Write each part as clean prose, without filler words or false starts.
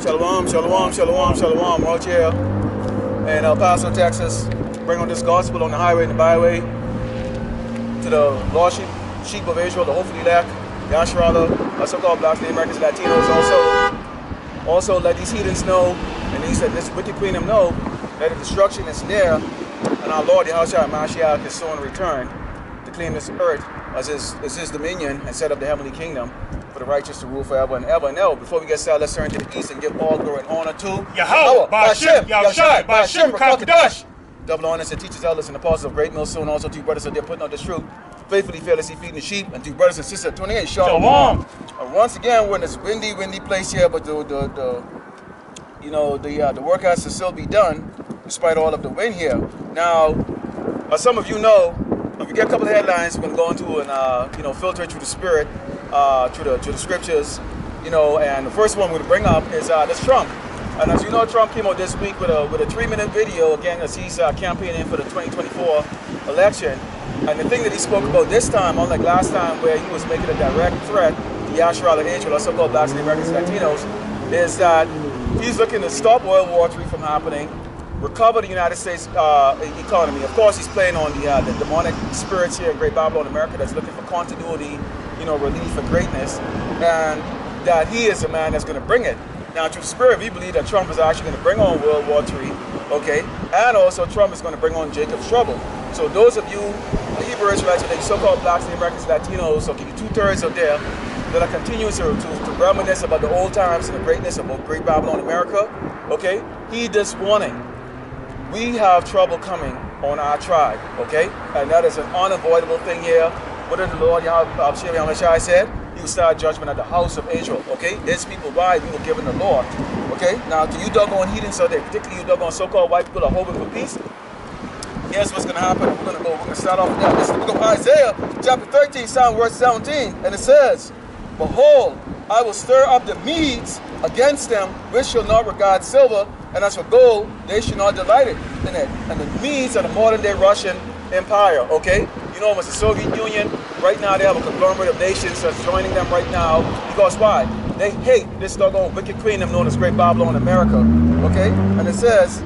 Shalom, shalom, shalom, shalom. We're out here in El Paso, Texas, bringing this gospel on the highway and the byway to the lost sheep of Israel, the hopefully elect, Yasharala, so-called blacks, the Americans, Latinos also let these heathens know, and he said this wicked kingdom know that the destruction is near, and our Lord, Yahushua Mashiach, is soon return to claim this earth as his dominion and set up the heavenly kingdom for the righteous to rule forever and ever. Now, before we get started, let's turn to the east and give all glory and honor to Yahweh, Ba'ashem, Yahushai, Ba'ashem, Rakakadash. Double honors to teachers, elders, and apostles of Great Millstone, also to you brothers out there putting out this truth, faithfully, fearlessly feeding the sheep, and to you brothers and sisters at 28, Shalom. Once again, we're in this windy place here, but the work has to still be done despite all of the wind here. Now, as some of you know, if we get a couple of headlines, we're going to go into and filter it through the spirit, through the scriptures, and the first one we're going to bring up is this Trump. And as you know, Trump came out this week with a 3-minute video, again, as he's campaigning for the 2024 election. And the thing that he spoke about this time, unlike last time where he was making a direct threat to Yasharala Israel, or so-called blacks and Americans, Latinos, is that he's looking to stop World War III from happening, recover the United States economy. Of course, he's playing on the demonic spirits here in Great Babylon, America, that's looking for continuity, relief and greatness, and that he is the man that's going to bring it. Now, through spirit, we believe that Trump is actually going to bring on World War III, okay? And also, Trump is going to bring on Jacob's trouble. So those of you, the Hebrew Israelites, the so-called blacks, the Americans, Latinos, okay, 2/3 of there, that are continuing to reminisce about the old times and the greatness of Great Babylon, America, okay? He just warning. We have trouble coming on our tribe, okay? And that is an unavoidable thing here. What did the Lord Yahushua said? He will start judgment at the house of Israel, okay? His people, why? We were given the law, okay? Now, to you doggone heathens out there, particularly you doggone so-called white people are hoping for peace, here's what's going to happen. We're going to start off with that. This is the book of Isaiah, chapter 13, verse 17, and it says, Behold, I will stir up the Medes against them, which shall not regard silver, and as for gold, they shall not delight in it. And the Medes are the modern-day Russian Empire, okay? You know, it's the Soviet Union. Right now, they have a conglomerate of nations that's joining them right now. Because why? They hate this doggone wicked kingdom known as Great Babylon, America, okay? And it says,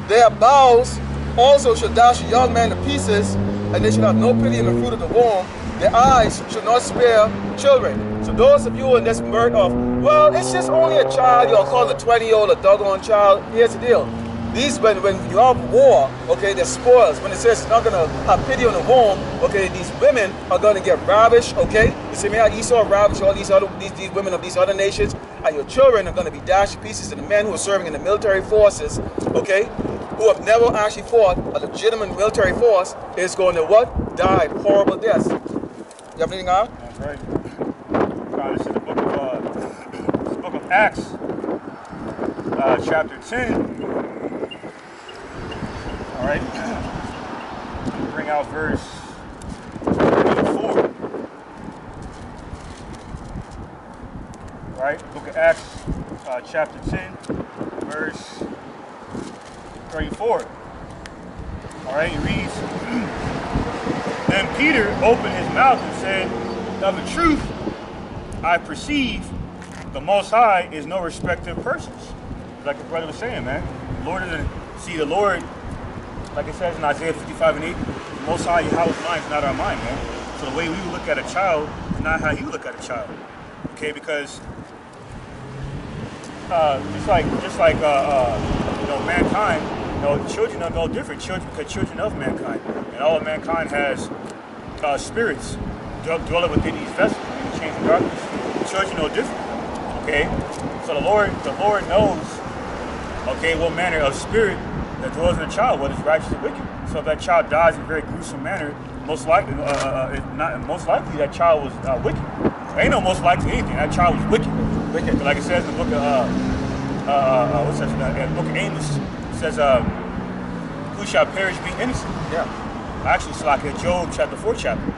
their bows also shall dash a young man to pieces, and they shall have no pity in the fruit of the womb. Their eyes shall not spare children. So those of you in this mirth of, well, it's just only a child, you'll call a 20-year-old a doggone child. Here's the deal. These, when you have war, okay, they're spoils. When it says it's not going to have pity on the womb, okay, these women are going to get ravished, okay? You see me how Esau ravished all these women of these other nations, and your children are going to be dashed to pieces, and the men who are serving in the military forces, okay, who have never actually fought a legitimate military force, is going to what? Die horrible deaths. You have anything on? That's right. This is the book of Acts, chapter 10. All right, bring out verse 34. All right, book of Acts, chapter 10, verse 34. All right, it reads, Then Peter opened his mouth and said, Of a truth, I perceive the Most High is no respecter of persons. Like the brother was saying, man. The Lord, like it says in Isaiah 55 and 8, the Most High Yahweh's mind is not our mind, man. So the way we look at a child is not how you look at a child, okay? Because just like mankind, children are no different. Because children of mankind, and all of mankind has spirits dwelling within these vessels in the chains of darkness. Children are no different, okay? So the Lord knows, okay, what manner of spirit that dwells in a child, whether it's righteous or wicked. So if that child dies in a very gruesome manner, most likely that child was wicked. There ain't no most likely anything. That child was wicked. But like it says in the book of book of Amos, it says, "Who shall perish be innocent?" Yeah. Actually, it's like Job chapter 4 chapter.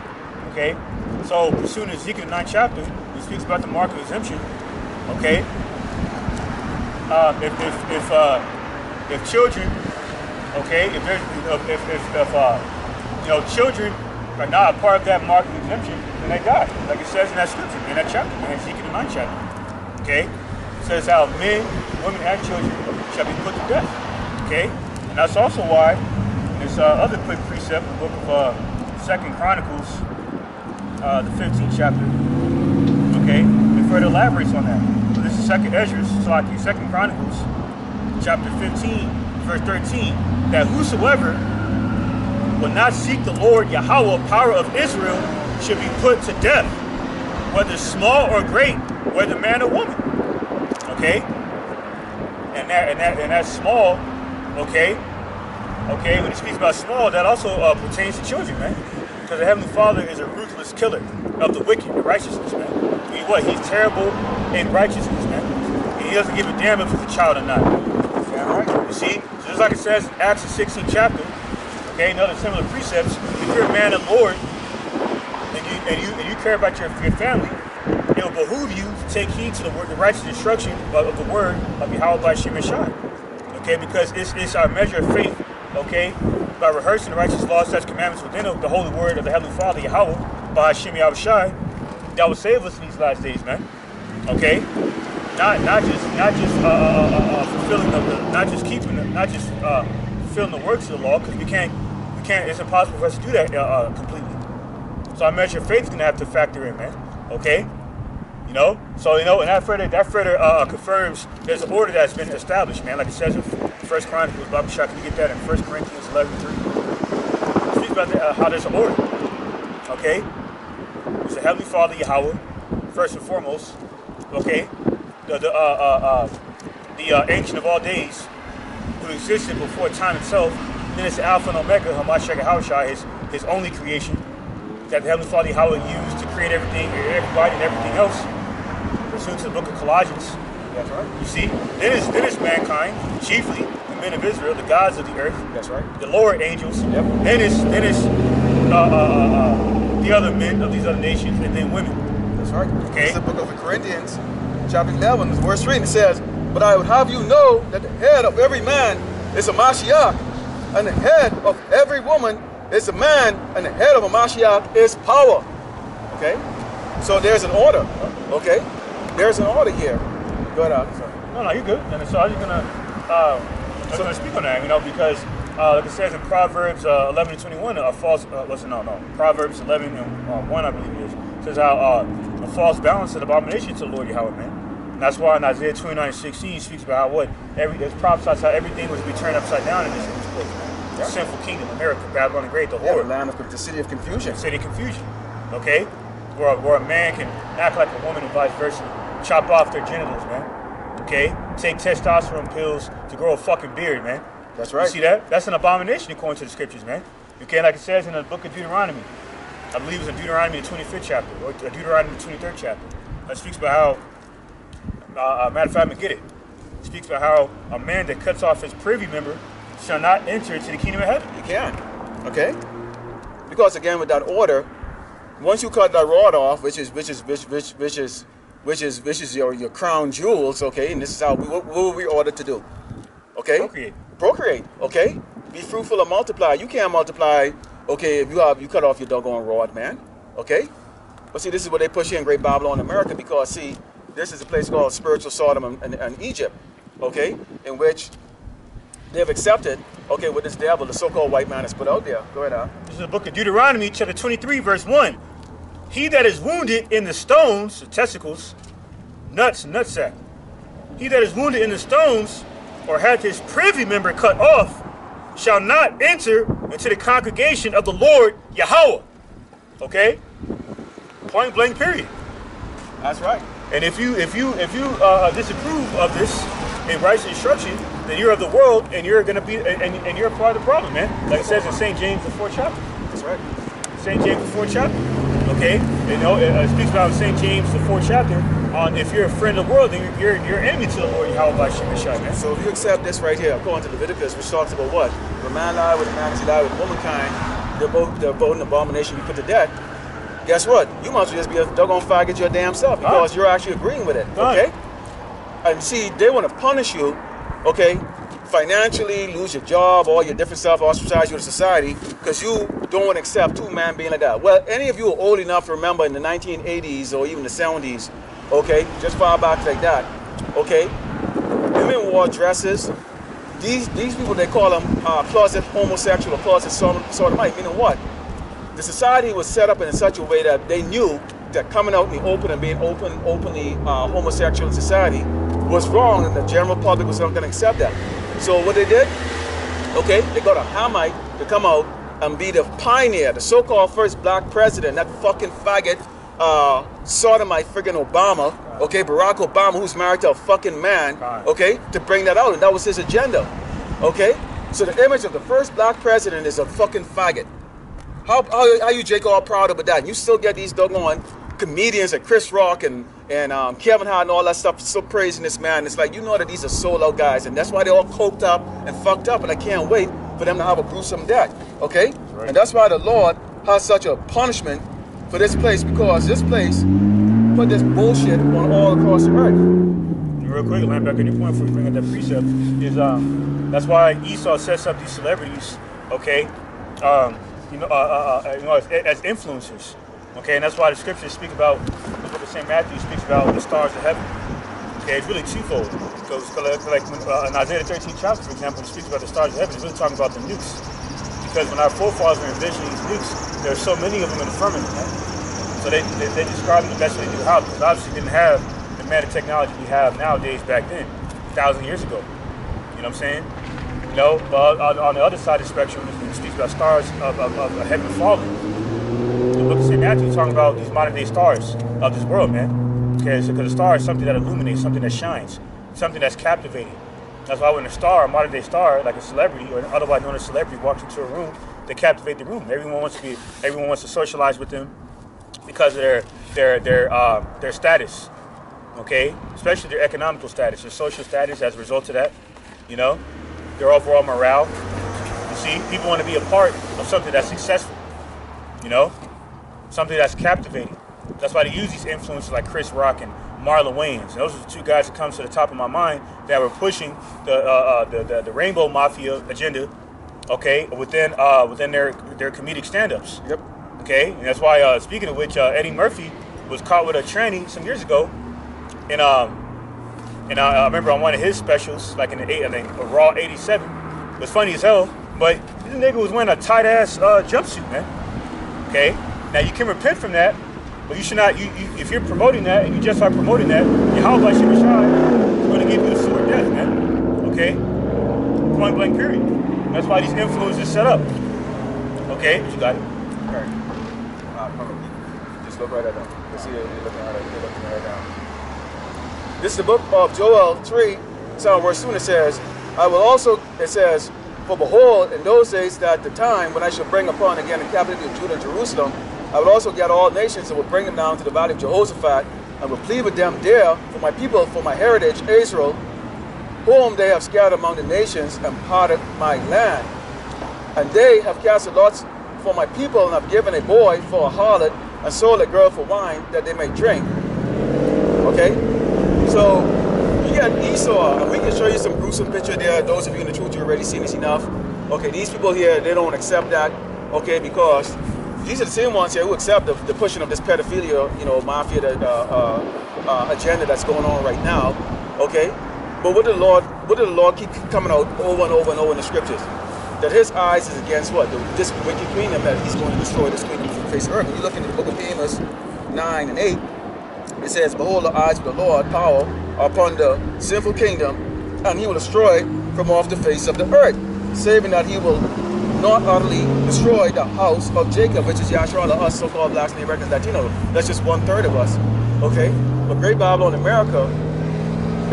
Okay. So pursuing Ezekiel 9 chapter, it speaks about the mark of exemption. Okay. If children, okay, if children are not a part of that mark of exemption, then they die, like it says in that scripture, in that chapter, in Ezekiel 9 chapter. Okay, says how men, women, and children shall be put to death. Okay? And that's also why this other quick precept in the book of 2nd Chronicles, the 15th chapter, okay, it further elaborates on that. So this is 2nd Ezra, so like 2nd Chronicles, chapter 15, verse 13, that whosoever will not seek the Lord Yahweh, power of Israel, should be put to death, whether small or great, whether man or woman. Okay? And that's small, okay? Okay, when he speaks about small, that also pertains to children, man. Because the Heavenly Father is a ruthless killer of the wicked and righteousness, man. I mean, what? He's terrible in righteousness, man. And he doesn't give a damn if it's a child or not. You see, just like it says in Acts the 16th chapter, okay, another similar precepts, if you're a man of the Lord, and you care about your family, it will behoove you to take heed to the righteous instruction of the word of Yahweh by Shem and Shai. Okay, because it's our measure of faith, okay, by rehearsing the righteous laws, such commandments within the holy word of the Heavenly Father, Yahweh, by Shem Yahweh Shai, that will save us in these last days, man. Okay? Not just fulfilling fulfilling the works of the law, because we can't, it's impossible for us to do that completely. So our measure of faith is gonna have to factor in, man. Okay? You know? So and that further confirms there's an order that's been established, man. Like it says in 1st Chronicles, Bobby Shah, can you get that in 1 Corinthians 11:3? It speaks about how there's an order. Okay? It's the Heavenly Father, Yahweh, first and foremost. Okay? The Ancient of all days, who existed before time itself. And then it's the Alpha and Omega, Hamashiach Yahushua, his only creation, that the Heavenly Father Yahweh used to create everything, everybody, and everything else. Pursuant to the book of Colossians. That's right. You see, then it's mankind, chiefly the men of Israel, the gods of the earth. That's right. The lower angels. Yep. Then it's the other men of these other nations, and then women. That's right. Okay. It's the book of Corinthians, chapter 11, verse 3. And it says, "But I would have you know that the head of every man is a Mashiach, and the head of every woman is a man, and the head of a Mashiach is power." Okay? So there's an order. Okay? There's an order here. Go ahead, sorry. No, you're good. And so I'm just gonna speak on that, you know, because like it says in Proverbs 11 and 21, a false Proverbs 11 and 1, I believe it is, says how a false balance is an abomination to the Lord Yahweh, man. And that's why in Isaiah 29 and 16 speaks about how it's prophesied how everything was to be turned upside down in this place, man. The sinful kingdom, America, Babylon the Great, the whore. The city of confusion. The city of confusion. Okay? Where a man can act like a woman and vice versa. Chop off their genitals, man. Okay? Take testosterone pills to grow a fucking beard, man. That's right. You see that? That's an abomination according to the scriptures, man. Okay, like it says in the book of Deuteronomy. I believe it's in Deuteronomy the 25th chapter, or Deuteronomy the 23rd chapter. That speaks about how, matter of fact, I'm gonna get it. It speaks about how a man that cuts off his privy member shall not enter into the kingdom of heaven. You can't. Okay? Because again, with that order, once you cut that rod off, which is your crown jewels, okay, and this is how what were we ordered to do? Okay? Procreate, okay? Be fruitful and multiply. You can't multiply, okay, if you cut off your doggone rod, man. Okay? But see, this is what they push in Great Babylon, America, because see, this is a place called spiritual Sodom and Egypt, okay, in which they've accepted, okay, what this devil, the so-called white man, has put out there. Go ahead, Al. This is the book of Deuteronomy, chapter 23, verse 1. He that is wounded in the stones, the testicles, nutsack. He that is wounded in the stones, or hath his privy member cut off, shall not enter into the congregation of the Lord Yahweh. Okay? Point blank, period. That's right. And if you disapprove of this in righteous instruction, then you're of the world, and you're gonna be, and you're a part of the problem, man. Like it says in St. James the 4th chapter. That's right. St. James the 4th chapter. Okay, you know, it speaks about St. James the 4th chapter on if you're a friend of the world, then you're enemy to the Lord Yahweh by Shem and Shai, man. So if you accept this right here, according to Leviticus, which talks about what? If a man lie with a man, he lie with womankind, they're both an abomination, you put to death. Guess what? You might as well just be a doggone faggot your damn self, because you're actually agreeing with it. Okay? And see, they want to punish you, okay, financially, lose your job, all your different stuff, ostracize you to society, because you don't want to accept two men being like that. Well, any of you are old enough to remember in the 1980s or even the 70s, okay, just far back like that, Okay, women wore dresses. These people, they call them closet homosexual or closet sodomite, meaning what? The society was set up in such a way that they knew that coming out in the open and being openly homosexual in society was wrong, and the general public was not going to accept that. So what they did, okay, they got a Hamite to come out and be the pioneer, the so-called first black president, that fucking faggot, sodomite friggin' Obama, okay, Barack Obama, who's married to a fucking man, okay, to bring that out, and that was his agenda, okay? So the image of the first black president is a fucking faggot. How you, Jake, all proud about that? And you still get these doggone comedians like Chris Rock and Kevin Hart and all that stuff still praising this man. It's like, you know that these are sold out guys, and that's why they're all coked up and fucked up, and I can't wait for them to have a gruesome death, okay? Right. And that's why the Lord has such a punishment for this place, because this place put this bullshit on all across the earth. Real quick, land back on your point before we bring up that precept, is that's why Esau sets up these celebrities, okay, as influencers, okay, and that's why the scriptures speak about, the book of St. Matthew speaks about the stars of heaven. Okay, it's really twofold. Because like when, in Isaiah 13 chapter, for example, it speaks about the stars of heaven. It's really talking about the nukes. Because when our forefathers were envisioning these nukes, there are so many of them in the firmament, right? So they describe them the best way they knew how, because obviously didn't have the amount of technology we have nowadays back then, 1,000 years ago. You know what I'm saying? You know, on the other side of the spectrum, it speaks about stars of heaven falling. The book of St. Matthew is talking about these modern day stars of this world, man. Okay, so because a star is something that illuminates, something that shines, something that's captivating. That's why when a star, a modern day star, like a celebrity or otherwise known as celebrity, walks into a room, they captivate the room. Everyone wants to socialize with them because of their status. Okay, especially their economical status, their social status as a result of that. You know, their overall morale. You see, people want to be a part of something that's successful. You know, something that's captivating. That's why they use these influencers like Chris Rock and Marlon Wayans. And those are the two guys that come to the top of my mind that were pushing the Rainbow Mafia agenda, okay, within their comedic stand-ups. Yep. Okay, and that's why, speaking of which, Eddie Murphy was caught with a tranny some years ago, and I remember on one of his specials, like in I think Raw '87, it was funny as hell, but this nigga was wearing a tight-ass jumpsuit, man. Okay, now you can repent from that, but you should not. If you're promoting that and you just are promoting that, Yahweh Shimon Shai is going to give you the sword of death, man. Okay, point blank period. That's why these influencers set up. Okay, but you got it. All right. Just look right at them. Let's see if you're looking at it. You're looking right down. This is the book of Joel 3. So where soon it says, it says, for behold, in those days that the time when I shall bring upon again the captivity of Judah and Jerusalem, I will also gather all nations and will bring them down to the valley of Jehoshaphat, and will plead with them there for my people, for my heritage, Israel, whom they have scattered among the nations and parted my land. And they have cast lots for my people, and have given a boy for a harlot, and sold a girl for wine, that they may drink. Okay? So, you got Esau, and we can show you some gruesome picture there. Those of you in the truth, you already seen this enough. Okay, these people here, they don't accept that, okay, because these are the same ones here who accept the pushing of this pedophilia, you know, mafia agenda that's going on right now, okay? But what did the Lord keep coming out over and over and over in the scriptures? That his eyes is against what? This wicked queen, and that he's going to destroy this queen from the face of earth. When you look into the book of Amos 9 and 8, it says, behold, the eyes of the Lord power are upon the sinful kingdom, and he will destroy from off the face of the earth, saving that he will not utterly destroy the house of Jacob, which is Yahshua, us so-called blacks and Americans, Latino. That's just 1/3 of us, okay? But Great Babylon America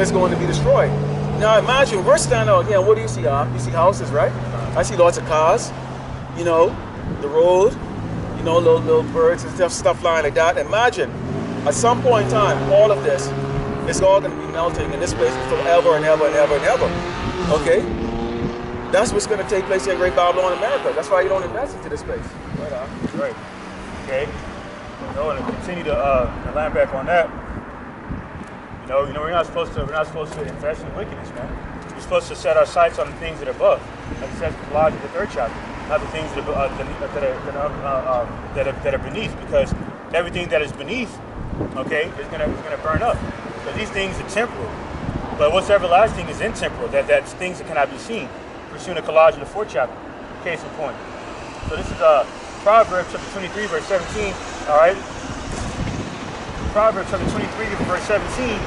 is going to be destroyed. Now imagine, we're standing out here, and what do you see, You see houses, right? I see lots of cars, you know, the road, you know, little birds and stuff flying like that. Imagine, at some point in time, all of this is all going to be melting in this place forever and ever and ever and ever, okay? That's what's going to take place in Great Babylon, America. That's why you don't invest into this place. Right. Okay. You know, and to continue to land back on that. You know, we're not supposed to invest in wickedness, man. We're supposed to set our sights on the things that are above, like it says in Colossians, the 3rd chapter, not the things that are beneath, because everything that is beneath, okay, is gonna burn up. Because these things are temporal. But what's everlasting is intemporal. That's things that cannot be seen. Pursuing a collage in the 4th chapter. Case in point. So this is Proverbs chapter 23, verse 17. All right. Proverbs chapter 23, verse 17.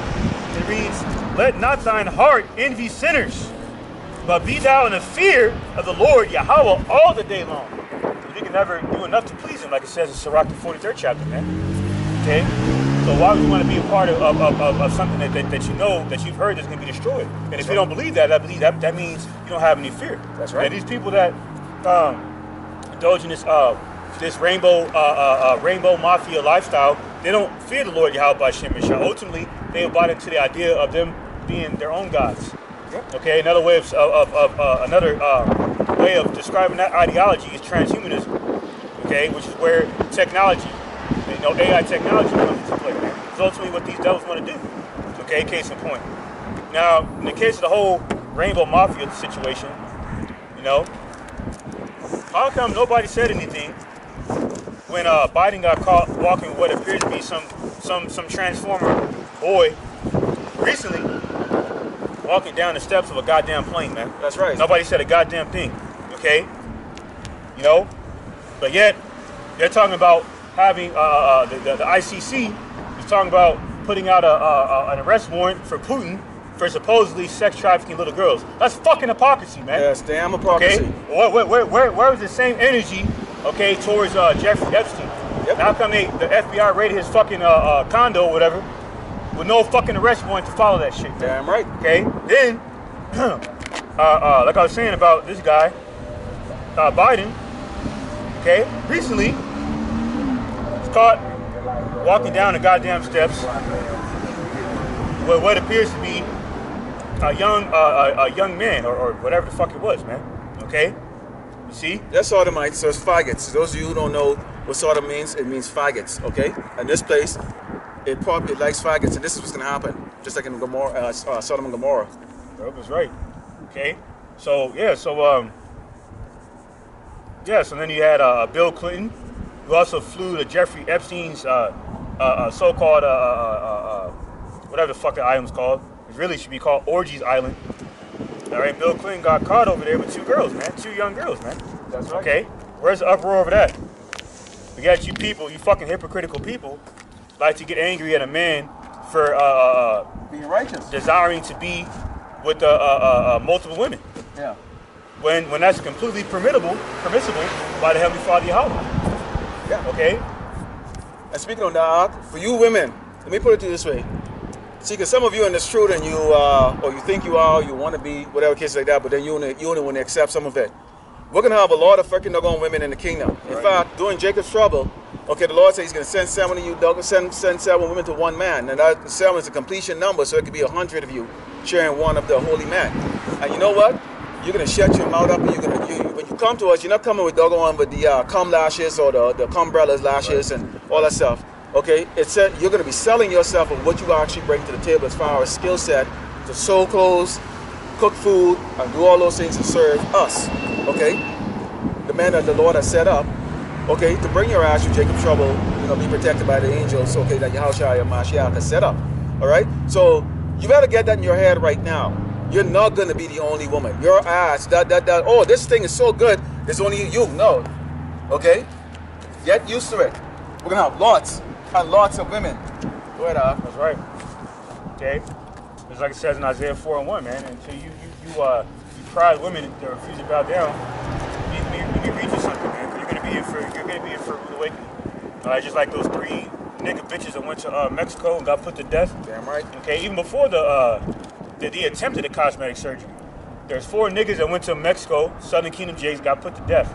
It reads, "Let not thine heart envy sinners, but be thou in the fear of the Lord Yahweh all the day long." You can never do enough to please him, like it says in Sirach, the 43rd chapter, man. Okay? So why would you want to be a part of something that you know, that you've heard that's going to be destroyed? And if you don't believe that, that means you don't have any fear. That's right. And these people that indulge in this rainbow mafia lifestyle, they don't fear the Lord Yahweh by Shem and Shah. Ultimately, they bought into the idea of them being their own gods. Yep. Okay, another way of describing that ideology is transhumanism. Okay, which is where technology, AI technology comes into play. It's ultimately what these devils want to do. Okay, case in point. Now, in the case of the whole rainbow mafia situation, how come nobody said anything when Biden got caught walking with what appears to be some transformer boy recently, walking down the steps of a goddamn plane, man? That's right. Nobody said a goddamn thing. Okay, but yet they're talking about having the ICC is talking about putting out an arrest warrant for Putin for supposedly sex trafficking little girls. That's fucking hypocrisy, man. Yes, damn hypocrisy. Okay, where was the same energy, okay, towards Jeffrey Epstein? Yep. Now come the FBI raided his fucking condo or whatever with no fucking arrest warrant to follow that shit. Damn right. Okay, then like I was saying about this guy, Biden, okay, recently was caught walking down the goddamn steps with what appears to be a young man or whatever the fuck it was, man. Okay, you see? That's sodomites, so it's faggots. Those of you who don't know what sodom means, it means faggots. Okay, and this place, it likes faggots, and this is what's gonna happen, just like in Gomorrah, Sodom and Gomorrah. That was right. Okay, so so then you had Bill Clinton, who also flew to Jeffrey Epstein's so-called whatever the fuck the island's called. It really should be called Orgies Island. All right, Bill Clinton got caught over there with 2 girls, man. 2 young girls, man. That's right. Okay, where's the uproar over that? We got you people, you fucking hypocritical people, like to get angry at a man for being righteous, desiring to be with multiple women. Yeah. When that's completely permissible by the Heavenly Father Yahweh. Yeah. Okay. And speaking on that, for you women, let me put it to you this way. See, because some of you in this truth and you, or you think you are, you want to be, whatever case like that, but then you only want to accept some of it. We're going to have a lot of freaking doggone women in the kingdom. In fact, during Jacob's trouble, okay, the Lord said he's going to send 7 of you, send 7 women to 1 man. And that 7 is a completion number, so it could be 100 of you sharing one of the holy man. And you know what? You're going to shut your mouth up, and when you come to us, you're not coming with doggone with the cum lashes or the cumbrellas lashes and all that stuff. Okay, it said you're going to be selling yourself of what you actually bring to the table as far as skill set to sew clothes, cook food, and do all those things to serve us. Okay, the man that the Lord has set up. Okay, to bring your ass through Jacob's trouble, be protected by the angels. Okay, that Yahushua and Mashiach has set up. All right, so you got to get that in your head right now. You're not going to be the only woman. Your ass, oh, this thing is so good. There's only you. No. Okay, get used to it. We're gonna have lots and lots of women. Go ahead, That's right. Okay. It's like it says in Isaiah 4:1, man. Until you pride women that refuse to bow down, let me read you something, man. You're gonna be in for rude awakening. Just like those 3 nigga bitches that went to Mexico and got put to death. Damn right. Okay. Even before the attempted cosmetic surgery, there's 4 niggas that went to Mexico, Southern Kingdom Jays, got put to death.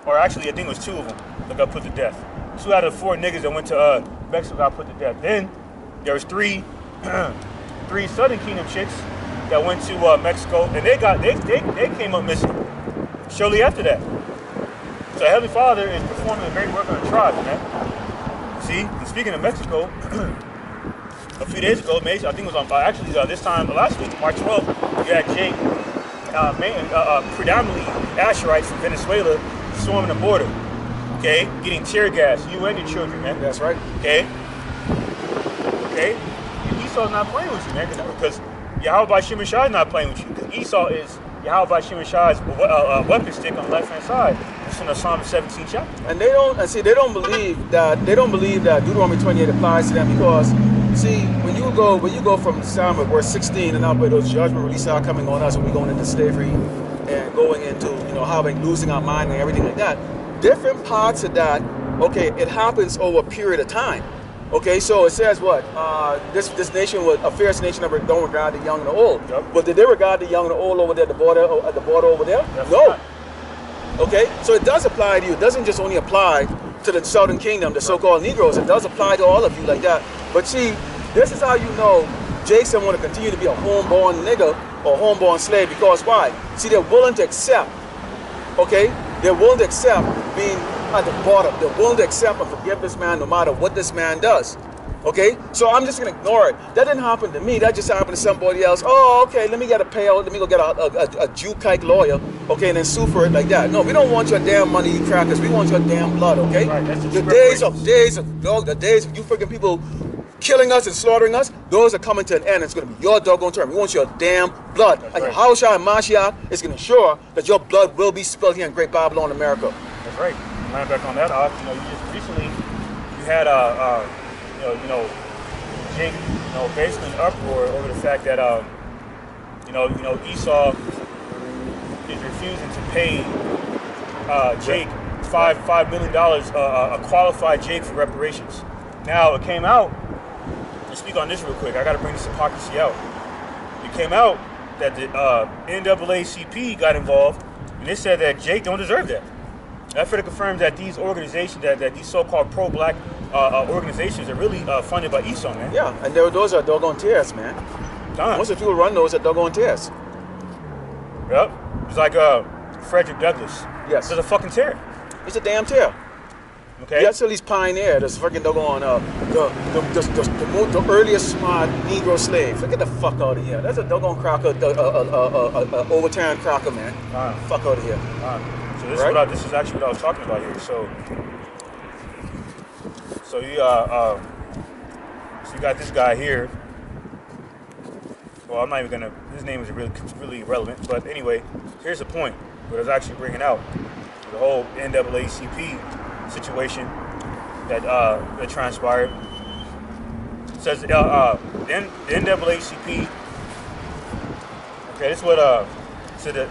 Or actually, I think it was 2 of them that got put to death. 2 out of the 4 niggas that went to Mexico got put to death. Then there was 3 Southern Kingdom chicks that went to Mexico, and they came up missing shortly after that. So Heavenly Father is performing a great work on the tribes, man. See, and speaking of Mexico, a few days ago, I think it was on this time last week, March 12th, you had Jake, predominantly Asherites from Venezuela, storming the border. Okay, getting tear gas, you and your children, man. That's right. Okay. Okay. He Esau's not playing with you, man. Because Yahweh Shimon Shai is not playing with you. Because Esau is Yahweh Shimon Shai's weapon stick on the left-hand side. It's in the Psalm 17 chapter. And they don't believe that Deuteronomy 28 applies to them because, see, when you go from Psalm verse 16 and out where those judgment releases are coming on us, and we're going into slavery and going into losing our mind and everything like that. Different parts of that, okay, it happens over a period of time. Okay, so it says what? This nation was a fierce nation that don't regard the young and the old. Yep. But did they regard the young and the old over there at the border over there? That's no. Right. Okay, so it does apply to you. It doesn't just only apply to the Southern Kingdom, the so-called Negroes. It does apply to all of you like that. But see, this is how you know Jason want to continue to be a homeborn nigger or homeborn slave, because why? See, they're willing to accept, okay? They're willing to accept being at the bottom. They're willing to accept and forgive this man no matter what this man does. Okay? So I'm just going to ignore it. That didn't happen to me. That just happened to somebody else. Oh, okay, let me get a payout. Let me go get a Jew-kike lawyer, okay, and then sue for it like that. No, we don't want your damn money, you crackers. We want your damn blood, okay? Right, that's the days of you freaking people killing us and slaughtering us, those are coming to an end. It's going to be your doggone turn. We want your damn blood. That's and right. Yahushua and Mashiach is going to ensure that your blood will be spilled here in Great Babylon, America. That's right. Line back on that. You just recently you had Jake, basically an uproar over the fact that Esau is refusing to pay Jake $5 million, a qualified Jake for reparations. Now it came out. To speak on this real quick, I got to bring this hypocrisy out. It came out that the NAACP got involved, and they said that Jake don't deserve that. That further confirms that these organizations, that these so-called pro-black organizations are really funded by Esau, man. Yeah, and those are doggone terrorists, man. Most of the people run those are doggone terrorists. Yep. It's like Frederick Douglass. Yes. It's a fucking terror. It's a damn terror. Okay. That's at least pioneer. That's fucking doggone the earliest smart Negro slave. Get the fuck out of here. That's a doggone cracker, overturned cracker, man. Fuck out of here. So this right? this is actually what I was talking about here. So you got this guy here. Well, I'm not even gonna. His name is really irrelevant. But anyway, here's the point. What I was actually bringing out the whole NAACP situation that transpired. It says the NAACP. Okay, this is what so the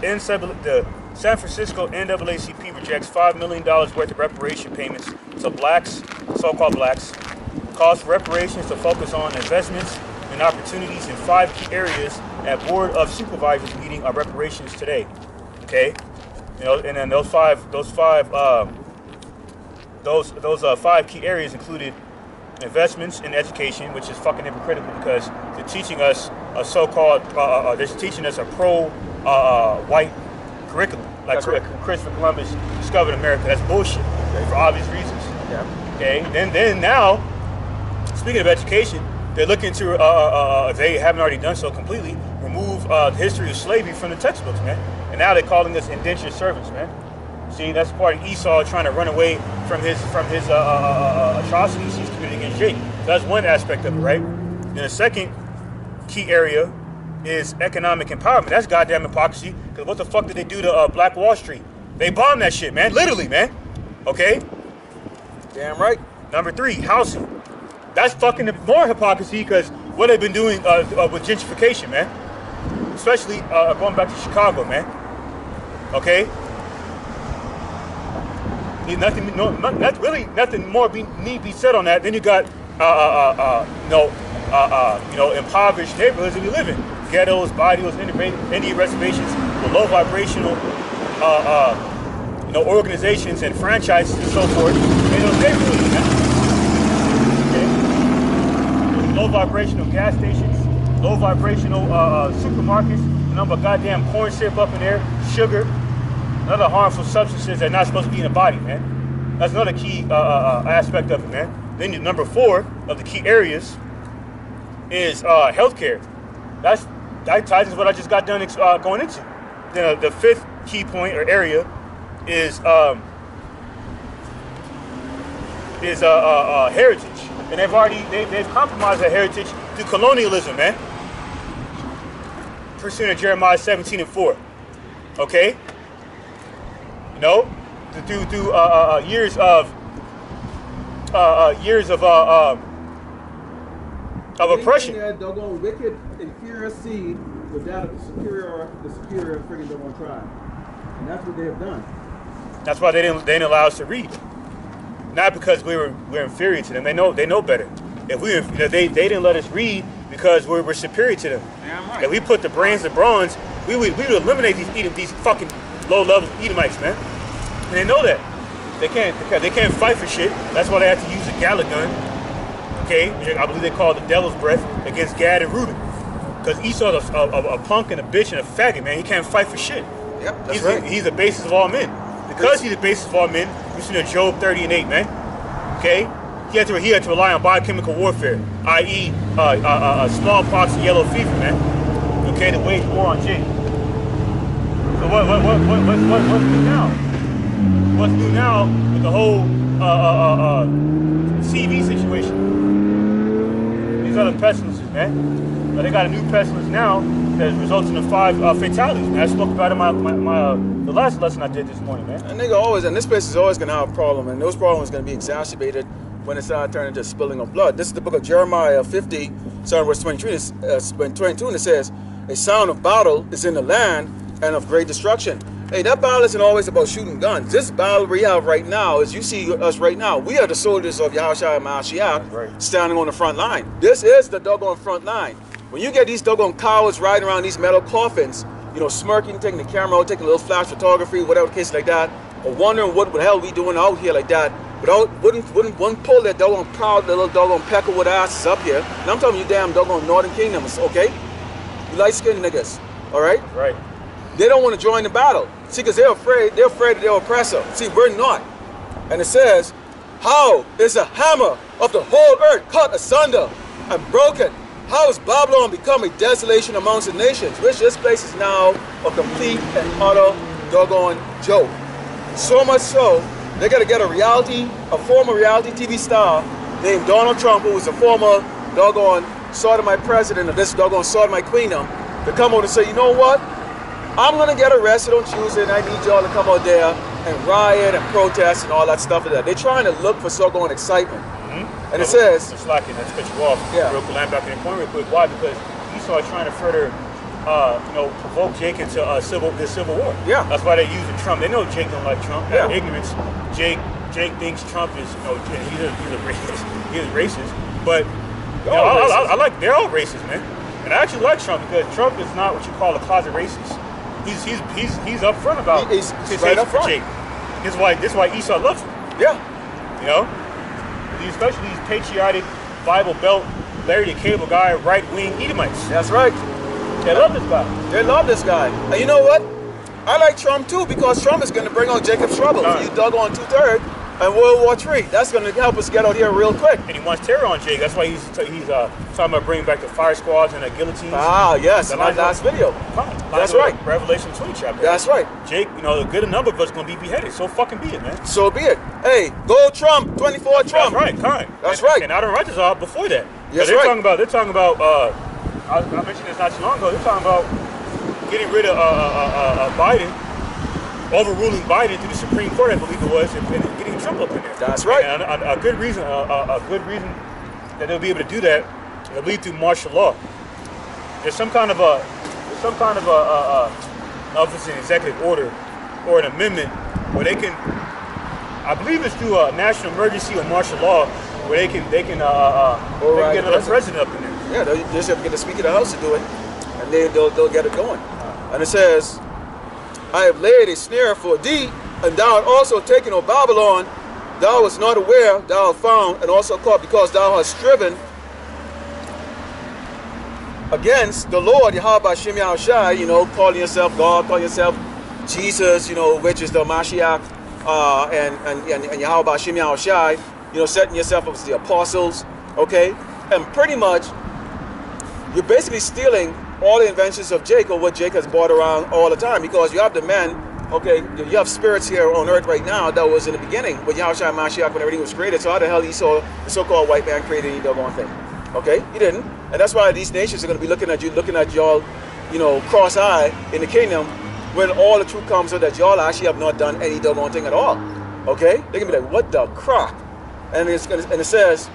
San Francisco NAACP rejects $5 million worth of reparation payments to blacks, so-called blacks. Calls for reparations to focus on investments and opportunities in 5 key areas at Board of Supervisors meeting on reparations today. Okay, and then those five key areas included investments in education, which is fucking hypocritical because they're teaching us a so-called, they're teaching us a pro-white curriculum, like Christopher Columbus discovered America. That's bullshit for obvious reasons. Yeah. Okay. Then now, speaking of education, they're looking to, if they haven't already done so completely, remove the history of slavery from the textbooks, man. And now they're calling us indentured servants, man. See, that's part of Esau trying to run away from his atrocities he's committed against Jake. So that's one aspect of it, right? Then the second key area is economic empowerment. That's goddamn hypocrisy. Because what the fuck did they do to Black Wall Street? They bombed that shit, man. Literally, man. Okay? Damn right. Number 3, housing. That's fucking more hypocrisy because what they've been doing with gentrification, man. Especially going back to Chicago, man. Okay? Nothing more need be said on that. Then you got impoverished neighborhoods that we live in, ghettos, barrios, Indian reservations, with low vibrational organizations and franchises and so forth in those neighborhoods. Okay? Low vibrational gas stations, low vibrational supermarkets, a number of goddamn corn syrup up in there, sugar, and other harmful substances that are not supposed to be in the body, man. That's another key aspect of it, man. Then number 4 of the key areas is healthcare. That ties into what I just got done going into. Then the 5th key point or area is heritage, and they've compromised their heritage through colonialism, man. Pursuing in Jeremiah 17:4. Okay? You know, through years of oppression. That doggone wicked, inferior seed was that of the superior friggin' doggone tribe, and that's what they have done. That's why they didn't allow us to read. Not because we're inferior to them. They know better. If they didn't let us read because we're superior to them. Damn right. If we put the brains and bronze, we would eliminate these fucking low-level Edomites, man. And they know that. They can't fight for shit. That's why they have to use a Gala gun. Okay, I believe they call it the devil's breath against Gad and Reuben. Because Esau's a punk and a bitch and a faggot, man. He can't fight for shit. Yep, that's right. He's the basis of all men. Because he's the basis of all men, you see in Job 30:8, man. Okay, he had to rely on biochemical warfare, i.e., smallpox and yellow fever, man. Okay, to wage war on Jake. So what's new now? What's new now with the whole CV situation? These are the pestilences, man. But they got a new pestilence now that results in the 5 fatalities. Man, I spoke about it in the last lesson I did this morning, man. And nigga always, and this place is always gonna have a problem, and those problems are gonna be exacerbated when it starts turning into spilling of blood. This is the book of Jeremiah 50, starting verse 23, 22, and it says, "A sound of battle is in the land and of great destruction." Hey, that battle isn't always about shooting guns. This battle we have right now, as you see us right now, we are the soldiers of Yahushua and Mashiach standing on the front line. This is the doggone front line. When you get these doggone cowards riding around these metal coffins, you know, smirking, taking the camera out, taking a little flash photography, whatever the case like that, or wondering what the hell we doing out here like that, wouldn't pull that doggone proud little doggone pecker with asses up here. And I'm talking you damn doggone Northern Kingdoms, okay? You light-skinned niggas, all right? Right. They don't want to join the battle. See, because they're afraid of their oppressor. See, we're not. And it says, "How is the hammer of the whole earth cut asunder and broken? How has Babylon become a desolation amongst the nations?" Which this place is now a complete and utter doggone joke. So much so, they got to get a former reality TV star named Donald Trump, who was a former doggone sodomite president of this doggone sodomite queendom, to come out and say, "You know what? I'm going to get arrested on Tuesday, and I need y'all to come out there and riot and protest and all that stuff." They're trying to look for so-called excitement. And it says... It's lacking. Let's cut you off. Yeah. Real quick, back in the point real quick. Why? Because Esau is trying to further, provoke Jake into the civil war. Yeah. That's why they're using Trump. They know Jake don't like Trump. Yeah. Ignorance. Jake thinks Trump is, he's a racist. He's racist. But I like, they're all racist, man. And I actually like Trump because Trump is not what you call a closet racist. He's upfront about his right up front. Jake. This is why Esau loves him. Yeah. You know, especially these patriotic Bible Belt, Larry the Cable Guy, right-wing Edomites. That's right. They love this guy. They love this guy. And you know what? I like Trump too, because Trump is going to bring on Jacob's trouble. You dug on 2/3 and World War III. That's going to help us get out here real quick. And he wants terror on Jake. That's why he's talking about bringing back the fire squads and the guillotines. Ah, yes, my last video. That's right. Revelation 20 chapter. That's right. Jake, a good number of us going to be beheaded. So fucking be it, man. So be it. Hey, go Trump, 24 Trump. That's right, kind. That's right. And Adam Righteous are before that. Yes, they're talking about. I mentioned this not too long ago. They're talking about getting rid of Biden, overruling Biden through the Supreme Court, I believe it was, and getting Trump up in there. That's right. And a good reason that they'll be able to do that will lead through martial law. There's some kind of an executive order or an amendment where they can, I believe it's through a national emergency or martial law, where they can get another president up in there. Yeah, they just have to get the Speaker of the House to do it, and they'll get it going. And it says, "I have laid a snare for thee, and thou art also taken, O Babylon. Thou wast not aware, thou art found, and also caught, because thou hast striven against the Lord, Yahweh Shem Yahushai," calling yourself God, calling yourself Jesus, which is the Mashiach, and Yahweh Shem Yahushai, setting yourself up as the apostles, okay? And pretty much, you're basically stealing all the inventions of Jake, or what Jake has brought around all the time, because you have the men, okay, you have spirits here on earth right now that was in the beginning with Yahushua and Mashiach when everything was created. So how the hell Esau, the so-called white man, created any doggone thing? Okay, he didn't. And that's why these nations are going to be looking at you, looking at y'all, you know, cross-eyed in the kingdom, when all the truth comes out that y'all actually have not done any doggone thing at all. Okay? They're going to be like, what the crap? And it says,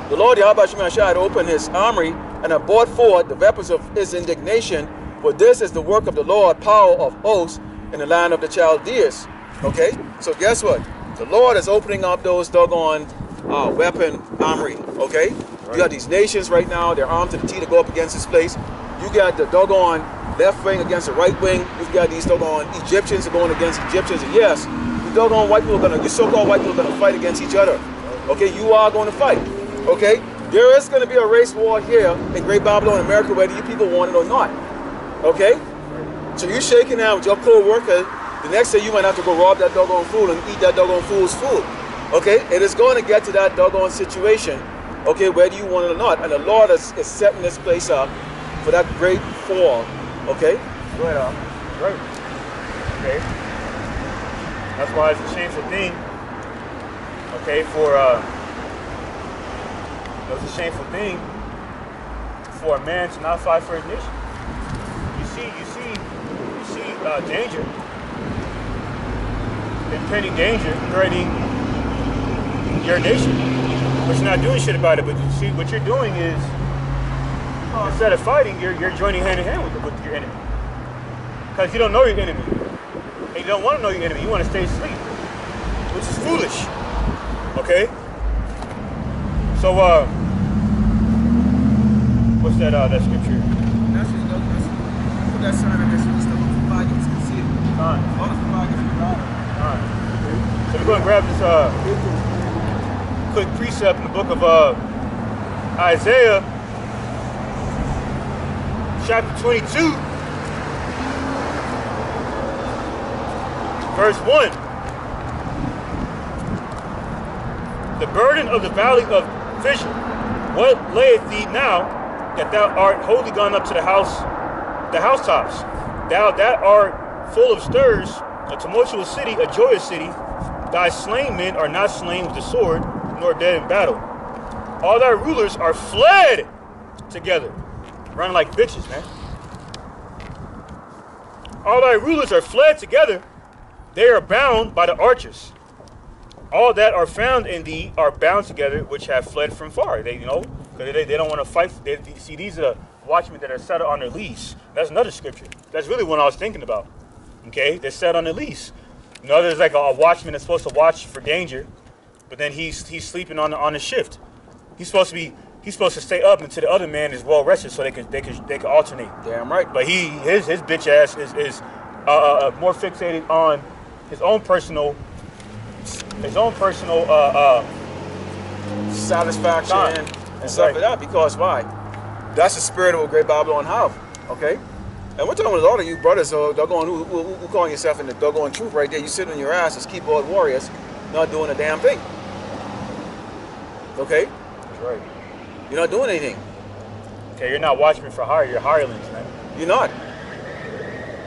the Lord Yahweh Shemashah had opened his armory and had brought forth the weapons of his indignation, for this is the work of the Lord, power of hosts in the land of the Chaldeans. Okay? So guess what? The Lord is opening up those doggone weapon armory. Okay? Right. You got these nations right now, they're armed to the teeth to go up against this place. You got the doggone left wing against the right wing. You've got these doggone Egyptians going against Egyptians. And yes, the doggone white people are gonna, your so-called white people are gonna fight against each other. Okay, you are going to fight. Okay, there is going to be a race war here in Great Babylon, America, whether you people want it or not. Okay, so you shaking out with your co-worker. The next day you might have to go rob that doggone fool and eat that doggone fool's food. Okay, it is going to get to that doggone situation. Okay, whether you want it or not, and the Lord is setting this place up for that great fall. Okay, right up, right. Okay, that's why it's a shameful thing. Okay, it's a shameful thing for a man to not fight for his nation. You see danger, impending danger threatening your nation, but you're not doing shit about it. But you see, what you're doing is, instead of fighting, you're joining hand in hand with your enemy, because you don't know your enemy, and you don't want to know your enemy. You want to stay asleep, which is foolish. Okay, so what's that scripture? That's put that sign against the list of faggots concealed. All the faggots are right. So we're going to grab this quick precept in the book of Isaiah, chapter 22, verse 1. The burden of the valley of vision, what layeth thee now, that thou art wholly gone up to the housetops? Thou that art full of stirs, a tumultuous city, a joyous city, thy slain men are not slain with the sword, nor dead in battle. All thy rulers are fled together, running like bitches, man. All thy rulers are fled together, they are bound by the archers. All that are found in thee are bound together, which have fled from far. They, they don't want to fight. See, these are the watchmen that are set on their lease. That's another scripture. That's really what I was thinking about. Okay, they're set on their lease. You know, there's like a watchman that's supposed to watch for danger, but then he's sleeping on the shift. He's supposed to stay up until the other man is well rested, so they can alternate. Damn right. But his bitch ass is more fixated on his own personal satisfaction and stuff like that. Because why? That's the spirit of what Great Babylon have. Okay? And we're talking with a lot of you brothers who calling yourself in the doggone truth right there. You sitting on your ass as keyboard warriors, not doing a damn thing. Okay? That's right. You're not doing anything. Okay, you're not watchmen for hire, you're hirelings, man. You're not.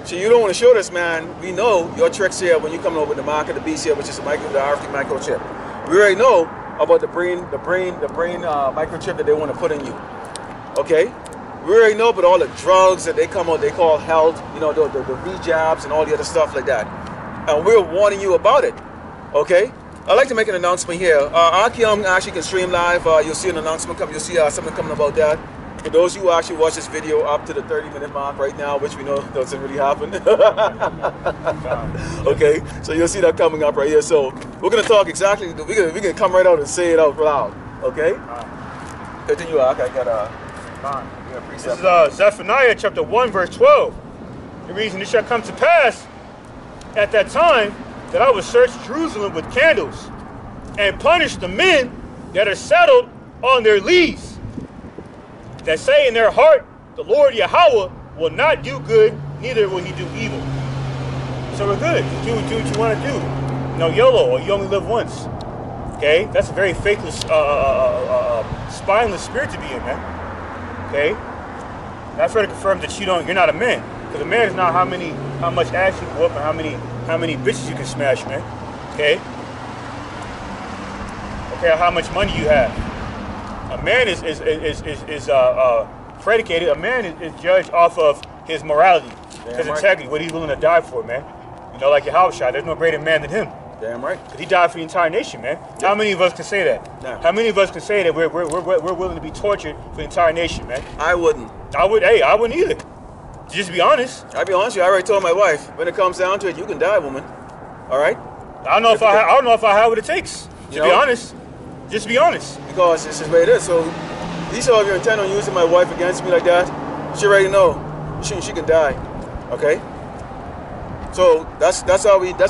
So you don't want to show this, man. We know your tricks here when you come over with the mark of the beast here, which is the RFD microchip. We already know about the brain microchip that they want to put in you. Okay? We already know about all the drugs that they call health, you know, the re-jabs and all the other stuff like that. And we're warning you about it. Okay? I'd like to make an announcement here. Archeum actually can stream live. You'll see an announcement come. You'll see something coming about that. For those who actually watch this video up to the 30-minute mark right now, which we know doesn't really happen. Okay, so you'll see that coming up right here. So we're gonna talk exactly. We're gonna come right out and say it out loud. Okay. Continue. I got This is Zephaniah chapter 1 verse 12. The reason it shall come to pass at that time that I will search Jerusalem with candles and punish the men that are settled on their lees, that say in their heart, the Lord Yahweh will not do good, neither will he do evil. So we're good. Do what you want to do. You know, YOLO, or you only live once. Okay? That's a very faithless, spineless spirit to be in, man. Okay? And I've heard it confirmed that you're not a man. Because a man is not how much ass you can whoop and how many bitches you can smash, man. Okay? Okay, how much money you have. A man is predicated. A man is judged off of his morality, his integrity, what he's willing to die for, man. You know, like Yahushua, there's no greater man than him. Damn right. He died for the entire nation, man. Yeah. How many of us can say that? No. How many of us can say that we're willing to be tortured for the entire nation, man? I wouldn't. I wouldn't either. Just to be honest. I'll be honest with you. I already told my wife, when it comes down to it, you can die, woman. All right? I don't know if I have what it takes. To be honest. Just be honest. Because this is the way it is. So, Esau, if you're intent on using my wife against me like that, she already know she can die. Okay? So that's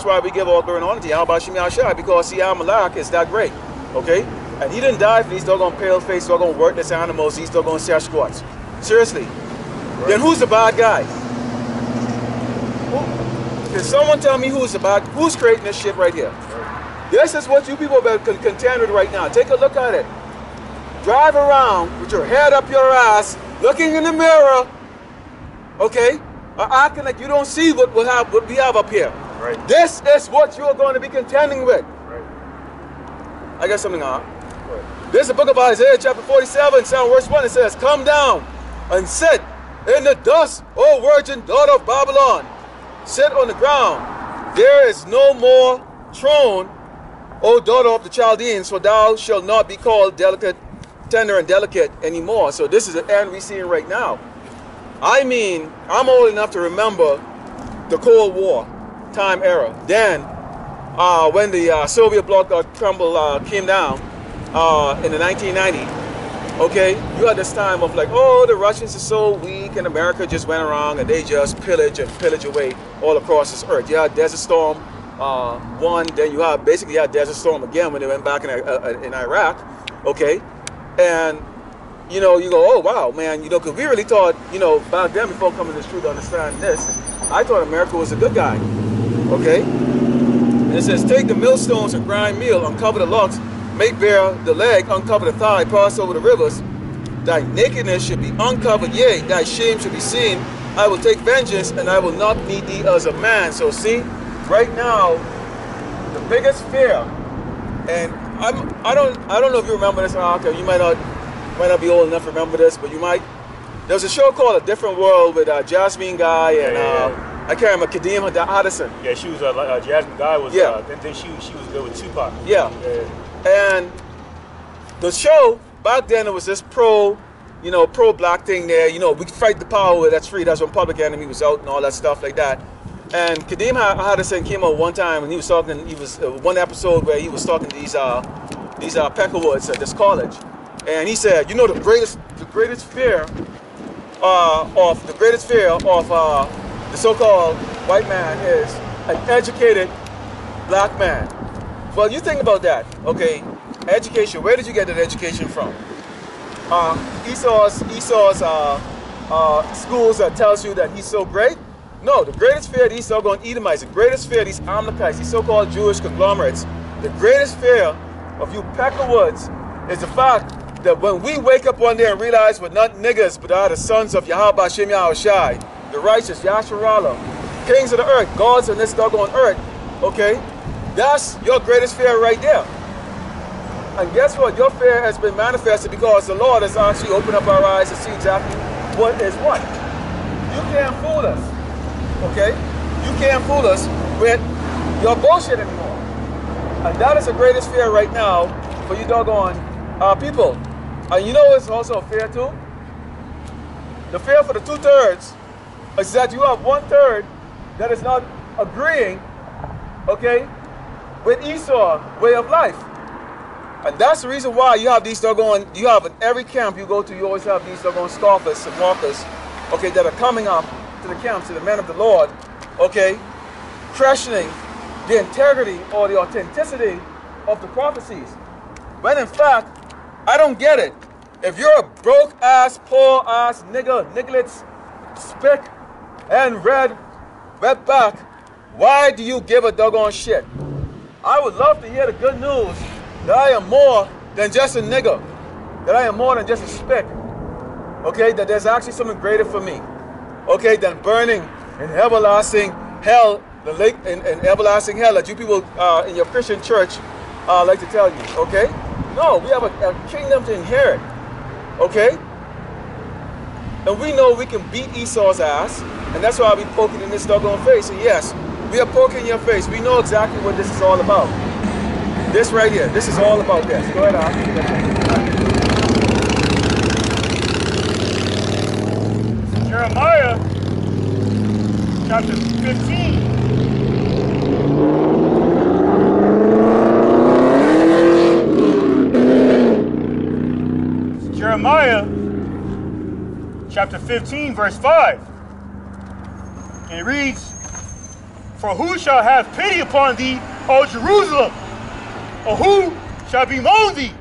why we give all glory and honor to Yahweh Shemi Ashai, because see, our Malak is that great. Okay? And he didn't die for these doggone pale face, doggone worthless animals, these doggone Sasquatch. Seriously. Right. Then who's the bad guy? Can someone tell me who's creating this shit right here? Right. This is what you people are contend with right now. Take a look at it. Drive around with your head up your ass, looking in the mirror, okay? Acting like you don't see what we have up here. Right. This is what you're going to be contending with. Right. I got something on. Right. This is the book of Isaiah, chapter 47, verse 1. It says, "Come down and sit in the dust, O virgin daughter of Babylon. Sit on the ground. There is no more throne, O daughter of the Chaldeans, for thou shalt not be called tender and delicate anymore." So this is the end we're seeing right now. I mean, I'm old enough to remember the Cold War time era. Then, when the Soviet bloc came down in the 1990s, okay, you had this time of like, oh, the Russians are so weak, and America just went around and they just pillage away all across this earth. You had Desert Storm 1, then you had Desert Storm again when they went back in Iraq, okay, and you know, you go, oh wow, man, you know, because we really thought, you know, back then, before coming to this truth to understand this, I thought America was a good guy, okay? And it says, "Take the millstones and grind meal, uncover the locks, make bare the leg, uncover the thigh, pass over the rivers. Thy nakedness should be uncovered, yea, thy shame should be seen. I will take vengeance, and I will not meet thee as a man." So see, right now, the biggest fear, and I don't know if you remember this, okay, you might not be old enough to remember this, but you might. There was a show called A Different World with Jasmine Guy and I can't remember, Kadeem Hardison. Yeah, she was Jasmine Guy was. Yeah. Then she was good with Tupac. Yeah. And the show back then, it was this pro-black thing there. You know, we fight the power that's free. That's when Public Enemy was out and all that stuff like that. And Kadeem Hardison came out one time and he was talking. He was one episode where he was talking to these Peckerwoods at this college. And he said, you know, the greatest fear of the so-called white man is an educated black man. Well, you think about that, okay? Education. Where did you get that education from? Esau's schools that tells you that he's so great. No, the greatest fear of these so-called Edomites, the greatest fear of these Amalekites, these so-called Jewish conglomerates, the greatest fear of you Peckerwoods is the fact that when we wake up one day and realize we're not niggas, but are the sons of Yahweh Shem Yahushai, the righteous, Yasharallah, kings of the earth, gods on this doggone earth, okay? That's your greatest fear right there. And guess what? Your fear has been manifested because the Lord has actually opened up our eyes to see exactly what is what. You can't fool us, okay? You can't fool us with your bullshit anymore. And that is the greatest fear right now for you doggone people. And you know it's also a fear too? The fear for the 2/3 is that you have 1/3 that is not agreeing, okay, with Esau's way of life. And that's the reason why you have these doggone, you have in every camp you go to, you always have these doggone scoffers and mockers, okay, that are coming up to the camps, to the men of the Lord, okay, questioning the integrity or the authenticity of the prophecies. When in fact, I don't get it. If you're a broke ass, poor ass nigger, nigglets, spick, and red back, why do you give a doggone shit? I would love to hear the good news that I am more than just a nigger, that I am more than just a spick, okay, that there's actually something greater for me, okay, than burning in everlasting hell, the lake in everlasting hell that you people in your Christian church like to tell you, okay? No, we have a kingdom to inherit. Okay? And we know we can beat Esau's ass, and that's why we poking in this doggone face. And yes, we are poking your face. We know exactly what this is all about. This right here, this is all about this. Go ahead, Al. Jeremiah chapter 15. Jeremiah chapter 15 verse 5. And it reads, "For who shall have pity upon thee, O Jerusalem? Or who shall bemoan thee?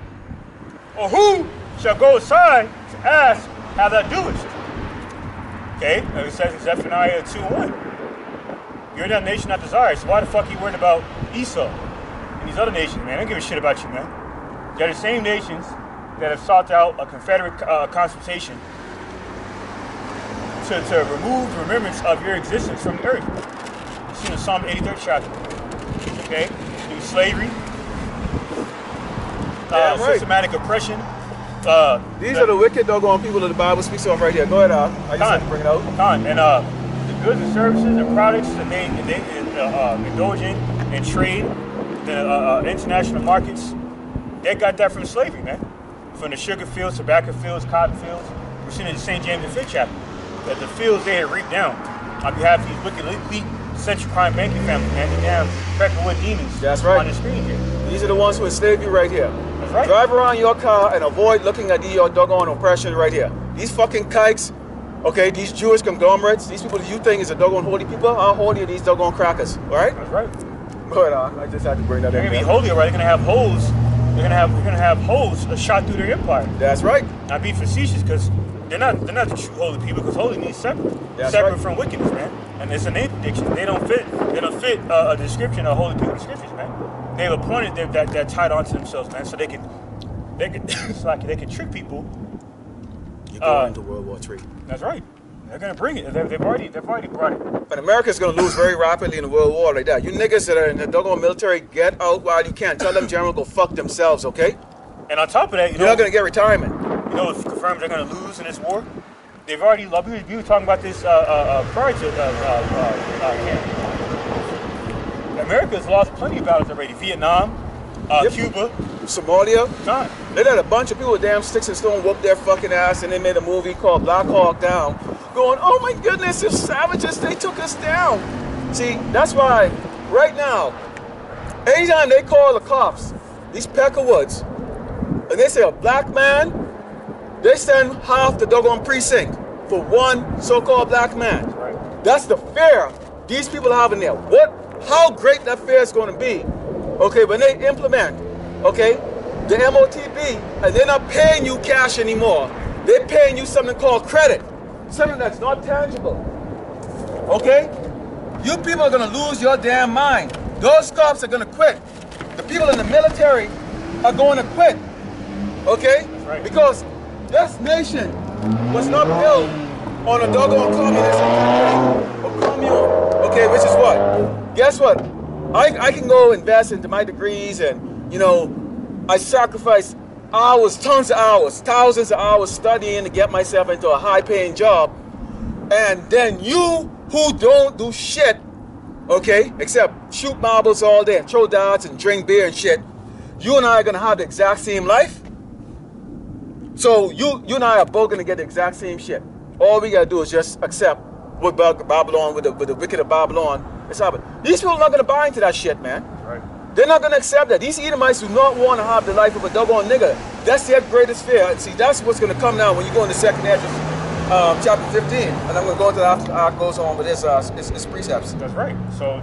Or who shall go aside to ask how thou doest?" Okay, like it says in Zephaniah 2:1. You're that nation not desired, so why the fuck are you worried about Esau and these other nations, man? I don't give a shit about you, man. They're the same nations that have sought out a Confederate consultation to remove the remembrance of your existence from the earth. You see in Psalm 83rd chapter. Okay? Through slavery, systematic oppression. These are the wicked doggone people that the Bible speaks of right here. Go ahead, Al. I just had to bring it out. And the goods and services and products that they indulge in and trade, the international markets, they got that from slavery, man. From the sugar fields, tobacco fields, cotton fields. We're seeing in the St. James and Fifth chapter that the fields they had reaped down on behalf of these wicked elite central crime banking families, man. The damn Peckerwood demons. That's right. On the screen here. These are the ones who enslave you right here. That's right. Drive around your car and avoid looking at your doggone oppression right here. These fucking kikes, okay, these Jewish conglomerates, these people that you think is a doggone holy people, how holy are these doggone crackers, all right? That's right. Go ahead, Al. I just had to bring that in. They're gonna be holy, right? They're gonna have holes. They're gonna have holes shot through their empire. That's right. Not be facetious, because they're not the true holy people, because holy means separate. That's separate right. from wickedness, man. And it's a name prediction. They don't fit a description of holy people scriptures, man. They've appointed that title onto themselves, man, so they can it's like they can trick people. You're going into World War III. That's right. They're gonna bring it. They've already brought it. But America's gonna lose very rapidly in the World War like that. You niggas that are in the doggone military, get out while you can. Tell them general go fuck themselves, okay? And on top of that, you're not gonna get retirement. You know, it's confirmed they're gonna lose in this war. They've already. We were talking about this prior to camp. America's lost plenty of battles already. Vietnam, Yep. Cuba, Somalia. Time. They let a bunch of people with damn sticks and stone whoop their fucking ass, and they made a movie called Black Hawk Down, going, oh my goodness, if savages, they took us down. See, that's why right now, anytime they call the cops, these Peckerwoods, and they say a black man, they send half the doggone precinct for one so-called black man. Right. That's the fear these people have in there. How great that fear is going to be, okay, when they implement, okay, the MOTB, and they're not paying you cash anymore. They're paying you something called credit, something that's not tangible, okay? You people are going to lose your damn mind. Those cops are going to quit. The people in the military are going to quit, okay? That's right. Because this nation was not built on a doggone communism or commune, okay, which is what? Guess what? I can go invest into my degrees and, you know, I sacrifice hours, tons of hours, thousands of hours studying to get myself into a high-paying job. And then you who don't do shit, okay, except shoot marbles all day and throw darts and drink beer and shit, you and I are going to have the exact same life. So you and I are both going to get the exact same shit. All we got to do is just accept what Babylon, with the wicked of Babylon is happening. These people are not going to buy into that shit, man. Right. They're not going to accept that. These Edomites do not want to have the life of a doggone nigga. That's their greatest fear. See, that's what's going to come now when you go into 2nd Ezra, chapter 15. And I'm going to go into that after it goes on with his precepts. That's right. So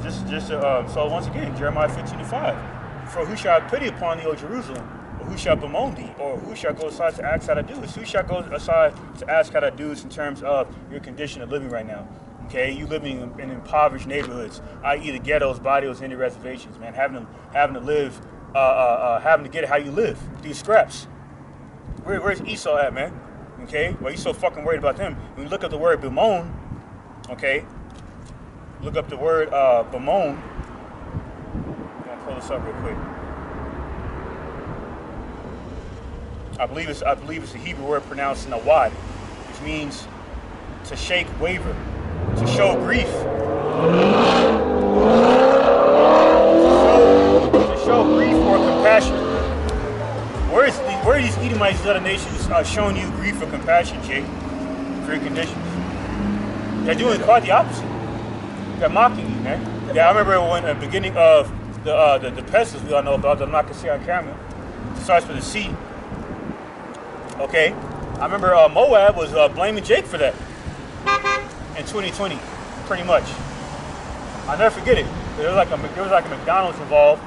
so once again, Jeremiah 15:5. For who shall have pity upon thee, O Jerusalem? Or who shall bemoan thee? Or who shall go aside to ask how thou doest? Who shall go aside to ask how thou doest in terms of your condition of living right now? Okay, you living in impoverished neighborhoods, i.e. the ghettos, barrios, and the reservations, man, having to live, having to get it how you live, these scraps. Where's Esau at, man? Okay, well, you so fucking worried about them. When you look up the word bemoan, okay, look up the word bemoan. I'm gonna pull this up real quick. I believe it's a Hebrew word pronounced nawad, which means to shake, waver, to show grief. To show grief or compassion. Where are these Edomites, these other nations, showing you grief or compassion, Jake, for your conditions? They're doing quite the opposite. They're mocking you, man. Yeah, I remember when at the beginning of the pestilence we all know about, I'm not going to say on camera, it starts with a C. Okay? I remember Moab was blaming Jake for that in 2020, pretty much. I'll never forget it. There was like a McDonald's involved,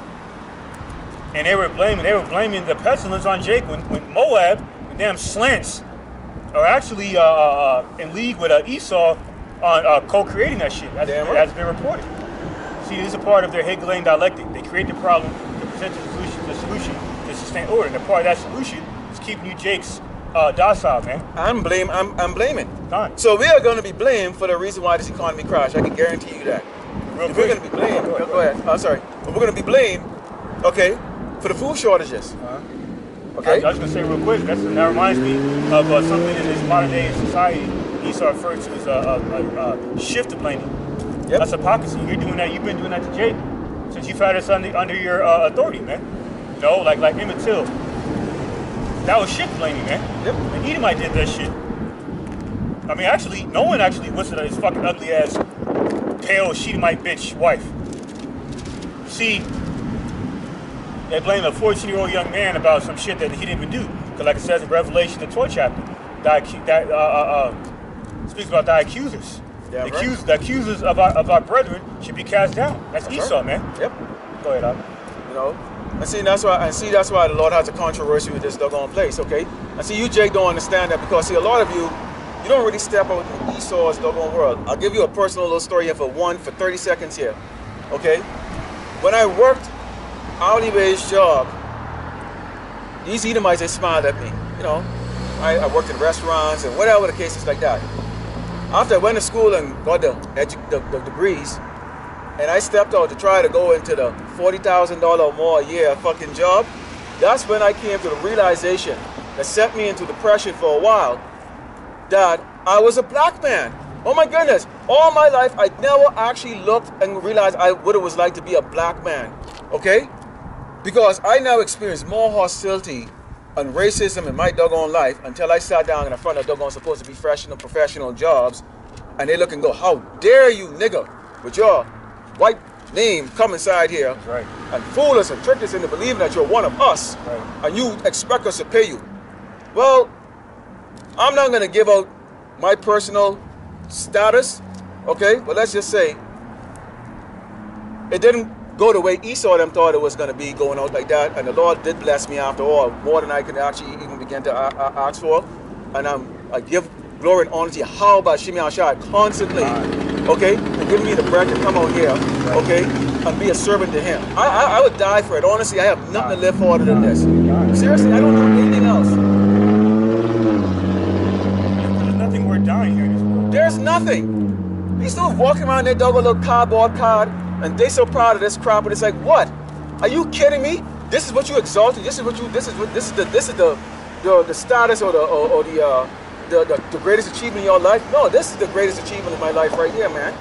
and they were blaming the pestilence on Jake when Moab, the damn slants, are actually in league with Esau on co-creating that shit. That's been reported. See, this is a part of their Hegelian dialectic. They create the problem to present the solution to sustain order. And a part of that solution is keeping you Jake's docile, man. I'm blaming. Done. So we are going to be blamed for the reason why this economy crashed. I can guarantee you that. We're going to be blamed. Go ahead. Oh, sorry. But we're going to be blamed, okay, for the food shortages. Okay. I was going to say real quick, that reminds me of something in this modern day society Esau refers to as a shift of blaming. Yep. That's hypocrisy. You're doing that. You've been doing that to Jake since you've had us under your authority, man. You know, like Emmett Till. That was shift blaming, man. Yep. And Edomite did that shit. I mean, actually, no one actually whistled at his fucking ugly ass, pale Shedemite bitch wife. See, they blame a 14-year-old young man about some shit that he didn't even do. Because like it says in Revelation, the 12th chapter, speaks about thy accusers. Yeah, The accusers of our brethren should be cast down. That's Esau, right. man. Yep. Go ahead, Al. You know, and see that's why the Lord has a controversy with this doggone place, okay? And see, you, Jake, don't understand that because see, a lot of you don't really step out in Esau's doggone world. I'll give you a personal little story here for 30 seconds here, okay? When I worked hourly wage job, these Edomites, they smiled at me. You know, I worked in restaurants and whatever the case is like that. After I went to school and got the degrees, and I stepped out to try to go into the $40,000 or more a year fucking job, that's when I came to the realization that set me into depression for a while, that I was a black man. Oh my goodness, all my life I never actually looked and realized what it was like to be a black man, okay? Because I now experience more hostility and racism in my doggone life until I sat down in front of doggone supposed to be professional jobs, and they look and go, how dare you, nigga, with your white name come inside here and fool us and trick us into believing that you're one of us, and you expect us to pay you. Well, I'm not going to give out my personal status, okay? But let's just say it didn't go the way Esau them thought it was going to be, going out like that, and the Lord did bless me after all, more than I could actually even begin to ask for, and I give glory and honor to how about Shimi Ashai constantly, okay, and give me the breath to come out here, okay, and be a servant to him. I would die for it. Honestly, I have nothing to live for other than this. Seriously, I don't do anything else. There's nothing worth dying here in this world. There's nothing. These dudes walking around their dog with a little cardboard card, and they so proud of this crap, but it's like, what? Are you kidding me? This is what you exalted. This is the status or the greatest achievement in your life. No, this is the greatest achievement in my life right here, man.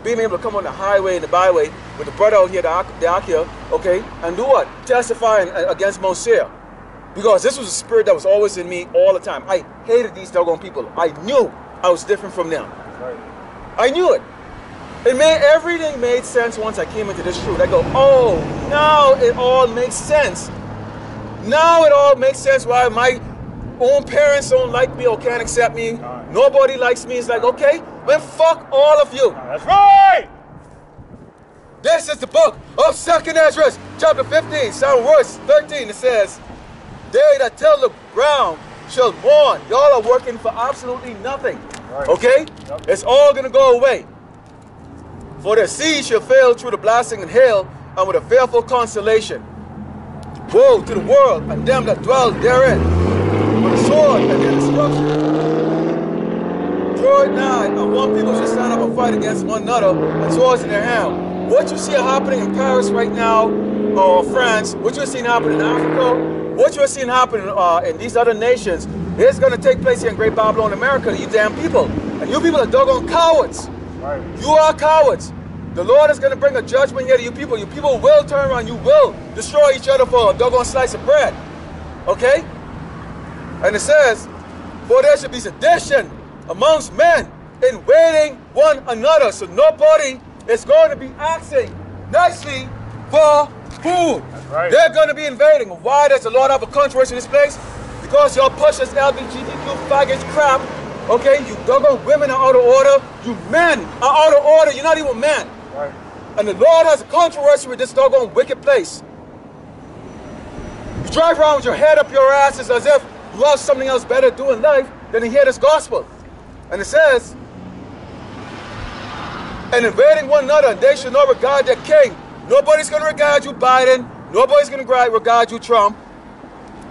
Being able to come on the highway and the byway with the brother out here, the Akia, okay, and do what? Testifying against Mosiah. Because this was a spirit that was always in me all the time. I hated these doggone people. I knew I was different from them. I knew it. Everything made sense once I came into this truth. I go, oh, now it all makes sense. Now it all makes sense why my own parents don't like me or can't accept me. Nobody likes me. It's like, okay, then fuck all of you. That's right. This is the book of 2nd Ezra, chapter 15, verse 13. It says, they that till the ground shall mourn. Y'all are working for absolutely nothing. Okay? Yep. It's all going to go away. For the seed shall fail through the blasting and hail, and with a fearful consolation. Woe to the world and them that dwell therein, with the sword and their destruction. Draw it nigh, and one people shall stand up and fight against one another, and swords in their hand. What you see happening in Paris right now, or France, what you see happening in Africa, what you're seeing happen in these other nations is going to take place here in Great Babylon, America, you damn people. And you people are doggone cowards. Right. You are cowards. The Lord is going to bring a judgment here to you people. You people will turn around. You will destroy each other for a doggone slice of bread. Okay? And it says, for there should be sedition amongst men, invading one another. So nobody is going to be asking nicely for food. That's right. They're going to be invading. Why does the Lord have a controversy in this place? Because y'all push this LGBTQ faggots crap. Okay? You doggone women are out of order. You men are out of order. You're not even men. Right. And the Lord has a controversy with this doggone wicked place. You drive around with your head up your asses as if you have something else better to do in life than to hear this gospel. And it says, and invading one another, and they should not regard their king. Nobody's going to regard you, Biden. Nobody's going to regard you, Trump.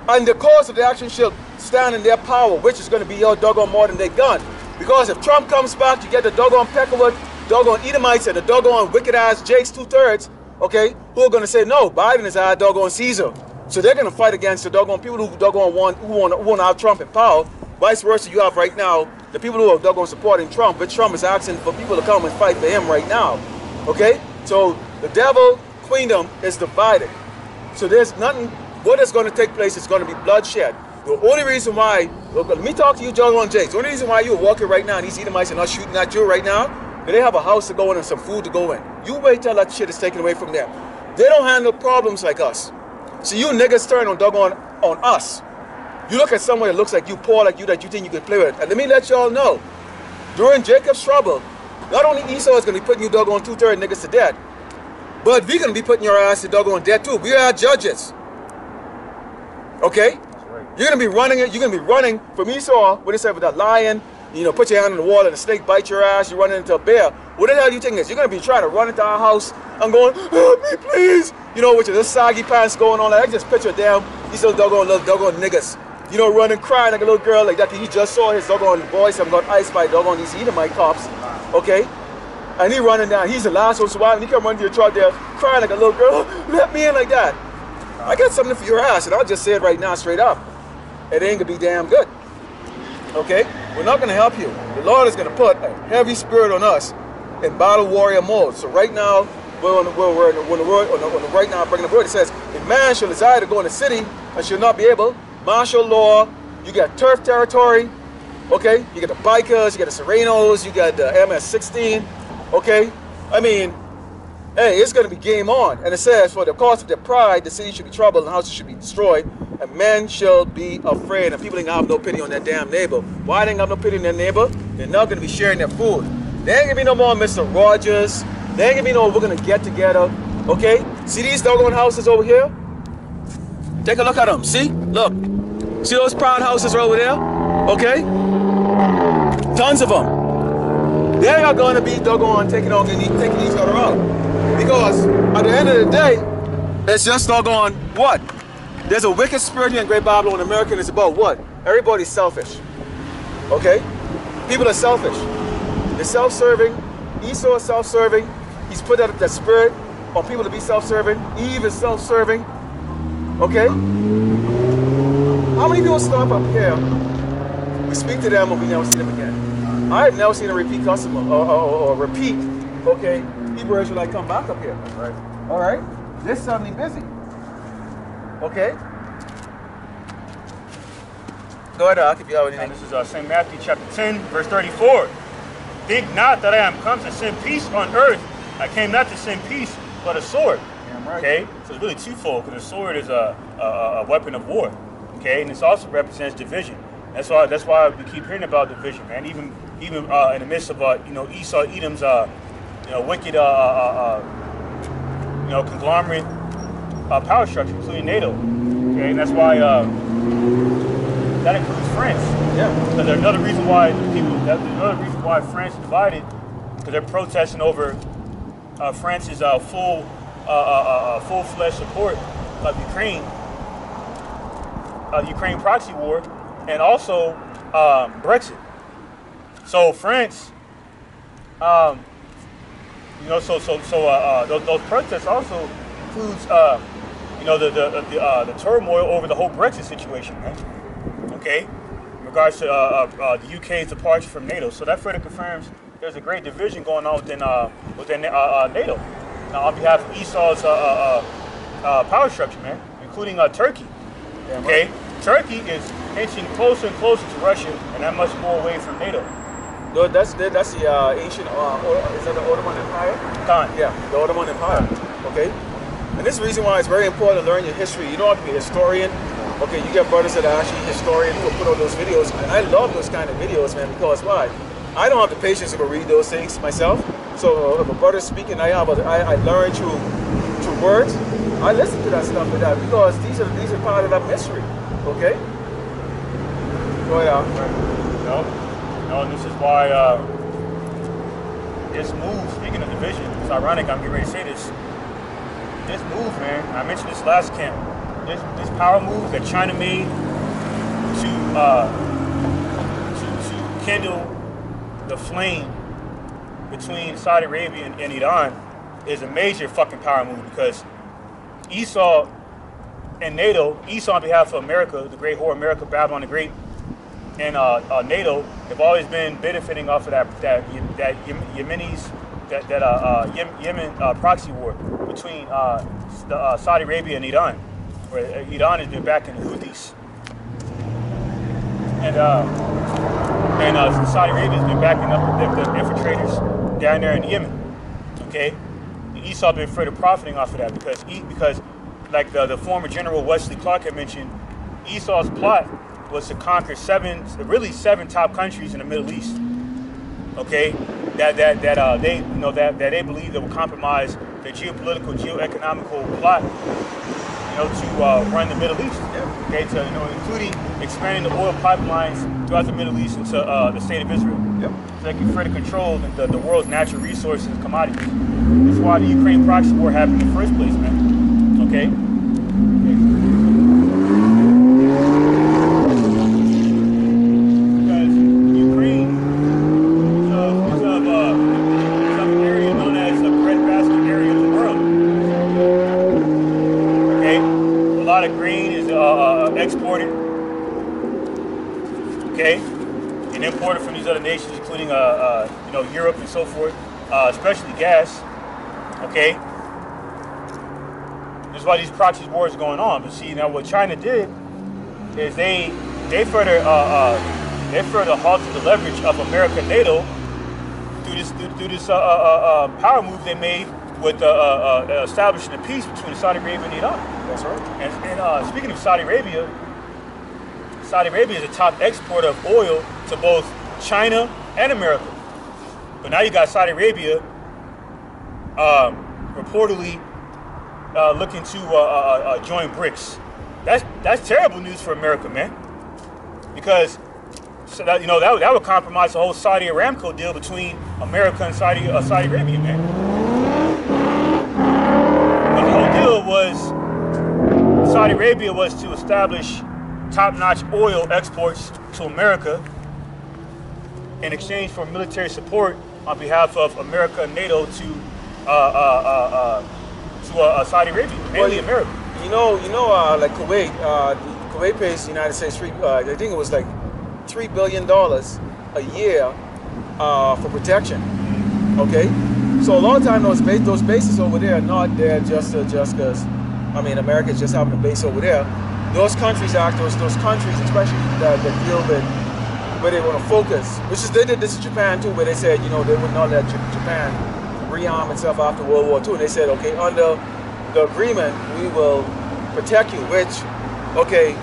And the cause of the action shall stand in their power, which is going to be your doggone more than they gun. Because if Trump comes back, you get the doggone Peckerwood, doggone Edomites, and the doggone wicked-ass Jakes 2/3, okay, who are going to say, no, Biden is our doggone Caesar. So they're going to fight against the doggone people who doggone want to have Trump in power. Vice versa, you have right now the people who are doggone supporting Trump, but Trump is asking for people to come and fight for him right now. Okay? So the devil queendom is divided. So there's nothing, what is going to take place is going to be bloodshed. The only reason why, look, let me talk to you, Doggone Jakes. The only reason why you're walking right now and these Edomites are not shooting at you right now, because they have a house to go in and some food to go in. You wait till that shit is taken away from them. They don't handle problems like us. So you niggas turn on doggone on us. You look at someone that looks like you, poor like you, that you think you can play with. And let me let y'all know, during Jacob's trouble, not only Esau is going to be putting you doggone 2/3 niggas to death, but we're going to be putting your ass to doggone death too. We are judges. Okay? Right. You're going to be running it. You're going to be running from Esau, what they said with that lion, you know, put your hand on the wall and the snake bite your ass, you're running into a bear. What the hell do you think is? You're going to be trying to run into our house and going, help me please. You know, with your little saggy pants going on. Like, I just picture damn, these little doggone niggas. You know, running, crying like a little girl like that. He just saw his doggone boys have got iced by doggone these Edomite cops. Okay? And he running down. He's the last one surviving. He come running to your truck there, crying like a little girl. Let me in like that. I got something for your ass, and I'll just say it right now, straight up. It ain't gonna be damn good. Okay? We're not gonna help you. The Lord is gonna put a heavy spirit on us in battle warrior mode. So right now, right now, bringing the word, it says, if man shall desire to go in the city and shall not be able, martial law, you got turf territory, okay? You got the bikers, you got the Serenos, you got the MS-16, okay? I mean, hey, it's going to be game on. And it says, for the cause of their pride, the city should be troubled and the houses should be destroyed, and men shall be afraid. And people ain't gonna have no pity on their damn neighbor. Why they ain't got no pity on their neighbor? They're not going to be sharing their food. There ain't going to be no more Mr. Rogers. There ain't going to be no we're going to get together, okay? See these doggone houses over here? Take a look at them. See? Look. See those proud houses over there? Okay? Tons of them. They are going to be doggone taking each other out. Because at the end of the day, it's just doggone what? There's a wicked spirit here in Great Babylon, America, and it's about what? Everybody's selfish. Okay? People are selfish. They're self-serving. Esau is self-serving. He's put that spirit on people to be self-serving. Eve is self-serving. Okay? How many people stop up here? We speak to them and we never see them again. I've never seen a repeat customer or repeat, okay, Hebrew Israelite come back up here. Right. All right? They're suddenly busy. Okay? Go ahead, Doc, if you have anything. This is St. Matthew chapter 10, verse 34. Think not that I am come to send peace on earth. I came not to send peace, but a sword. Right. Okay? So it's really twofold, because a sword is a weapon of war. Okay? And this also represents division. That's why we keep hearing about division, man. Even in the midst of Esau, Edom's wicked conglomerate power structure, including NATO. Okay, and that's why that includes France. Yeah. Because there's another reason why France is divided, because they're protesting over France's full-fledged support of Ukraine, Ukraine proxy war, and also Brexit. So France, those protests also includes you know, the turmoil over the whole Brexit situation, man. Okay, in regards to the UK's departure from NATO. So that further confirms there's a great division going on within NATO. Now, on behalf of Esau's power structure, man, including Turkey. Okay, Turkey is inching closer and closer to Russia, and that much more away from NATO. No, that's the ancient, is that the Ottoman Empire? Khan. Yeah, the Ottoman Empire. Okay? And this is the reason why it's very important to learn your history. You don't have to be a historian. Okay, you get brothers that are actually historians who will put on those videos. And I love those kind of videos, man, because why? I don't have the patience to go read those things myself. So if a brother's speaking, I learn through words. I listen to that stuff like that because these are part of that mystery. Okay? Go ahead. No, this is why this move, speaking of division, it's ironic I'm getting ready to say this. This move, man, I mentioned this last camp, this power move that China made to kindle the flame between Saudi Arabia and Iran is a major fucking power move because Esau and NATO, Esau on behalf of America, the great whore America, Babylon the Great, and NATO have always been benefiting off of that Yemen proxy war between Saudi Arabia and Iran, where Iran has been backing the Houthis, and Saudi Arabia has been backing up the infiltrators down there in Yemen. Okay, and Esau has been further profiting off of that because like the former General Wesley Clark had mentioned, Esau's plot was to conquer seven top countries in the Middle East. Okay, that they believe that will compromise the geopolitical, geoeconomical plot, to run the Middle East. Okay, including expanding the oil pipelines throughout the Middle East into the state of Israel. Yep. So they can further control the world's natural resources and commodities. That's why the Ukraine proxy war happened in the first place, man. Okay. Exported, okay, and imported from these other nations, including Europe and so forth, especially gas. Okay, that's why these proxy wars are going on. But see, now what China did is they further halted the leverage of America and NATO through this power move they made with establishing a peace between Saudi Arabia and Iran. That's right. And speaking of Saudi Arabia is a top exporter of oil to both China and America. But now you got Saudi Arabia reportedly looking to join BRICS. That's terrible news for America, man. Because that would compromise the whole Saudi Aramco deal between America and Saudi Arabia, man. But the whole deal was Saudi Arabia was to establish top-notch oil exports to America in exchange for military support on behalf of America and NATO to Saudi Arabia, mainly America. Like Kuwait, Kuwait pays the United States I think it was like $3 billion a year for protection. Okay, so a lot of time those bases over there are not there just because. I mean, America is just having a base over there. Those countries, those countries, especially that deal with where they want to focus, which is they did this in Japan too, where they said, they would not let Japan rearm itself after World War II. And they said, okay, under the agreement, we will protect you. Which, okay,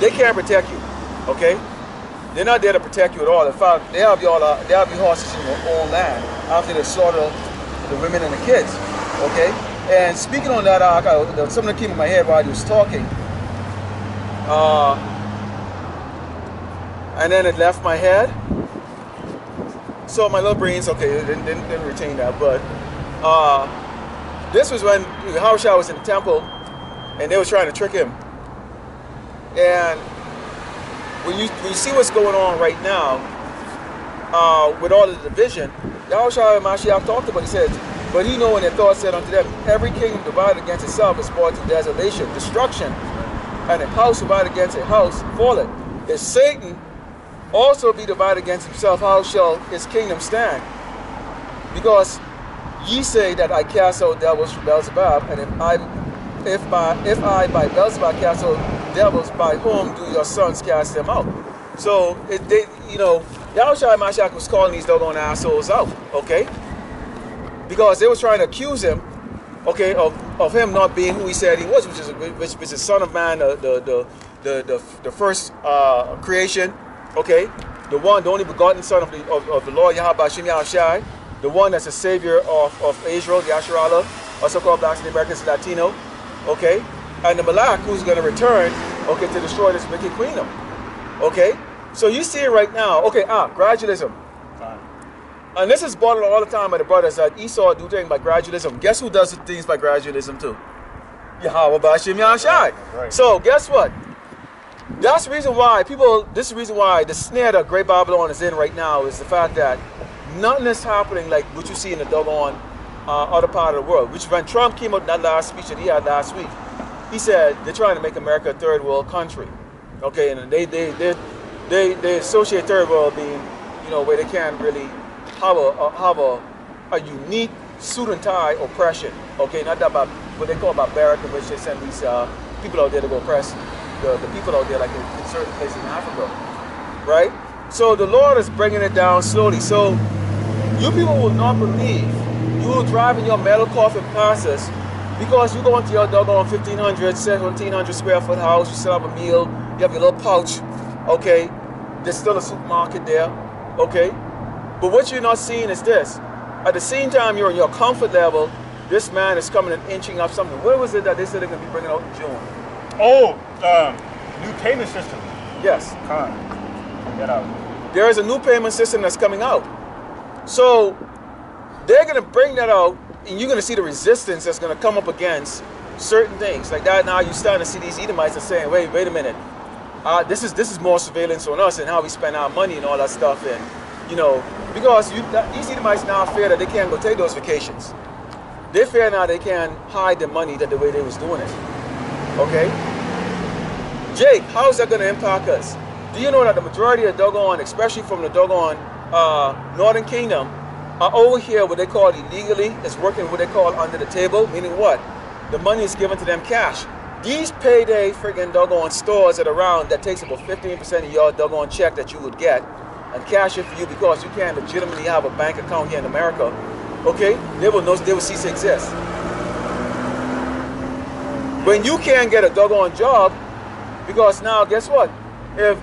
they can't protect you. Okay, they're not there to protect you at all. In fact, they have you hostage in your own land after they slaughter the women and the kids. Okay. And speaking on that, something that came in my head while you was talking, and then it left my head. So my little brains, okay, didn't retain that. But this was when Yahushua was in the temple, and they were trying to trick him. And when you see what's going on right now with all the division, Yahushua and Mashiach talked about. He said, But he knowing their thoughts said unto them, every kingdom divided against itself is brought to desolation, destruction, and a house divided against a house falleth. If Satan also be divided against himself, how shall his kingdom stand? Because ye say that I cast out devils from Beelzebub, and if I by Beelzebub cast out devils, by whom do your sons cast them out? So Yahushua Mashiach was calling these doggone assholes out, okay? Because they was trying to accuse him, okay, of him not being who he said he was, which is Son of Man, the first creation, okay, the only begotten Son of the Lord Yahweh Hashem Yahushai, the one that's a savior of Israel, the Asherallah, also called Blacks and Americans, Latino, okay, and the Malak who's going to return, okay, to destroy this wicked kingdom, okay. So you see it right now, okay, gradualism. And this is brought all the time by the brothers that Esau do things by gradualism. Guess who does things by gradualism too? Yahweh Bashim Yahushai. Right. So guess what? That's the reason why this is the reason why the snare that Great Babylon is in right now is the fact that nothing is happening like what you see in the doggone other part of the world. Which when Trump came out in that last speech that he had last week, he said they're trying to make America a third world country. Okay, and they associate third world being, where they can't really have a unique suit and tie oppression. Okay, not that about what they call barbaric, in which they send these people out there to go oppress the people out there, like in certain places in Africa, right? So the Lord is bringing it down slowly. So you people will not believe. You will drive in your metal coffin passes because you go into your doggone 1,500, 1,700 square foot house. You set up a meal. You have your little pouch. Okay, there's still a supermarket there. Okay. But what you're not seeing is this. At the same time you're in your comfort level, this man is coming and inching up something. What was it that they said they're going to be bringing out in June? Oh, new payment system. Yes. Get out. There is a new payment system that's coming out. So they're going to bring that out, and you're going to see the resistance that's going to come up against certain things. Like that now you're starting to see these Edomites are saying, wait a minute. This is more surveillance on us and how we spend our money and all that stuff. And because these Edomites now fear that they can't go take those vacations. They fear now they can hide the money the way they was doing it. Okay? Jake, how is that going to impact us? Do you know that the majority of doggone, especially from the doggone Northern Kingdom, are over here what they call illegally, is working what they call under the table, meaning what? The money is given to them cash. These payday friggin' doggone stores that are around that takes about 15% of your doggone check that you would get and cash it for you because you can't legitimately have a bank account here in America, okay? They will cease to exist. When you can't get a doggone job, because now guess what? If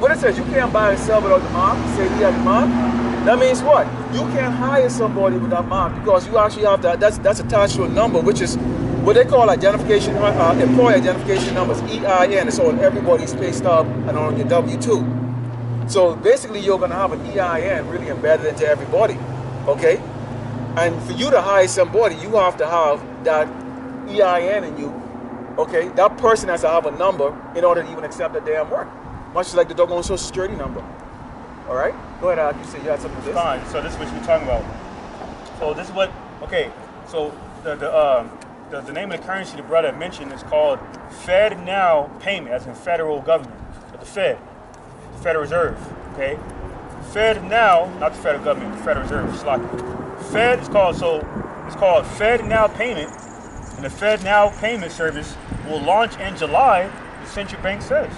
what it says, you can't buy and sell without the mark, say you have the mark, that means what? You can't hire somebody without mark because you actually have that. That's attached to a number, which is what they call identification, employee identification numbers, EIN. It's on everybody's pay stub and on your W-2. So basically, you're going to have an EIN really embedded into everybody, okay? And for you to hire somebody, you have to have that EIN in you, okay? That person has to have a number in order to even accept that damn work, much like the doggone Social Security number. All right? Go ahead, you said you had something to this. Fine. So this is what you're talking about. So this is what, okay, so the name of the currency the brother mentioned is called Fed Now Payment, as in federal government, but the Fed. Federal Reserve, okay? Fed Now, not the federal government, the Federal Reserve, it's like Fed is called, it's called Fed Now Payment, and the Fed Now Payment Service will launch in July, the central bank says.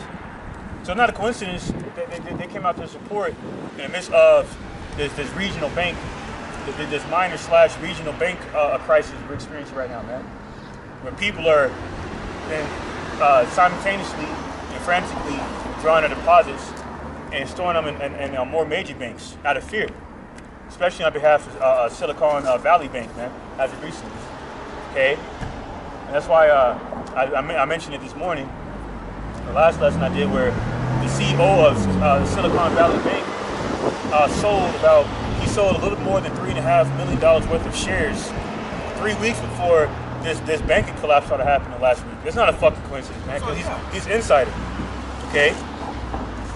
So it's not a coincidence that they came out to support in the midst of this regional bank, this minor/regional bank crisis we're experiencing right now, man. When people are simultaneously and frantically drawing their deposits and storing them in more major banks out of fear, especially on behalf of Silicon Valley Bank, man, as of recently. Okay, and that's why I mentioned it this morning. The last lesson I did, where the CEO of Silicon Valley Bank sold a little more than $3.5 million worth of shares 3 weeks before this banking collapse started happening last week. It's not a fucking coincidence, man, because he's insider. Okay.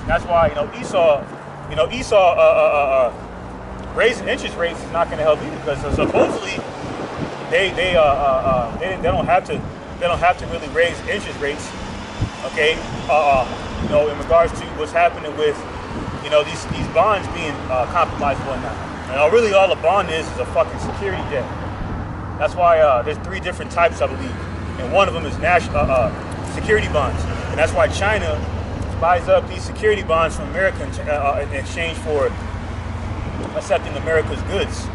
That's why, Esau raising interest rates is not going to help either, because supposedly they don't have to really raise interest rates. Okay, you know, in regards to what's happening with, you know, these bonds being compromised and whatnot. And really all a bond is a fucking security debt. That's why there's 3 different types, I believe, and one of them is national security bonds, and that's why China buys up these security bonds from America in exchange for accepting America's goods,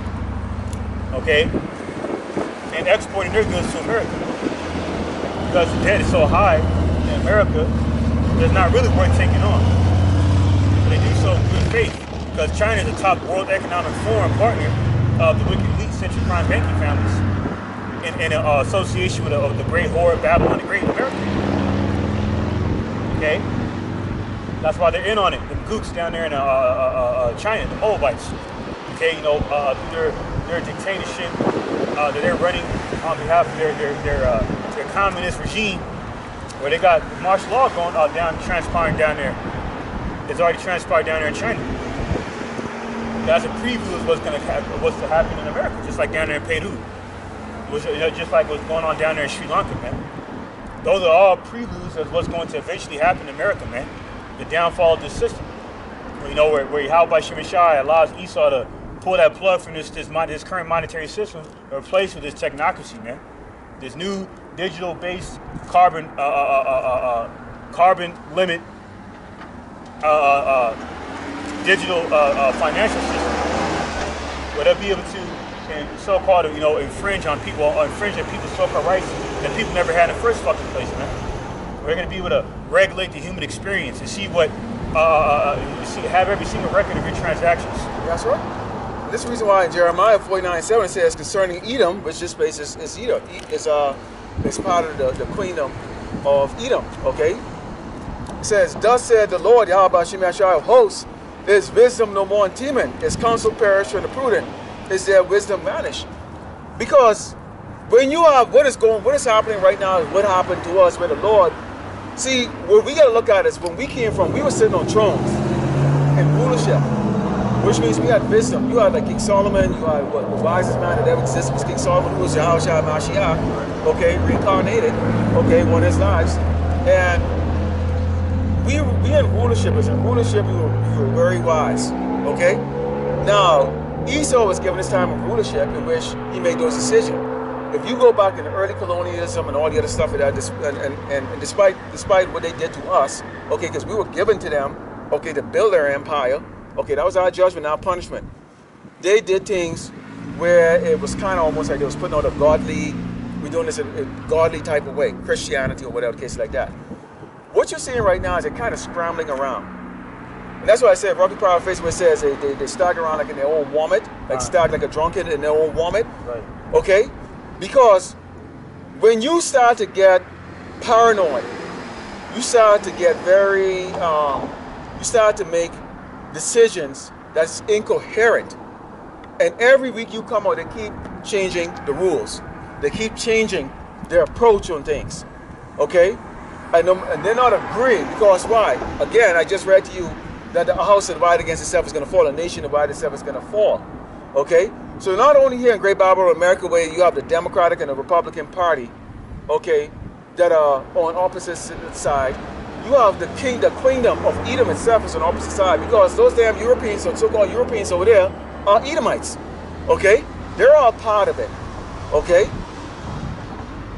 okay, and exporting their goods to America, because the debt is so high in America, it's not really worth taking on. But they do so in good faith, because China is the top World Economic Forum partner of the wicked elite central prime banking families in association with the great whore Babylon the Great in America. Okay, that's why they're in on it. The gooks down there in China, the Moabites. Okay, you know, their dictatorship that they're running on behalf of their communist regime, where they got martial law going transpiring down there. It's already transpired down there in China. That's a preview of what's to happen in America, just like down there in Peru. Just like what's going on down there in Sri Lanka, man. Those are all preludes of what's going to eventually happen in America, man. The downfall of this system. You know, where Yahweh Shemeshai allows Esau to pull that plug from this current monetary system and replace with this technocracy, man. This new digital-based carbon limit digital financial system, where they'll be able to so-called, you know, infringe on people's so-called rights that people never had in the first fucking place, man. We're going to be able to regulate the human experience and see what, have every single record of your transactions. That's right. This is the reason why in Jeremiah 49:7 it says concerning Edom, which this space is Edom, is part of the queendom of Edom. Okay, it says, "Thus said the Lord Yahweh Shemeshai of hosts, is wisdom no more in Teman? Is counsel perished from the prudent? Is their wisdom vanished?" Because when you have what is happening right now is what happened to us with the Lord. See, what we got to look at is when we came from, we were sitting on thrones and rulership, which means we had wisdom. You had like King Solomon, you had the wisest man that ever existed was King Solomon, who was Yahushua Mashiach, okay, reincarnated, okay, won his lives. And we in rulership, as in rulership, we were very wise, okay? Now, Esau was given his time of rulership in which he made those decisions. If you go back in the early colonialism and all the other stuff like that, and despite what they did to us, okay, because we were given to them, okay, to build their empire, okay, that was our judgment, our punishment. They did things where it was kind of almost like they was putting out a godly, we're doing this in a godly type of way, Christianity or whatever, case like that. What you're seeing right now is they're kind of scrambling around. And that's why I said, Rocky Power Face, where it says they stag around like in their own vomit, like stag like a drunken in their own vomit, right. Okay? Because when you start to get paranoid, you start to get very, you start to make decisions that's incoherent. And every week you come out, they keep changing the rules. They keep changing their approach on things, okay? And they're not agreeing, because why? Again, I just read to you that a house divided against itself is going to fall, a nation divided itself is going to fall, okay? So not only here in Great Bible America, where you have the Democratic and the Republican Party, okay, that are on opposite side, you have the queendom of Edom itself is on opposite side, because those damn Europeans, so-called Europeans over there, are Edomites, okay? They're all part of it, okay?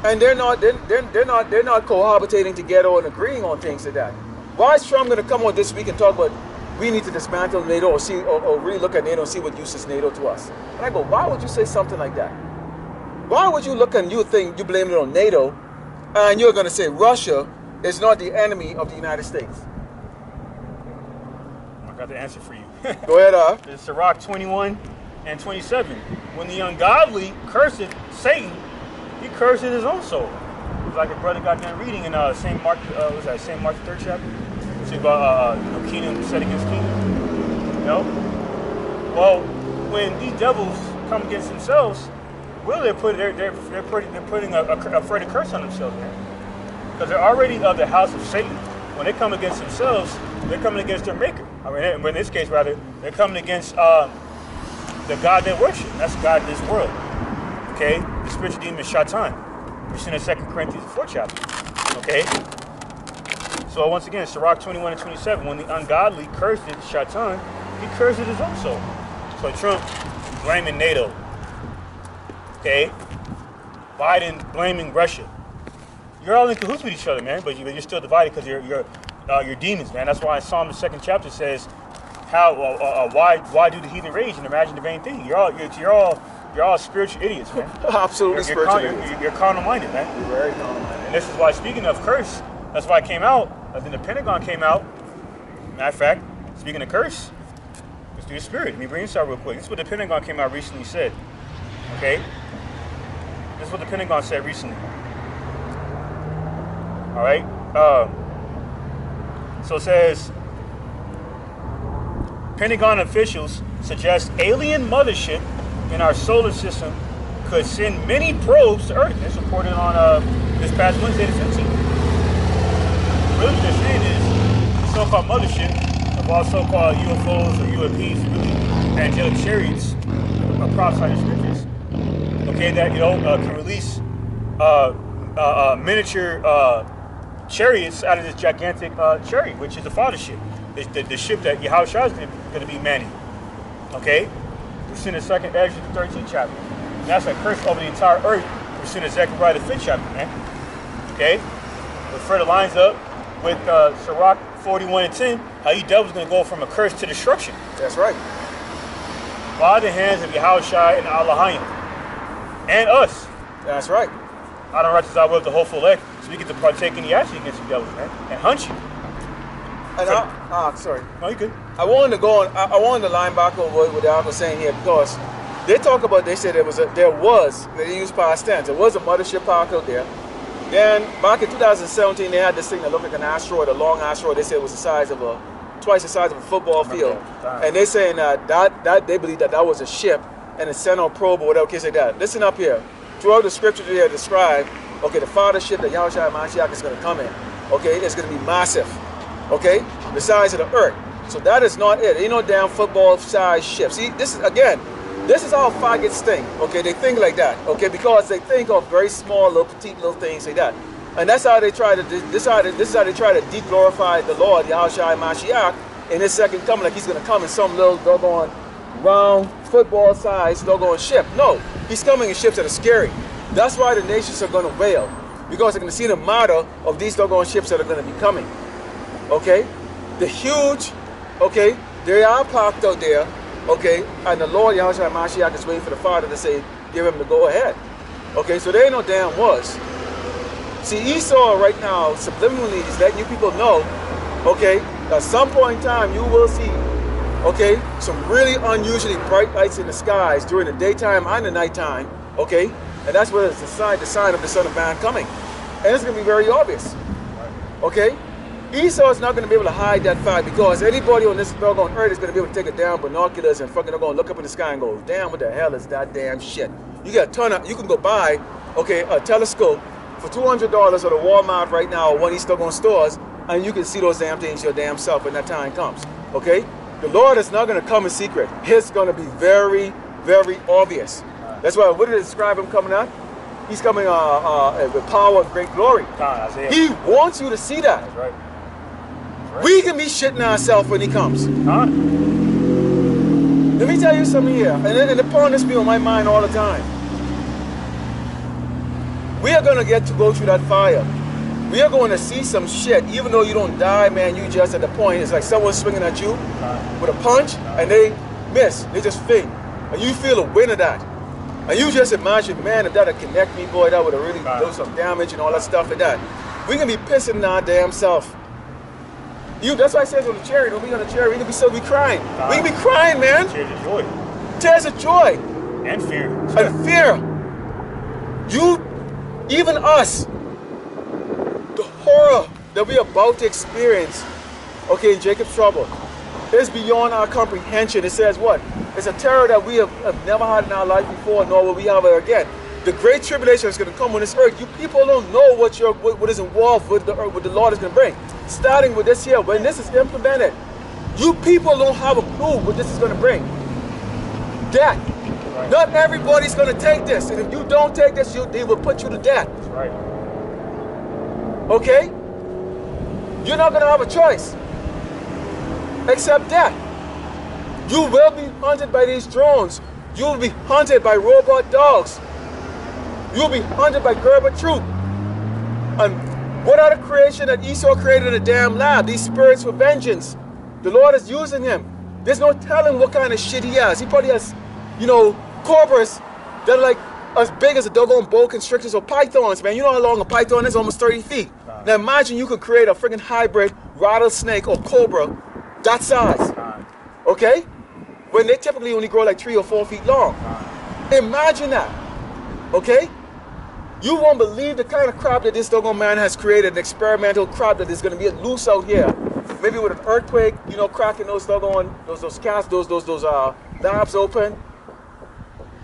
And they're not cohabitating together and agreeing on things like that. Why is Trump going to come on this week and talk about we need to dismantle NATO or really look at NATO and see what uses NATO to us? And I go, why would you say something like that? Why would you look and you think you blame it on NATO and you're going to say Russia is not the enemy of the United States? I got the answer for you. Go ahead, It's Sirach 21 and 27. When the ungodly curseth Satan, he curses his own soul. It's like a brother got done reading in St. Mark, St. Mark 3rd chapter. It's about kingdom set against kingdom. You know? Well, when these devils come against themselves, they're putting a further curse on themselves, man. Because they're already of the house of Satan. When they come against themselves, they're coming against their maker. I mean, in this case, rather, they're coming against the god they worship. That's the god of this world. Okay? The spiritual demon is Shaitan. We're seeing in 2 Corinthians 4 chapter. Okay? So once again, Sirach 21 and 27, when the ungodly curses Shaitan, he curses his own soul. So Trump blaming NATO. Okay? Biden blaming Russia. You're all in cahoots with each other, man, but you're still divided because you're demons, man. That's why in Psalm the 2nd chapter says, why do the heathen rage and imagine the vain thing? You're all spiritual idiots, man. Absolutely spiritual idiots. You're carnal-minded, man. You're very carnal-minded. And this is why, speaking of curse, that's why it came out. Then the Pentagon came out. Matter of fact, speaking of curse, let's do the spirit. Let me bring this out real quick. This is what the Pentagon came out recently said. Okay? This is what the Pentagon said recently. All right? So it says, Pentagon officials suggest alien mothership in our solar system could send many probes to Earth. This reported on this past Wednesday the 15th. Really what they're saying is the so-called mothership of all so-called UFOs or UAPs, really angelic chariots, prophesied in scriptures, okay, that, can release miniature chariots out of this gigantic chariot, which is the father ship, the ship that Yahushua is going to be manning. Okay? We're seeing the 2nd Ezra 13 chapter. And that's a curse over the entire earth. We're seeing the Zechariah the 5th chapter, man. Okay? It further lines up with Sirach 41 and 10, how you devil's going to go from a curse to destruction. That's right. By the hands of Yahushua and Allahayim. And us. That's right. I don't righteous I will the hopeful elect, so we get to partake in the action against you devils, man, and hunt you. And sorry. No, you good. I wanted to go on. I wanted to line back over what the uncle was saying here because they talk about. They said they used past tense. There was a mothership park out there. Then back in 2017, they had this thing that looked like an asteroid, a long asteroid. They said it was twice the size of a football field. And they saying that they believe that was a ship and a sent on probe or whatever case like that. Listen up here. Throughout the scripture they describe, okay, the father ship that Yahushua Mashiach is going to come in, okay, it's going to be massive, okay, the size of the earth. So that is not it. Ain't no damn football-sized ship. See, this is how faggots think, okay? They think like that, okay, because they think of very small, petite little things like that. And that's how they try to, this is how they try to de-glorify the Lord, Yahushua Mashiach, in his second coming, like he's going to come in some little doggone round, football-sized doggone ship. No, he's coming in ships that are scary. That's why the nations are going to wail, because they're going to see the matter of these doggone ships that are going to be coming. Okay, the huge, okay, they are parked out there, okay, and the Lord Yahushua Mashiach is waiting for the Father to say, give him the go ahead. Okay, so there ain't no damn was. See, Esau right now subliminally is letting you people know, okay, at some point in time you will see, okay, some really unusually bright lights in the skies during the daytime and the nighttime, okay, and that's where it's the sign of the Son of Man coming. And it's going to be very obvious, okay? Esau is not going to be able to hide that fact, because anybody on this doggone earth is going to be able to take a damn binoculars and fucking go and look up in the sky and go, damn, what the hell is that damn shit? You got a ton of, you can go buy, okay, a telescope for $200 at the Walmart right now, or one of these doggone stores, and you can see those damn things your damn self when that time comes, okay? The Lord is not going to come in secret. It's going to be very, very obvious. That's why, what did it describe him coming out? He's coming with power and great glory. He wants you to see that. That's right. We can be shitting ourselves when he comes. Huh? Let me tell you something here, and the point is be on my mind all the time. We are going to get to go through that fire. We are going to see some shit, even though you don't die, man, you just at the point, it's like someone swinging at you with a punch, and they miss, they just faint. And you feel a wind of that. And you just imagine, man, if that would connect me, boy, that would have really done some damage and all that stuff like that. We're going to be pissing our damn self. That's why I said on the chariot, when we on the chariot, we're going to still be crying. We're going to be crying, man. Tears of joy. Tears of joy. And fear. And fear. Even us, the horror that we're about to experience, okay, in Jacob's trouble, is beyond our comprehension. It says what? It's a terror that we have never had in our life before, nor will we have it again. The great tribulation is going to come on this earth. You people don't know what is involved with the earth, what the Lord is going to bring. Starting with this here, when this is implemented, you people don't have a clue what this is going to bring. Death. Right. Not everybody's going to take this. And if you don't take this, they will put you to death. That's right. Okay? You're not going to have a choice except death. You will be hunted by these drones. You will be hunted by robot dogs. You will be hunted by Gerber truth. And what other creation that Esau created in a damn lab? These spirits for vengeance. The Lord is using him. There's no telling what kind of shit he has. He probably has, you know, cobras that are like as big as a doggone boa constrictors or pythons, man. You know how long a python is? Almost 30 feet. Now imagine you could create a freaking hybrid rattlesnake or cobra that size. Okay? When they typically only grow like 3 or 4 feet long. Imagine that. Okay? You won't believe the kind of crap that this doggone man has created, an experimental crap that is going to be loose out here. Maybe with an earthquake, you know, cracking those doggone, those cats, those labs open.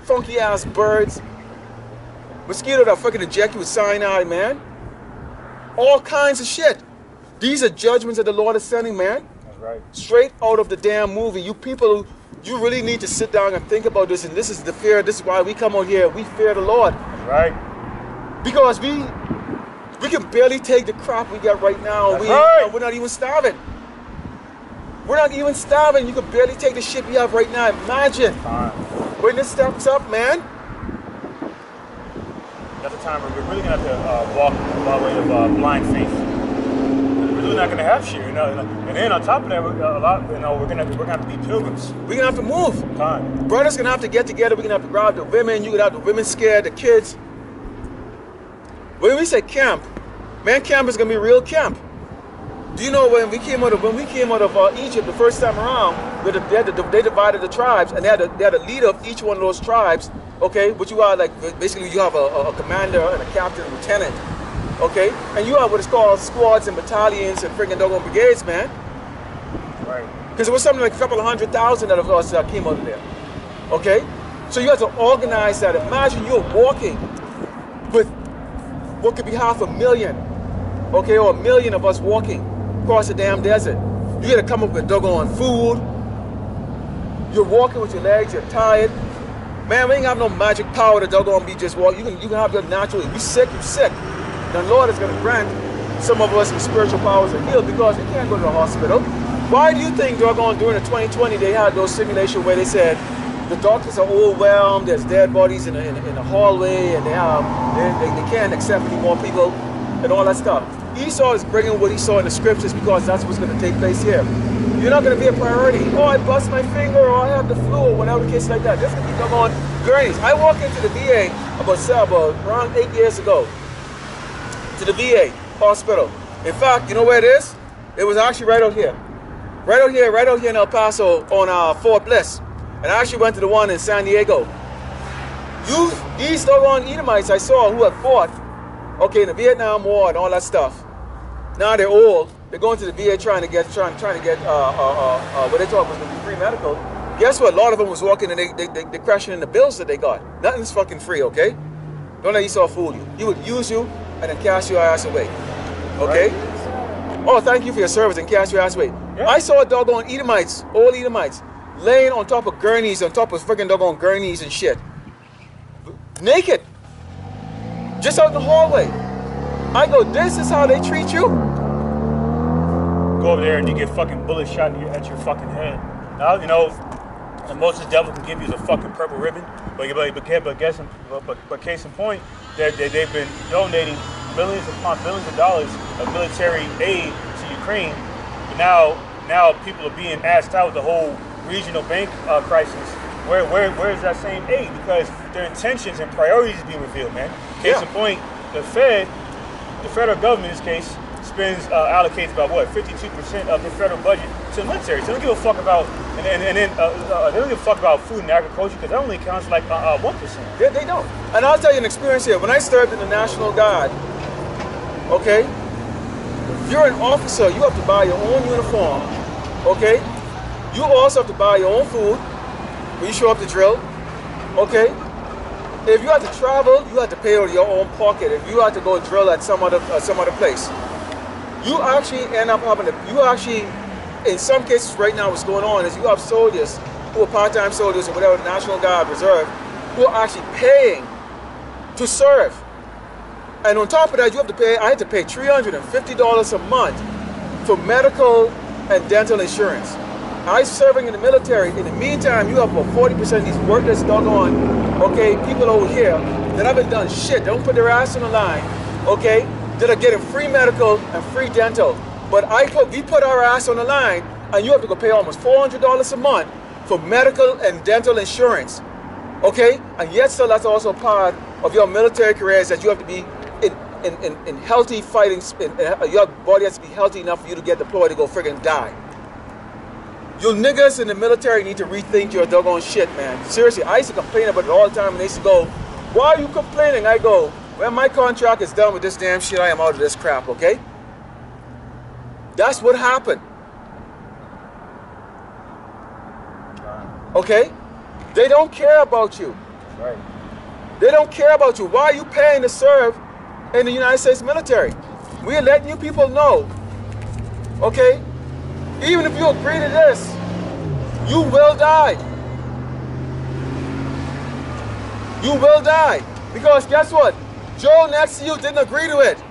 Funky ass birds. Mosquito that fucking inject you with cyanide, man. All kinds of shit. These are judgments that the Lord is sending, man. That's right. Straight out of the damn movie. You people, you really need to sit down and think about this. And this is the fear. This is why we come out here. We fear the Lord. That's right. Because we can barely take the crap we get right now. We're not even starving. We're not even starving. You can barely take the shit we have right now. Imagine when this steps up, man. That's the time where we're really gonna have to walk by way of blind faith. We're really not gonna have shit, you know. And then on top of that, we're gonna have to be pilgrims. We're gonna have to move. Time. Brothers gonna have to get together. We're gonna have to grab the women. You gonna have the women scared, the kids. When we say camp, man, camp is gonna be real camp. Do you know when we came out of Egypt the first time around, they divided the tribes, and they had a leader of each one of those tribes. Okay, but you are like basically you have a commander and a captain, and lieutenant. Okay, and you have what is called squads and battalions and freaking doggone brigades, man. Right. Because it was something like a couple of 100,000 of us that came out of there. Okay, so you have to organize that. Imagine you're walking with what could be 500,000, okay, or 1 million of us walking across the damn desert. You gotta come up with doggone food. You're walking with your legs, you're tired. Man, we ain't have no magic power to doggone be just walk. You can have your natural, if you sick, you're sick. The Lord is gonna grant some of us some spiritual powers to heal because we can't go to the hospital. Why do you think doggone during the 2020 they had those simulations where they said the doctors are overwhelmed, there's dead bodies in the hallway, and they can't accept any more people and all that stuff. Esau is bringing what he saw in the scriptures because that's what's going to take place here. You're not going to be a priority. Oh, I bust my finger, or I have the flu, or whatever the case like that. There's going to be come on gurneys. I walked into the VA about around 8 years ago, to the VA hospital. In fact, you know where it is? It was actually right out here. Right out here in El Paso on Fort Bliss. And I actually went to the one in San Diego. These doggone Edomites I saw who had fought, okay, in the Vietnam War and all that stuff. Now they're old. They're going to the VA trying to get what they thought was going to be free medical. Guess what? A lot of them was walking and they're crashing in the bills that they got. Nothing's fucking free, okay? Don't let Esau fool you. He would use you and then cast your ass away. Okay? Right. Oh, thank you for your service and cast your ass away. Yeah. I saw doggone Edomites, old Edomites, laying on top of gurneys, on top of freaking doggone gurneys and shit. Naked. Just out in the hallway. I go, this is how they treat you? Go over there and you get fucking bullet shot at your fucking head. Now, you know, the most the devil can give you is a fucking purple ribbon. But case in point, they've been donating millions upon billions of dollars of military aid to Ukraine. But now people are being asked out the whole regional bank crisis. Where is that same aid? Because their intentions and priorities is being revealed, man. Case in point, the federal government in this case allocates about 52% of the federal budget to the military. So they don't give a fuck about they don't give a fuck about food and agriculture because that only accounts for like 1%. They don't. And I'll tell you an experience here. When I served in the National Guard, okay, if you're an officer, you have to buy your own uniform, okay? You also have to buy your own food when you show up to drill, okay? If you have to travel, you have to pay out of your own pocket. If you have to go drill at some other place, you actually end up having to, in some cases right now what's going on is you have soldiers who are part-time soldiers or whatever, National Guard, Reserve, who are actually paying to serve. And on top of that, you have to pay, I had to pay $350 a month for medical and dental insurance. I serving in the military. In the meantime, you have about 40% of these worthless doggone, okay, people over here that haven't done shit. They don't put their ass on the line, okay, that are getting free medical and free dental. But we put our ass on the line, and you have to go pay almost $400 a month for medical and dental insurance, okay? And yet still that's also part of your military career, is that you have to be in healthy fighting, your body has to be healthy enough for you to get deployed to go friggin' die. You niggas in the military need to rethink your doggone shit, man. Seriously, I used to complain about it all the time, and they used to go, why are you complaining? I go, when my contract is done with this damn shit, I am out of this crap, okay? That's what happened. Okay? They don't care about you. Right. They don't care about you. Why are you paying to serve in the United States military? We're letting you people know, okay? Even if you agree to this, you will die. You will die. Because guess what? Joe next to you didn't agree to it.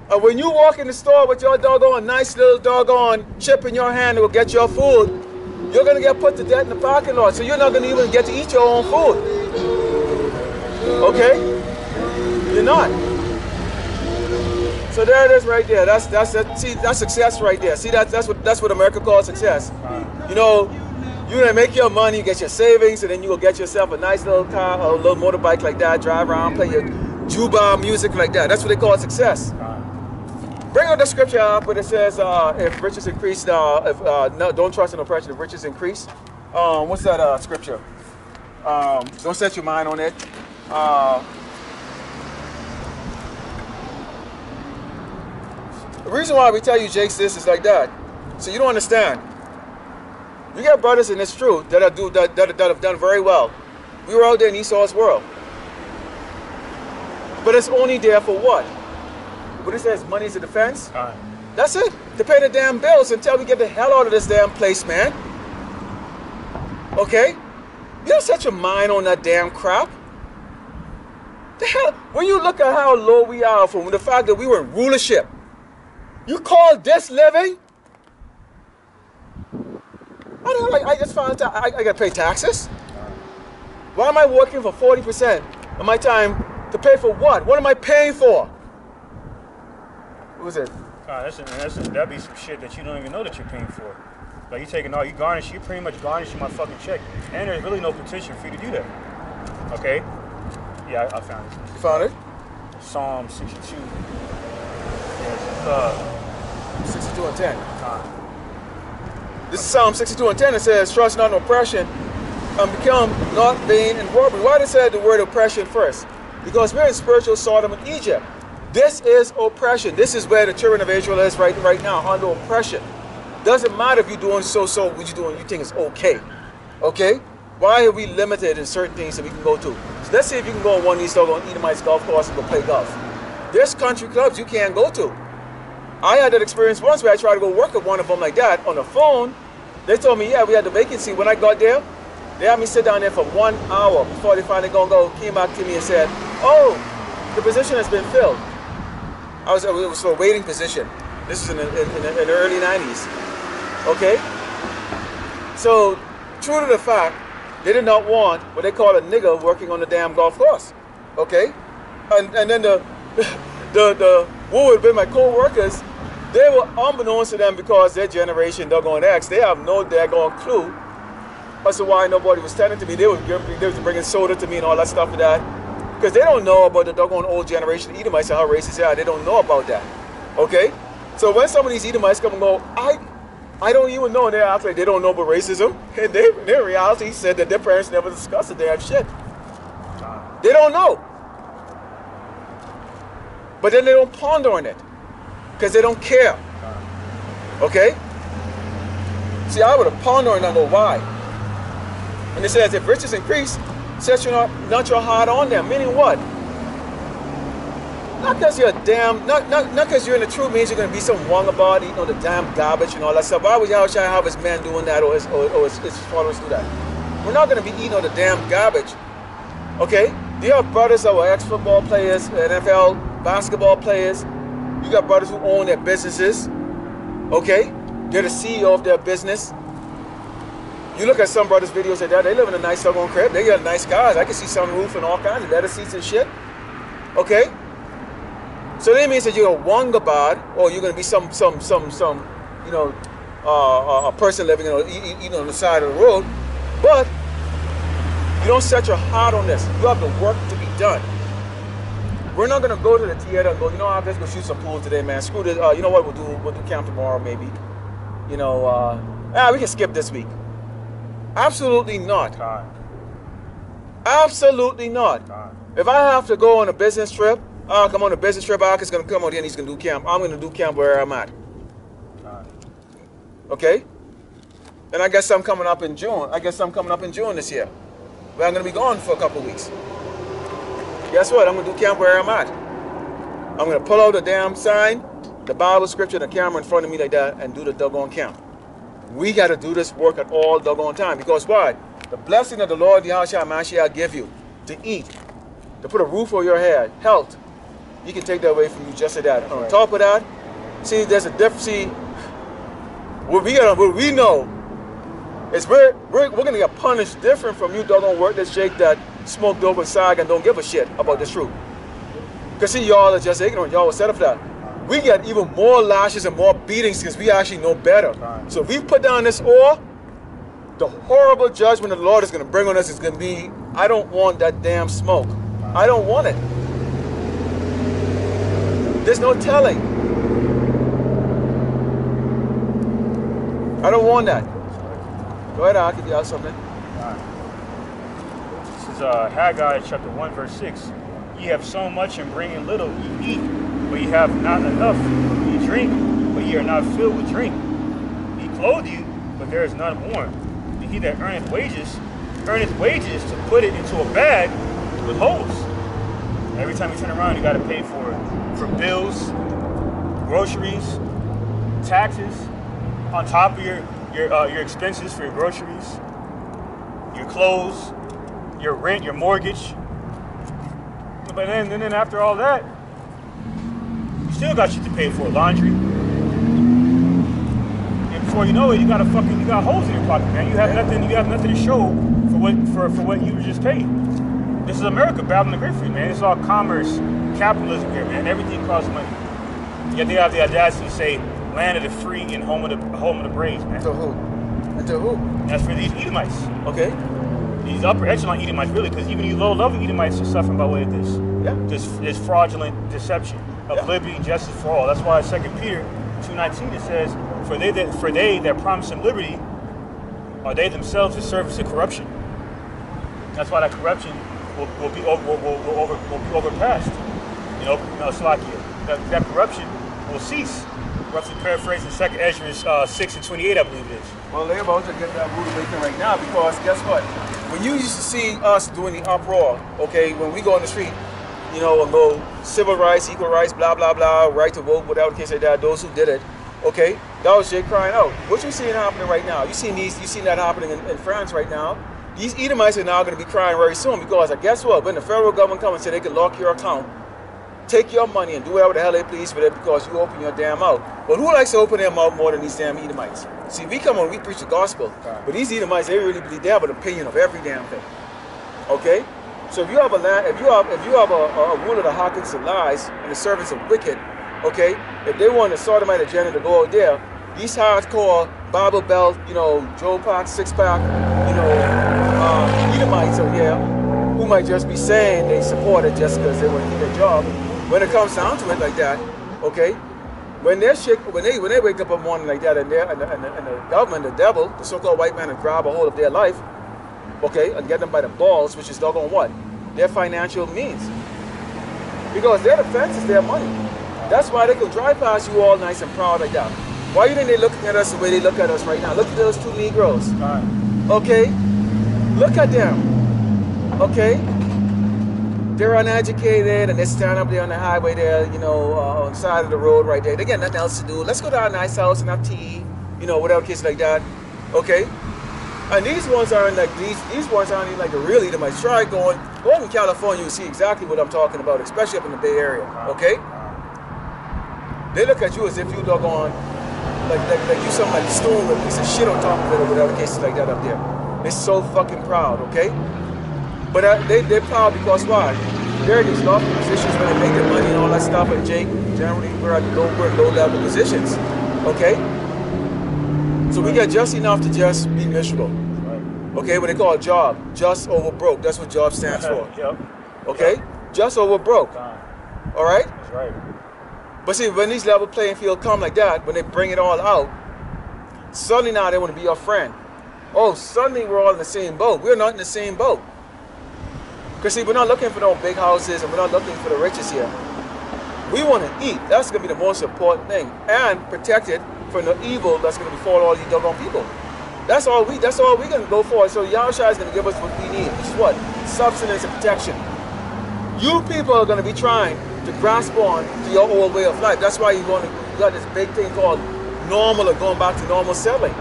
And when you walk in the store with your doggone nice little doggone chip in your hand that will get your food, you're going to get put to death in the parking lot. So you're not going to even get to eat your own food. Okay? You're not. So there it is right there. See, that's success right there. See, that's what America calls success. You know, you're gonna make your money, you get your savings, and then you will get yourself a nice little car, a little motorbike like that, drive around, play your juba music like that. That's what they call success. Bring out the scripture up where it says, if riches increase, no, don't trust in oppression, if riches increase. What's that scripture? Don't set your mind on it. The reason why we tell you, Jakes, this is like that, so you don't understand. You got brothers in this truth that have done very well. We were out there in Esau's world. But it's only there for what? What it says, money's a defense? That's it. To pay the damn bills until we get the hell out of this damn place, man. Okay? You don't set your mind on that damn crap. The hell, when you look at how low we are from the fact that we were in rulership, you call this living? I just found out I got to pay taxes. Why am I working for 40% of my time to pay for what? What am I paying for? What was it? That'd be some shit that you don't even know that you're paying for. Like you pretty much garnishing my fucking check. And there's really no petition for you to do that. Okay? Yeah, I found it. You found it? Psalm 62. 62 and 10. This is Psalm 62 and 10. It says, trust not in oppression and become not vain and worldly. Why did it say the word oppression first? Because we're in spiritual Sodom and Egypt. This is oppression. This is where the children of Israel is right now, under oppression. Doesn't matter if you're doing what you're doing, you think it's okay. Okay? Why are we limited in certain things that we can go to? So let's see if you can go on one of these doggone Edomites golf course and go play golf. There's country clubs you can't go to. I had that experience once where I tried to go work at one of them like that on the phone. They told me, yeah, we had the vacancy. When I got there, they had me sit down there for 1 hour before they finally came back to me and said, oh, the position has been filled. It was for a waiting position. This is in the early 90s. Okay? So, true to the fact, they did not want what they call a nigger working on the damn golf course. Okay? And then the what would have been my co-workers, they were unbeknownst to them because their generation, doggone X, they have no daggone clue as to why nobody was tending to me. They was bringing soda to me and all that stuff like that. Because they don't know about the doggone old generation Edomites and how racist they are. They don't know about that. Okay? So when some of these Edomites come and go, I don't even know, and they're actually, they don't know about racism. And their reality said that their parents never discussed the damn shit. They don't know. But then they don't ponder on it. Because they don't care. Okay? See, I would have pondered and I go, why? And it says, if riches increase, set not your heart on them. Meaning what? Not because you're not because you're in the truth means you're going to be some wongabout eating all the damn garbage and all that stuff. Why would Yahushua have his men doing that or his followers do that? We're not going to be eating all the damn garbage. Okay? Do you have brothers that were ex-football players, NFL basketball players? You got brothers who own their businesses. Okay? They're the CEO of their business. You look at some brothers' videos like that, they live in a nice doggone crib. They got nice cars. I can see sunroof and all kinds of leather seats and shit. Okay? So that means that you're a wangabad, or you're going to be some you know, a person living on the side of the road. But you don't set your heart on this. You have the work to be done. We're not going to go to the theater and go, you know what, let's go shoot some pool today, man. Screw this. You know what, we'll do camp tomorrow maybe. You know, we can skip this week. Absolutely not. Absolutely not. If I have to go on a business trip, I'll come on a business trip. Al's going to come out here and he's going to do camp. I'm going to do camp where I'm at. Okay? And I guess I'm coming up in June. This year. But I'm going to be gone for a couple of weeks. Guess what? I'm going to do camp where I'm at. I'm going to pull out the damn sign, the Bible scripture, the camera in front of me like that, and do the doggone camp. We got to do this work at all doggone time. Because why? The blessing of the Lord, Yahshua Mashiach, give you to eat, to put a roof over your head, health. He can take that away from you just like that. On top of that, see, there's a difference. See, what we know is we're going to get punished different from you doggone worthless Jake that smoke dope inside and don't give a shit about this truth. Because see, y'all are just ignorant. Y'all were set up for that. We get even more lashes and more beatings because we actually know better. So if we put down this oil, the horrible judgment of the Lord is going to bring on us is going to be, I don't want that damn smoke. I don't want it. There's no telling. I don't want that. Go ahead, I'll give you out something. This is Haggai chapter 1, verse 6. Ye have sown much and bring in little, ye eat, but ye have not enough. Ye drink, but ye are not filled with drink. Ye clothe you, but there is none warm. And he that earneth wages to put it into a bag with holes. Every time you turn around, you got to pay for bills, groceries, taxes, on top of your expenses for your groceries, your clothes, your rent, your mortgage. But then after all that, you still got shit to pay for, laundry. And before you know it, you got holes in your pocket, man. You have nothing to show for what you were just paid. This is America battling the grapefruit, man. It's all commerce, capitalism here, man. Everything costs money. Yet they have the audacity to say land of the free and home of the brave, man. To who? And to who? That's for these Edomites. Okay. These upper echelon Edomites, really, because even these low-level Edomites are suffering by way of this. Yeah. This fraudulent deception of liberty and justice for all. That's why in 2 Peter 2:19 it says, For they that promise him liberty are they themselves the servants of corruption. That's why that corruption will be overpassed. Slakia. That corruption will cease. Roughly paraphrasing 2 Ezra 6:28, I believe it is. Well, they're about to get that rude awakening right now because guess what? When you used to see us doing the uproar, okay, when we go on the street, and go civil rights, equal rights, blah, blah, blah, right to vote, whatever the case like that, those who did it, okay, that was Jay crying out. What you seeing happening right now? You seen that happening in France right now. These Edomites are now going to be crying very soon because guess what? When the federal government comes and say they can lock your account, take your money and do whatever the hell they please with it because you open your damn mouth. But who likes to open their mouth more than these damn Edomites? See, we come on, we preach the gospel, but these Edomites, they really believe they have an opinion of every damn thing. Okay? So if you have a ruler that hearkens to lies and the servants of wicked, okay, if they want a sodomite agenda to go out there, these hardcore Bible Belt, Joe Pack, Six Pack, Edomites out here who might just be saying they support it just because they want to keep their job. When it comes down to it like that, okay, when they wake up in the morning like that and the government, the devil, the so-called white man, and grab a hold of their life, okay, and get them by the balls, which is doggone what? Their financial means. Because their defense is their money. That's why they can drive past you all nice and proud like that. Why do you think they're looking at us the way they look at us right now? Look at those two Negroes. Okay? Look at them. Okay? They're uneducated and they stand up there on the highway there, on the side of the road right there. They got nothing else to do. Let's go to our nice house and have tea, whatever case like that. Okay? And these ones aren't like these ones aren't even like the real Edomites. Try go over in California, you see exactly what I'm talking about, especially up in the Bay Area. Okay? They look at you as if you doggone like you something like stone with a piece of shit on top of it or whatever cases like that up there. They're so fucking proud, okay? But they're proud because why? They're in these lofty positions where they make their money and all that stuff. And Jake, generally we're at low level positions, okay? So we get just enough to just be miserable. Okay, what they call a job, just over broke. That's what job stands for. Yep. Okay, yep. Just over broke. All right. That's right. But see, when these level playing field come like that, when they bring it all out, suddenly now they want to be your friend. Oh, suddenly we're all in the same boat. We're not in the same boat. Because see, we're not looking for no big houses and we're not looking for the riches here. We want to eat. That's going to be the most important thing, and protect it from the evil that's going to befall all these doggone people. That's all we're going to go for. So Yahushua is going to give us what we need, which is what? Substance and protection. You people are going to be trying to grasp on to your old way of life. That's why you got this big thing called normal or going back to normal settling.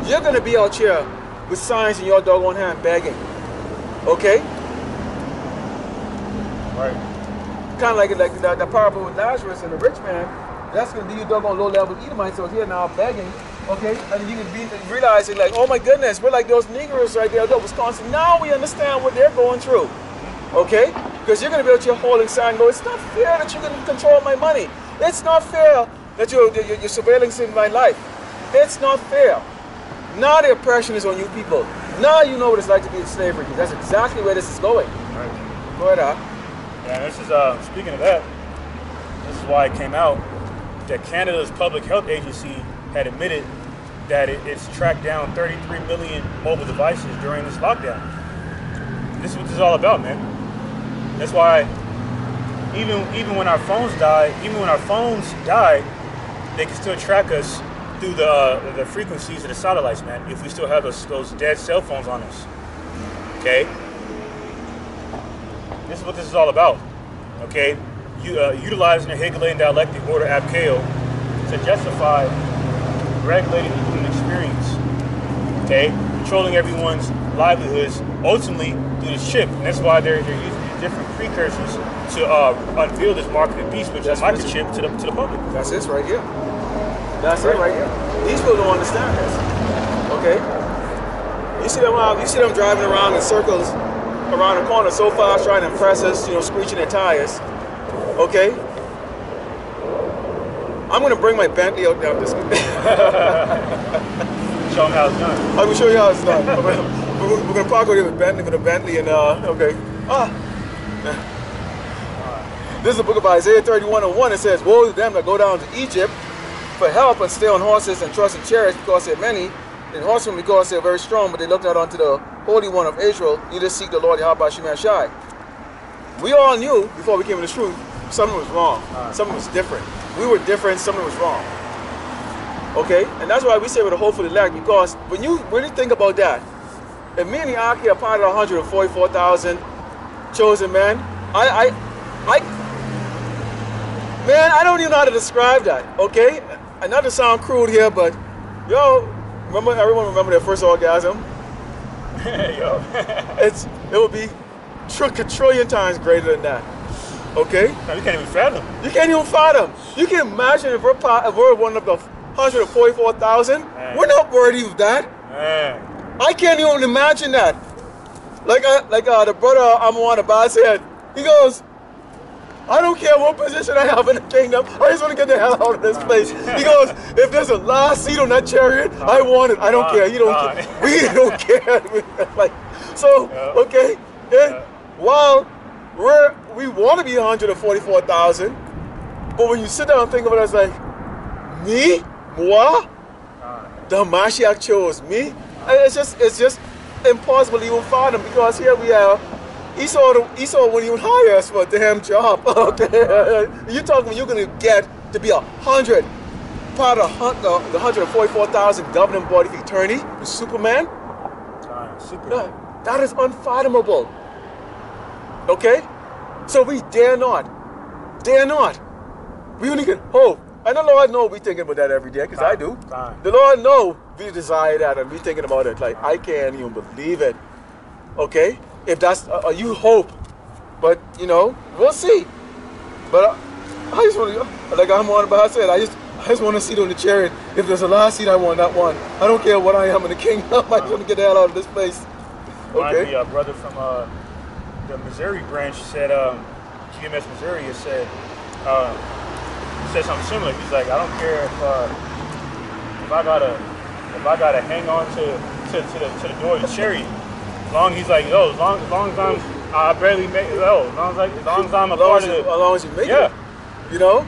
You're going to be out here with signs in your doggone hand begging. Okay? Right. Kind of like the parable with Lazarus and the rich man. That's going to be you doggone low-level Edomites out here now begging. Okay, and you can be realizing like, oh my goodness, we're like those Negroes right there, Wisconsin. Now we understand what they're going through. Okay, because you're going to be out here holding sign, go, it's not fair that you can control my money. It's not fair that you're surveilling my life. It's not fair. Now the oppression is on you people. Now you know what it's like to be in slavery. That's exactly where this is going. Right. Go ahead, Al. Yeah, this is speaking of that. This is why it came out that Canada's public health agency had admitted that it's tracked down 33 million mobile devices during this lockdown. This is what this is all about, man. That's why even when our phones die, they can still track us through the frequencies of the satellites, man. If we still have those dead cell phones on us, okay. This is what this is all about, okay. Utilizing the Hegelian dialectic order Abkeo to justify regulating the human experience, okay? Controlling everyone's livelihoods, ultimately through the chip. And that's why they're using these different precursors to unveil this mark of the beast, which is a microchip to the public. That's this right here. That's it right here. These people don't understand this, okay? You see them driving around in circles around the corner so fast, trying to impress us, screeching their tires, okay? I'm going to bring my Bentley out now this week. Show them how it's done. I'm going to show you how it's done. We're going to park over here with a Bentley and, okay. This is the book of Isaiah 31:1. It says, woe to them that go down to Egypt for help and stay on horses and trust in chariots because they're many, and horsemen because they're very strong, but they look not unto the Holy One of Israel, neither seek the Lord Yahweh Shemai Shai. We all knew before we came to the truth, something was wrong. Something was different. We were different, something was wrong. Okay? And that's why we say we're the hopeful elect, because when you really think about that, if me and the Aki are part of the 144,000 chosen men, man, I don't even know how to describe that, okay? And not to sound crude here, but everyone remember their first orgasm? Yo. It would be a trillion times greater than that. Okay? No, you can't even fathom. You can't even fathom. You can imagine if we're one of the 144,000. We're not worthy of that. Man. I can't even imagine that. Like the brother Amwan Abbas said, he goes, I don't care what position I have in the kingdom. I just want to get the hell out of this place. He goes, if there's a last seat on that chariot, I want it. I don't care. You don't care. We don't care. Okay. And while we want to be 144,000, but when you sit down and think of it as like, me? Moi? The Mashiach chose me? It's just impossible to even fathom, because here we are. Esau wouldn't even hire us for a damn job. Okay? You're talking when you're going to get to be 100, part of the 144,000 governing body of eternity, the Superman. That is unfathomable. Okay? So we dare not. We only can hope. And the Lord know we thinking about that every day, because I do. The Lord know we desire that, and we thinking about it like, I can't even believe it. Okay? If that's, you hope. But, you know, we'll see. But I just want to, like I'm on, but I said, I just want to sit on the chariot. If there's a last seat, I want that one. I don't care what I am in the kingdom. I just want to get the hell out of this place. Okay? My brother from the Missouri branch said, GMS Missouri has said, said something similar. He's like, I don't care if I gotta hang on to the door of the chariot. As long as I barely make it. As long as I'm a part of it. As long as you make it. You know,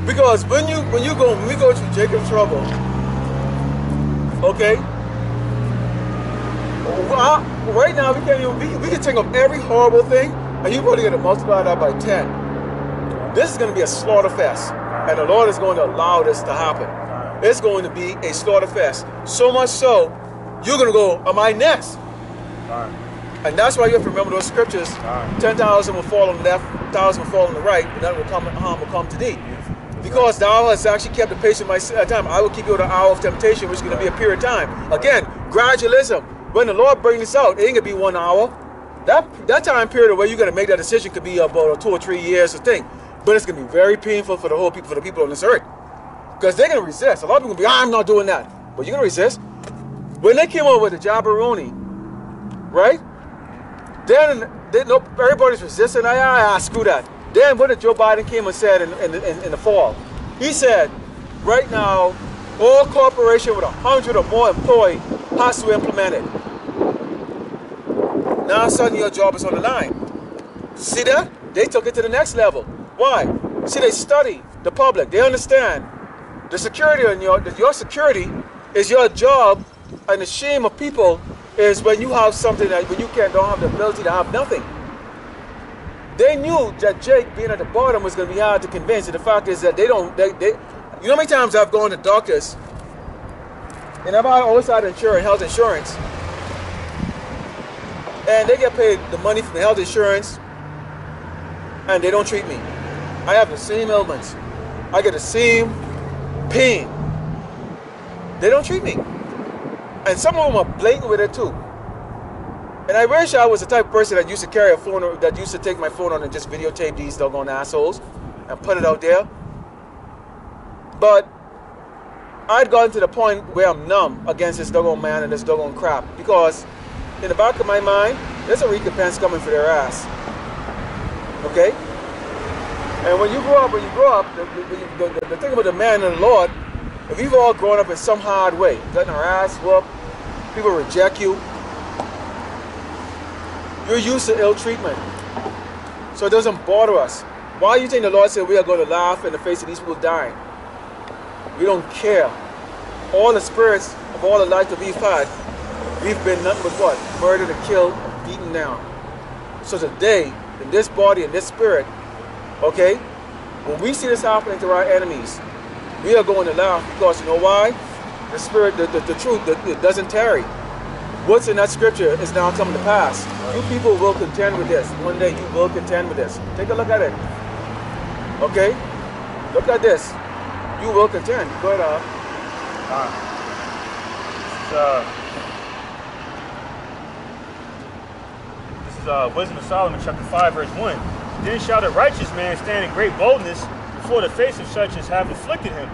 because when we go through Jacob's trouble, okay. Right now we can't even we can think of every horrible thing, and you probably gonna multiply that by 10. This is gonna be a slaughter fest. And the Lord is going to allow this to happen. It's going to be a slaughter fest. So much so, you're going to go, am I next? And that's why you have to remember those scriptures. 10,000 will fall on the left, 1,000 will fall on the right, and that harm will come to thee. Because thou hast actually kept the pace of my time. I will keep you at the hour of temptation, which is going to be a period of time. Again, gradualism. When the Lord brings this out, it ain't going to be 1 hour. That time period where you're going to make that decision could be about 2 or 3 years of thing. But it's going to be very painful for the people on this earth. Because they're going to resist. A lot of people will be, I'm not doing that. But you're going to resist. When they came up with the Jabberoni, right? Then everybody's resisting. Screw that. Then what did Joe Biden came and said in the fall? He said, right now, all corporation with 100 or more employees has to implement it. Now suddenly your job is on the line. See that? They took it to the next level. Why? See, they study the public. They understand the security on your security is your job, and the shame of people is when you have something that when you don't have the ability to have nothing. They knew that Jake being at the bottom was going to be hard to convince. And the fact is that you know how many times I've gone to doctors and I've always had health insurance, and they get paid the money from the health insurance, and they don't treat me. I have the same ailments. I get the same pain. They don't treat me. And some of them are blatant with it too. And I wish I was the type of person that used to carry a phone, that used to take my phone on and just videotape these doggone assholes and put it out there. But I'd gotten to the point where I'm numb against this doggone man and this doggone crap. Because in the back of my mind, there's a recompense coming for their ass. Okay? And when you grow up, the thing about the man and the Lord, if we've all grown up in some hard way, getting our ass whooped, people reject you, you're used to ill treatment. So it doesn't bother us. Why do you think the Lord said we are going to laugh in the face of these people dying? We don't care. All the spirits of all the life that we've had, we've been nothing but what? Murdered and killed and beaten down. So today, in this body and this spirit, okay, when we see this happening to our enemies, we are going to laugh because you know why? The spirit, the truth, it doesn't tarry. What's in that scripture is now coming to pass. You people will contend with this. One day you will contend with this. Take a look at it. Okay? Look at this. You will contend. Go ahead, This is Wisdom of Solomon, chapter 5, verse 1. Then shall the righteous man stand in great boldness before the face of such as have afflicted him,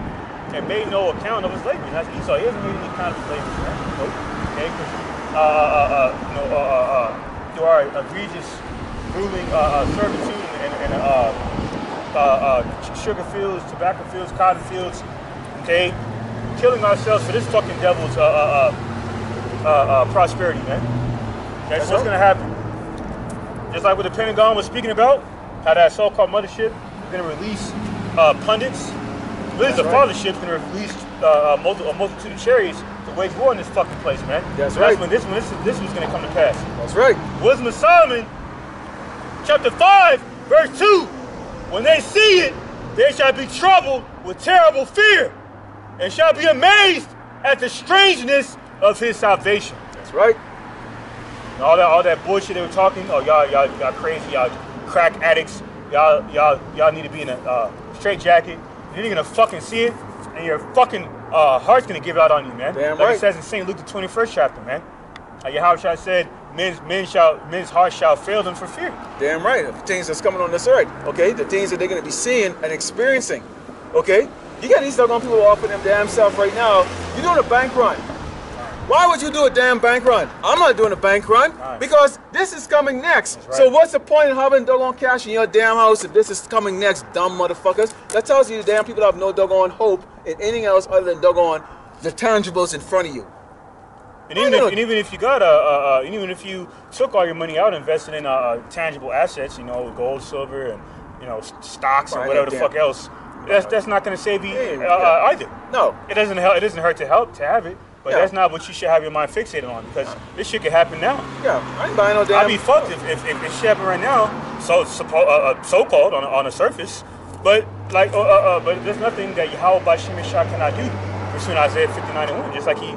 and made no account of his labors. That's Esau. He hasn't made any account of his labors, right? Nope. Okay, through our egregious ruling servitude and sugar fields, tobacco fields, cotton fields, okay, killing ourselves for this fucking devil's prosperity, man. Okay, so what's gonna happen? Just like what the Pentagon was speaking about, how that so-called mothership is gonna release pundits. Really, the fathership is gonna release a multitude of chariots to wage war in this fucking place, man. That's right. That's when this was gonna come to pass. That's right. Wisdom of Solomon, chapter 5, verse 2. When they see it, they shall be troubled with terrible fear, and shall be amazed at the strangeness of his salvation. That's right. And all that bullshit they were talking. Oh, y'all crazy, y'all crack addicts. Y'all need to be in a straitjacket. then you're gonna fucking see it, and your fucking heart's gonna give out on you, man. Damn like right. it says in St. Luke the 21st chapter, man. Yahweh said, men's hearts shall fail them for fear. Damn right. The things that's coming on this earth, okay? The things that they're gonna be seeing and experiencing, okay? You got these doggone people offering them damn stuff right now. You're doing a bank run. Why would you do a damn bank run? I'm not doing a bank run because this is coming next. Right. So what's the point of having doggone cash in your damn house if this is coming next, dumb motherfuckers? That tells you the damn people have no doggone hope in anything else other than doggone the tangibles in front of you. And even if you got even if you took all your money out and invested in tangible assets, you know, gold, silver, and you know, stocks and whatever the fuck else, that's not going to save you either. No, it doesn't help. It doesn't hurt to have it. But that's not what you should have your mind fixated on, because this shit could happen now. Yeah, I ain't buying no damn. I'd be fucked if shit happened right now, so-called on the surface. But like, but there's nothing that Yahweh Bashim Shah cannot do. Pursuing Isaiah 59:1, just like he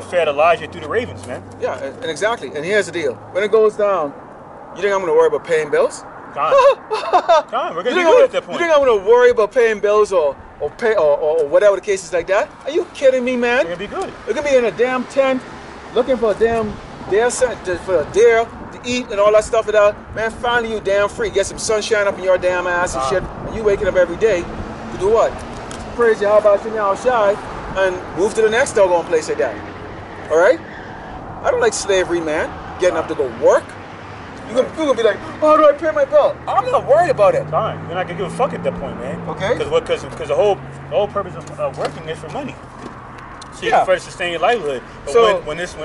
fed Elijah through the ravens, man. Yeah, and exactly. And here's the deal: when it goes down, you think I'm gonna worry about paying bills? We're gonna be good at that point. You think I'm gonna worry about paying bills or whatever the case is like that? Are you kidding me, man? We're gonna be good. We're gonna be in a damn tent looking for a damn deer to eat and all that stuff. Man, finally you damn free. Get some sunshine up in your damn ass and shit. And you waking up every day to do what? Praise you. How about you now, shy, and move to the next doggone place like that. All right? I don't like slavery, man. Getting up to go work. You're gonna be like, oh, how do I pay my bill? I'm not worried about it. Fine. You're not gonna give a fuck at that point, man. Okay. Because the whole purpose of working is for money. So you can first sustain your livelihood. But so when this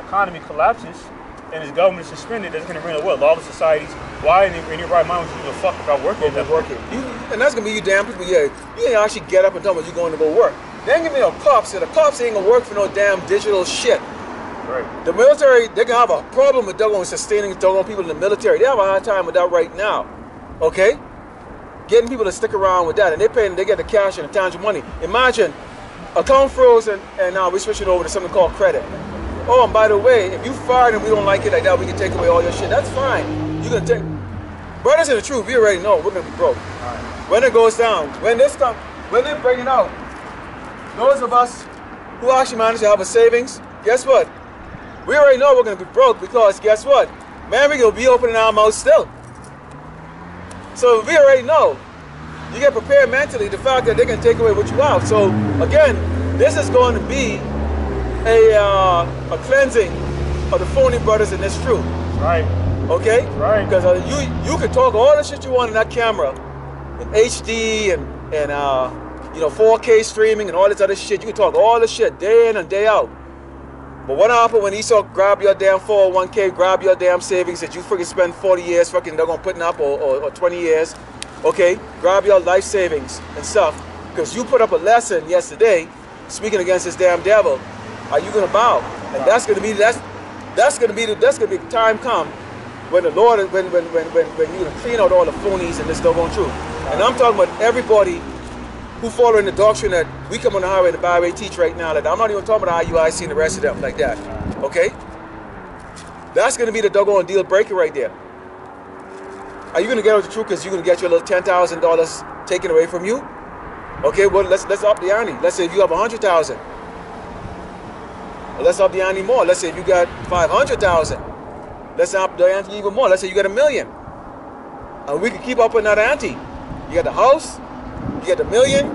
economy collapses and this government is suspended, that's gonna bring a lawless societies. Why in your right mind would you give a fuck about working? And that's gonna be you damn people. Yeah, you ain't actually get up and tell me you're going to go work. They ain't gonna be no cops. So the cops ain't gonna work for no damn digital shit. Right. The military, they can have a problem with sustaining people in the military. They have a hard time with that right now. Okay? Getting people to stick around with that. And they get the cash and the tangible money. Imagine, account froze and now we're switching over to something called credit. Oh, and by the way, if you fired and we don't like it like that, we can take away all your shit. That's fine. You're going to take... Brothers in the truth, we already know we're going to be broke. Right. When it goes down, when they bring it out, those of us who actually manage to have a savings, guess what? We already know we're going to be broke because guess what? Man, we're going to be opening our mouths still. So we already know. You get prepared mentally the fact that they can take away what you have. So again, this is going to be a cleansing of the phony brothers in this truth. Right. Okay? Right. Because you can talk all the shit you want in that camera, in HD and 4K streaming and all this other shit. You can talk all the shit day in and day out. But what happened when Esau grab your damn 401k, grab your damn savings that you freaking spend 40 years they're gonna putting up or 20 years, okay? Grab your life savings and stuff because you put up a lesson yesterday speaking against this damn devil. Are you gonna bow? And that's gonna be the time come when the Lord when you're gonna clean out all the phonies and this doggone truth. And I'm talking about everybody who follow in the doctrine that we come on the highway, the byway teach right now. Like, I'm not even talking about IUIC and the rest of them like that. Okay? That's going to be the doggone deal breaker right there. Are you going to get out the truth because you're going to get your little $10,000 taken away from you? Okay, well, let's up the ante. Let's say if you have 100,000. Well, let's up the ante more. Let's say if you got 500,000. Let's up the ante even more. Let's say you got $1 million. And we can keep up with that ante. You got the house. You get the $1 million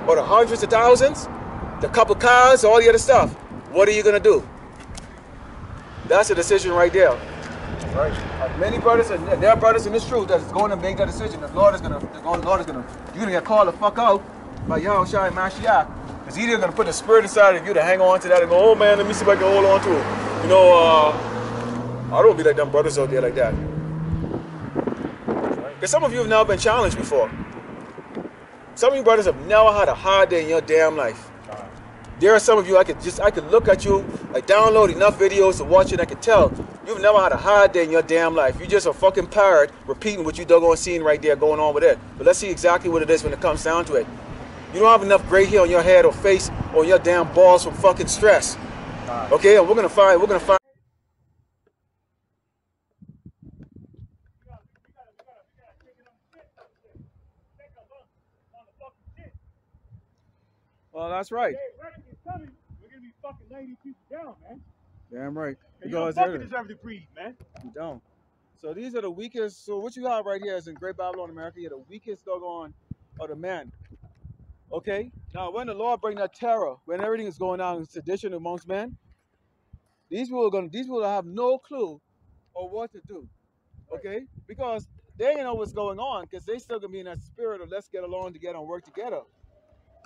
or the hundreds of thousands, the couple cars, all the other stuff. What are you gonna do? That's a decision right there. Right. Many brothers and there are brothers in this truth that's going to make that decision. The Lord is gonna, you're gonna get called the fuck out by Yahweh Shai and Mashiach. Because either gonna put the spirit inside of you to hang on to that and go, oh man, let me see if I can hold on to it. You know, I don't be like them brothers out there like that. Because some of you have now been challenged before. Some of you brothers have never had a hard day in your damn life. There are some of you, I could look at you, I download enough videos to watch it, I could tell you've never had a hard day in your damn life. You're just a fucking parrot repeating what you doggone seeing right there going on with it. But let's see exactly what it is when it comes down to it. You don't have enough gray hair on your head or face or your damn balls from fucking stress. Okay, and we're gonna find Well, that's right. Hey, Record is coming. We're gonna be fucking laying these people down, man. Damn right. And you don't fucking deserve to breathe, man. You don't. So these are the weakest. So what you have right here is in Great Babylon, America. You're the weakest doggone of the men. Okay. Now, when the Lord bring that terror, when everything is going on in sedition amongst men, these people are going. These people have no clue of what to do. Okay, because they know what's going on because they still gonna be in that spirit of let's get along together and work together.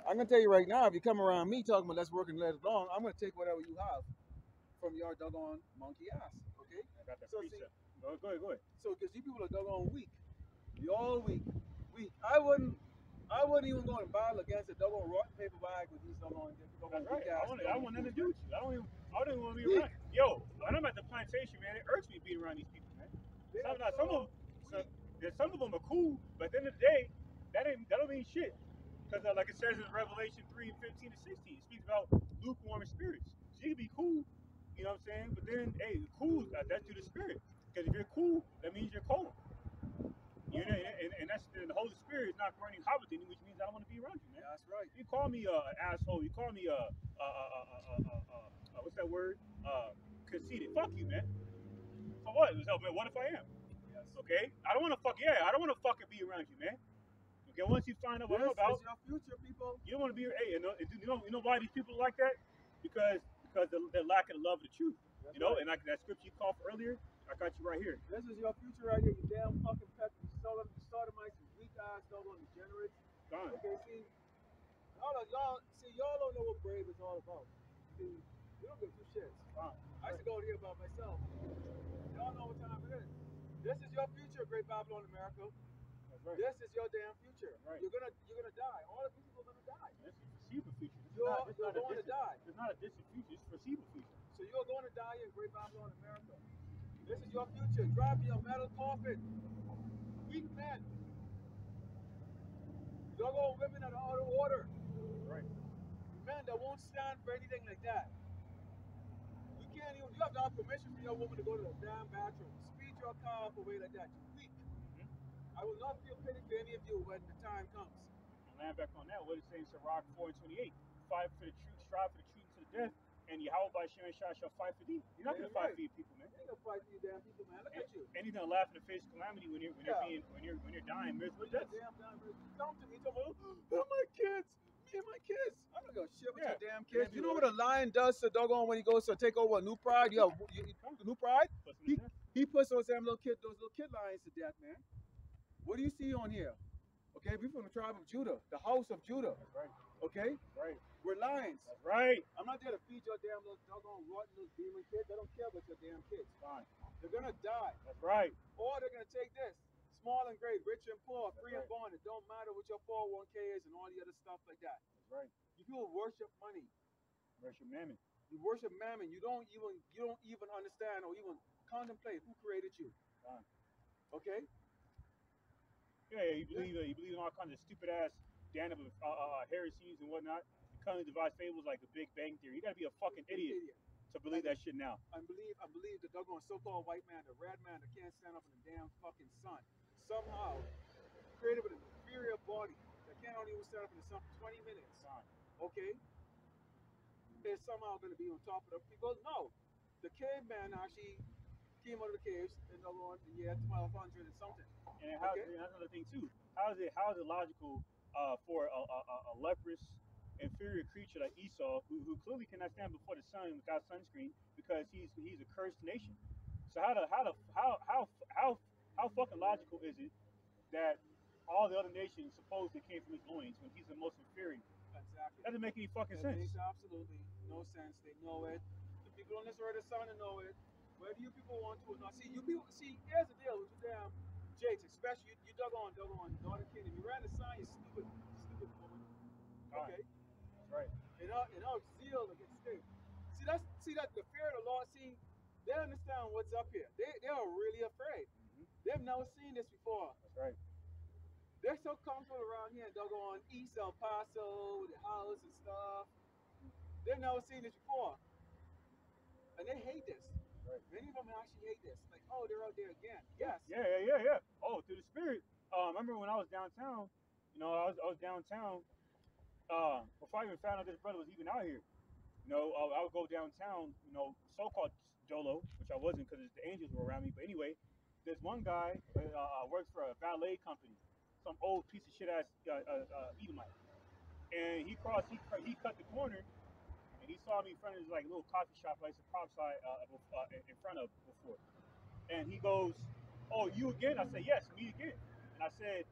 I'm gonna tell you right now, if you come around me talking about let's work and let it along, I'm gonna take whatever you have from your doggone monkey ass. Okay. I got that So precept. Go ahead. so because you people are doggone weak. You all weak. Weak. I wouldn't even go and battle against a doggone rotten paper bag with these doggone That's right. weak ass. I want nothing to do with you. I don't even want to be around. Yo, when I'm at the plantation, man, it irks me being around these people, man. Some of them are cool, but at the end of the day, that don't mean shit. Because like it says in Revelation 3:15-16, it speaks about lukewarm spirits. So you can be cool, you know what I'm saying? But then, hey, cool, that's through the spirit. Because if you're cool, that means you're cold. You know, and that's the Holy Spirit is not running havoc in you, which means I don't want to be around you, man. Yeah, that's right. You call me an asshole. You call me what's that word? Conceited. Fuck you, man. For what? So, man, what if I am? Yes. Okay, I don't want to fuck. Yeah, I don't want to fucking be around you, man. Okay, once you find out what I'm about, this is your future, people. you don't want to be. Hey, you know why these people are like that? Because they're lacking the love of the truth. That's you know, right. and like that scripture you called for earlier, I got you right here. This is your future right here, you damn fucking pet, you sodomites, you weak ass, doggone degenerates. Gone. Okay, see, y'all don't know what brave is all about. See, we don't give two shits. Gone. I used to go here by myself. Y'all know what time it is. This is your future, Great Babylon, America. That's right. This is your damn future. Right. You're gonna die. All of these people are gonna die. This is foreseeable future. You're going to die. It's not a distant future. It's foreseeable future. So you're going to die in Great Babylon, America. This is your future. Drive me a metal coffin. Weak men. Doggone women that are out of order. Right. Men that won't stand for anything like that. You can't even, you have to have permission from your woman to go to the damn bathroom. Speed your car up away like that. You're weak. I will not feel pity for any of you when the time comes. And land back on that, what it says in Sirach 4:28, fight for the truth, strive for the truth to the death, and Yahweh by Shem and Shah shall fight for thee. You're not gonna fight for your people, man. You ain't gonna fight for you damn people, man. Look at you. And he's gonna laugh in the face of calamity when you're dying miserable death. Come to me, talk about, oh, my kids, me and my kids. I don't give a shit with your damn kids. You know what a lion does to doggone when he goes to take over a new pride? You have the new pride? He puts those damn those little kid lions to death, man. What do you see on here? Okay, we're from the tribe of Judah, the house of Judah. That's right. Okay? That's right. We're lions. That's right. I'm not there to feed your damn little doggone rotten little demon kids. I don't care about your damn kids. Fine. They're gonna die. That's right. Or they're gonna take this. Small and great, rich and poor, free and That's right. bond. It don't matter what your 401k is and all the other stuff like that. That's right. You people worship money. Worship mammon. You worship mammon. You don't even understand or even contemplate who created you. Fine. Okay? Yeah, you believe in all kinds of stupid ass damnable heresies and whatnot. You cunningly devise fables like the Big Bang Theory. You gotta be a fucking idiot to believe that shit now. I believe the doggone so-called white man, the red man that can't stand up in the damn fucking sun, somehow created with an inferior body that can't even stand up in the sun for 20 minutes. Okay? Is somehow going to be on top of the people? No. The caveman actually came out of the caves in the year 1200 and something. And that's another thing too. How is it logical for a leprous inferior creature like Esau, who clearly cannot stand before the sun without sunscreen because he's a cursed nation? So how fucking logical is it that all the other nations supposedly came from his loins when he's the most inferior? Exactly. That doesn't make any fucking sense. It makes absolutely no sense. They know it. The people on this earth are starting to know it. Whether you people want to or not. See, you people, here's the deal with you damn Jakes, especially you dug on Northern Kingdom. You ran the sign, you stupid woman. Okay? That's right. In our zeal against state. See that the fear of the Lord, they understand what's up here. They are really afraid. Mm-hmm. They've never seen this before. That's right. They're so comfortable around here in doggone Esau, Paso, the house and stuff. They've never seen this before. And they hate this. Right. Many of them actually hate this. Like, oh, they're out there again. Yes. Yeah. Oh, through the spirit. I remember when I was downtown, I was downtown before I even found out this brother was even out here, I would go downtown, so-called Dolo, which I wasn't because the angels were around me. But anyway, there's one guy works for a valet company, some old piece of shit ass Edomite, and he cut the corner, and he saw me in front of his like little coffee shop, like some prop side in front of before, and he goes, "Oh, you again?" I said, "Yes, me again." And I said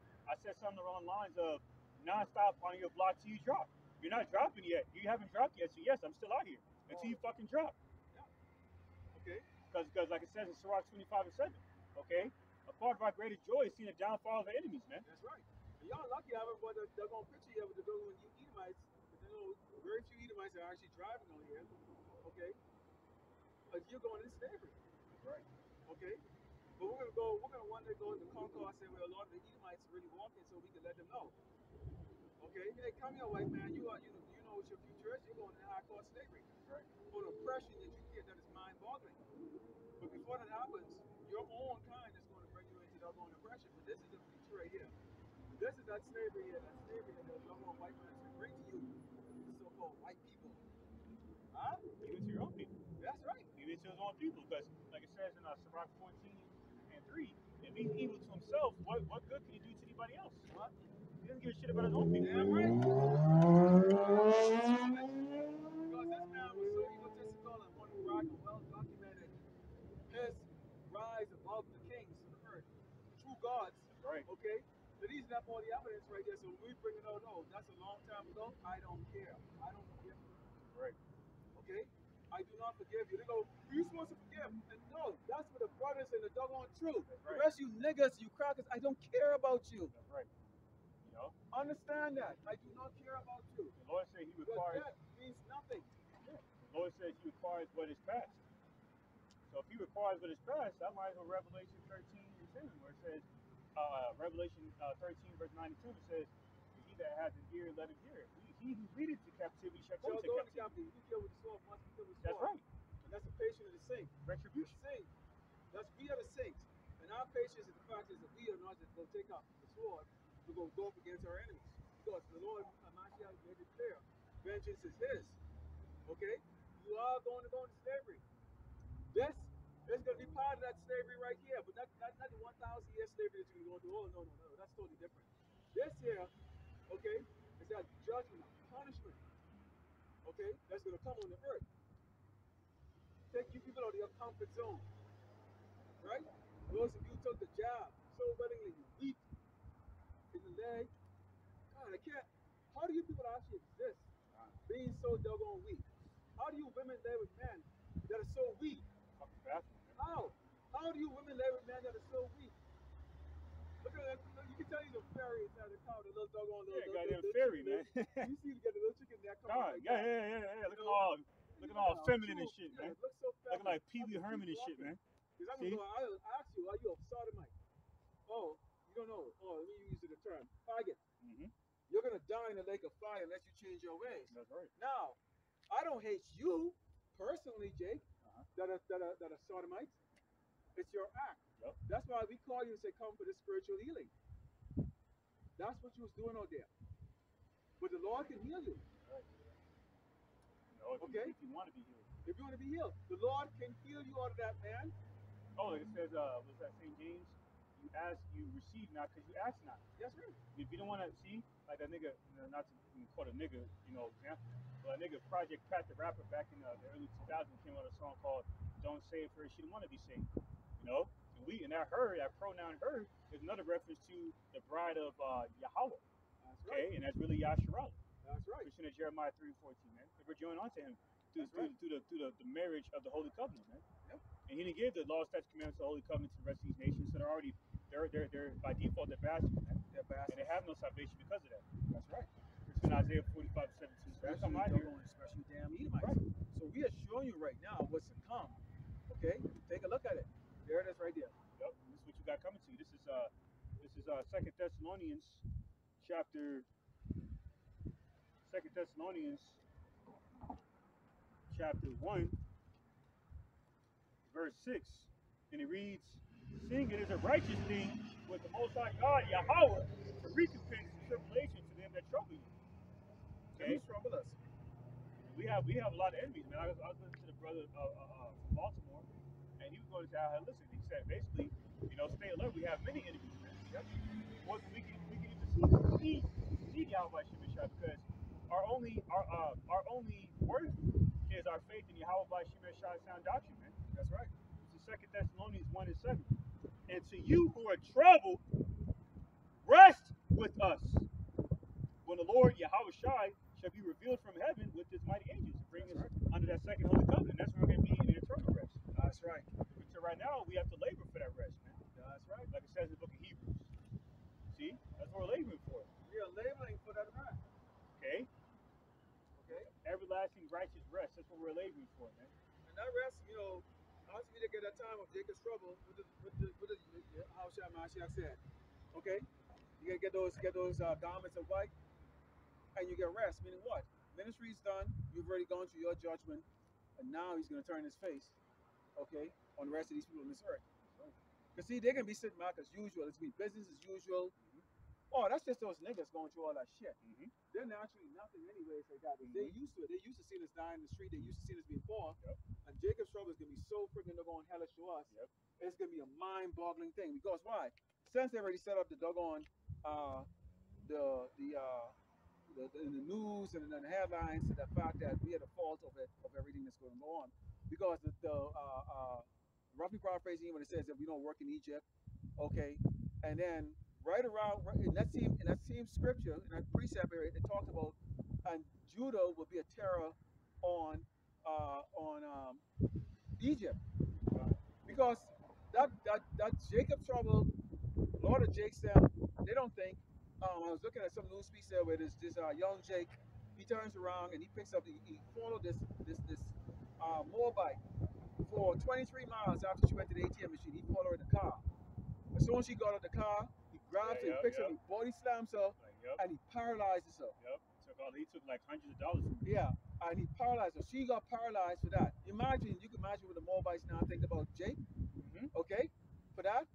something along the lines of, "Non-stop on your block till you drop. You're not dropping yet. You haven't dropped yet. So yes, I'm still out here until you fucking drop." Yeah. Okay. Because like it says in Sirach 25:7, okay, a part of our greatest joy is seeing the downfall of our enemies, man. That's right. And y'all lucky I haven't brought the doggone picture here with the doggone Edomites. But very few Edomites are actually driving on here. Okay. But you're going into slavery. That's right. Okay. But we're gonna one day go into Concord and say, well, a lot of the Edomites are really walking, so we can let them know. Okay, hey, come here, white man. You know what your future is. You're going into hardcore slavery. Right. For the oppression that you get, that is mind-boggling. But before that happens, your own kind is going to bring you into doggone oppression. But this is the future right here. This is that slavery here, that the doggone white man is going to bring to you, the so-called white people. Huh? Even to your own people. That's right. Even to his own people, because like it says in Sirach 14:3, if he's evil to himself, what good can he do to anybody else? What? He doesn't give a shit about his own people. Damn right. Because this man was so egotistical and wanted to brag and well documented his rise above the kings of the earth, true gods. That's right. Okay? But he's left all the evidence right there. So when we bring it out, no, that's a long time ago. I don't care. I don't forgive you. Right. Okay? I do not forgive you. They go, you're supposed to forgive. And no, that's for the brothers and the doggone truth. Right. The rest of you niggas, you crackers, I don't care about you. That's right. Understand that. I do not care about you. The Lord said he requires. That means nothing. Yeah. The Lord says he requires what is past. So if he requires what is past, that might as well Revelation 13:10, where it says, Revelation 13 verse 92, it says, he that has an ear, let him hear. He who leadeth to captivity shall go into captivity. You kill with the sword, must be killed with the That's sword. right. And that's the patience of the saint. Retribution. The saint. We are the saints. And our patience is the fact is that we are not just going to take up the sword, we're going to go up against our enemies. Because the Lord Mashiach made it clear, vengeance is his. Okay? You are going to go into slavery. This is going to be part of that slavery right here, but not the 1,000-year slavery that you're going to go through. Oh, no. That's totally different. This here, okay, is that judgment, punishment, okay, that's going to come on the earth. Take you people out of your comfort zone, right? Those of you who took the job so willingly, you weep in the leg. God, I can't. How do you people actually exist being so doggone weak? How do you women live with men that are so weak? How? How do you women live with men that are so weak? Look at that. You can tell he's a fairy inside the car, the little doggone little goddamn fairy, man. You see the little chicken that come out like yeah, that. yeah. Looking all feminine and shit, man. It looks so feminine. Looking like Pee Wee Herman and shit, man. Because I'm going to ask you, are you a sodomite? Oh, you don't know. Oh, let me use the term. Faggot. Mm-hmm. You're going to die in a lake of fire unless you change your ways. That's right. Now, I don't hate you personally, Jake, that are sodomites. It's your act. Yep. That's why we call you and say, come for the spiritual healing. That's what you was doing out there. But the Lord can heal you. Right. If you want to be healed. If you want to be healed, the Lord can heal you out of that, man. Oh, it says, what's that, St. James? You ask, you receive not, because you ask not. That's right. If you don't want to see, like that nigga, not to quote a nigga, example, but a nigga Project Pat the rapper back in the early 2000s came out with a song called "Don't Say It For Her, She Don't Want to Be Saved." And that her, that pronoun her, is another reference to the bride of Yahweh. That's right. Okay, and that's really Yasharala. That's right. Christian Jeremiah 3:14, man. We're joined onto him through the marriage of the Holy Covenant, man. Yep. And he didn't give the law, statutes, commandments of the Holy Covenant to the rest of these nations, so they're by default they're bastards, man. They're bastards. And they have no salvation because of that. That's right. It's in Isaiah 45:17. Especially damn Edomites. Right. So we are showing you right now what's to come. Okay? Take a look at it. There it is right there. Yep. This is what you got coming to you. This is 2 Thessalonians chapter 1, verse 6. And it reads, "Seeing it is a righteous thing with the Most High God, Yahweh, to recompense the tribulation to them that trouble you." Jews trouble us. We have a lot of enemies, man. I was listening to the brother from Baltimore, and he was going to say, listen, he said basically, stay alert. We have many enemies, man. Yep. We can need Yahweh Shemeshai because our only worth is our faith in Yahweh Shemeshai's sound doctrine, man. That's right. It's the 2 Thessalonians 1:7. And to you who are troubled, rest with us when the Lord Yahweh Shai shall be revealed from heaven with his mighty angels to bring us under that second holy covenant. That's where we're going to be in the eternal rest. That's right. So right now, we have to labor for that rest, man. That's right. Like it says in the book of Hebrews. See? That's what we're laboring for. We are laboring for that rest. Okay? Okay. Everlasting righteous rest. That's what we're laboring for, man. And that rest, obviously we didn't get that time of Jacob's trouble with the how shall Mashiach said. Okay? You gotta get those garments of white, and you get rest. Meaning what? Ministry's done. You've already gone through your judgment, and now he's gonna turn his face, okay, on the rest of these people on this earth. Because see, they're gonna be sitting back as usual. It's gonna be business as usual. Oh, that's just those niggas going through all that shit. They're naturally nothing anyways like that. They're used to it. They're used to seeing us die in the street. They're used to seeing us being poor. And Jacob's trouble is gonna be so freaking doggone hellish to us. It's gonna be a mind-boggling thing. Because why? Since they already set up the doggone in the news and in the headlines, the fact that we are the fault of everything that's going on, because roughly paraphrasing when it says that we don't work in Egypt, okay, and then right around in that same scripture in that precept area, it talked about and Judah will be a terror on Egypt, because that Jacob trouble, Lord of Jake's them, they don't think. I was looking at some news piece there where this young Jake, he turns around and he picks up, he followed this Moabite for 23 miles after she went to the ATM machine. He followed her in the car. As soon as she got out of the car, he grabs her, he picks her, he body slams her, and he paralyzes her. He took like hundreds of dollars from her. Yeah, and he paralyzed her. She got paralyzed for that. You can imagine what the Moabites now think about Jake. Okay, for that.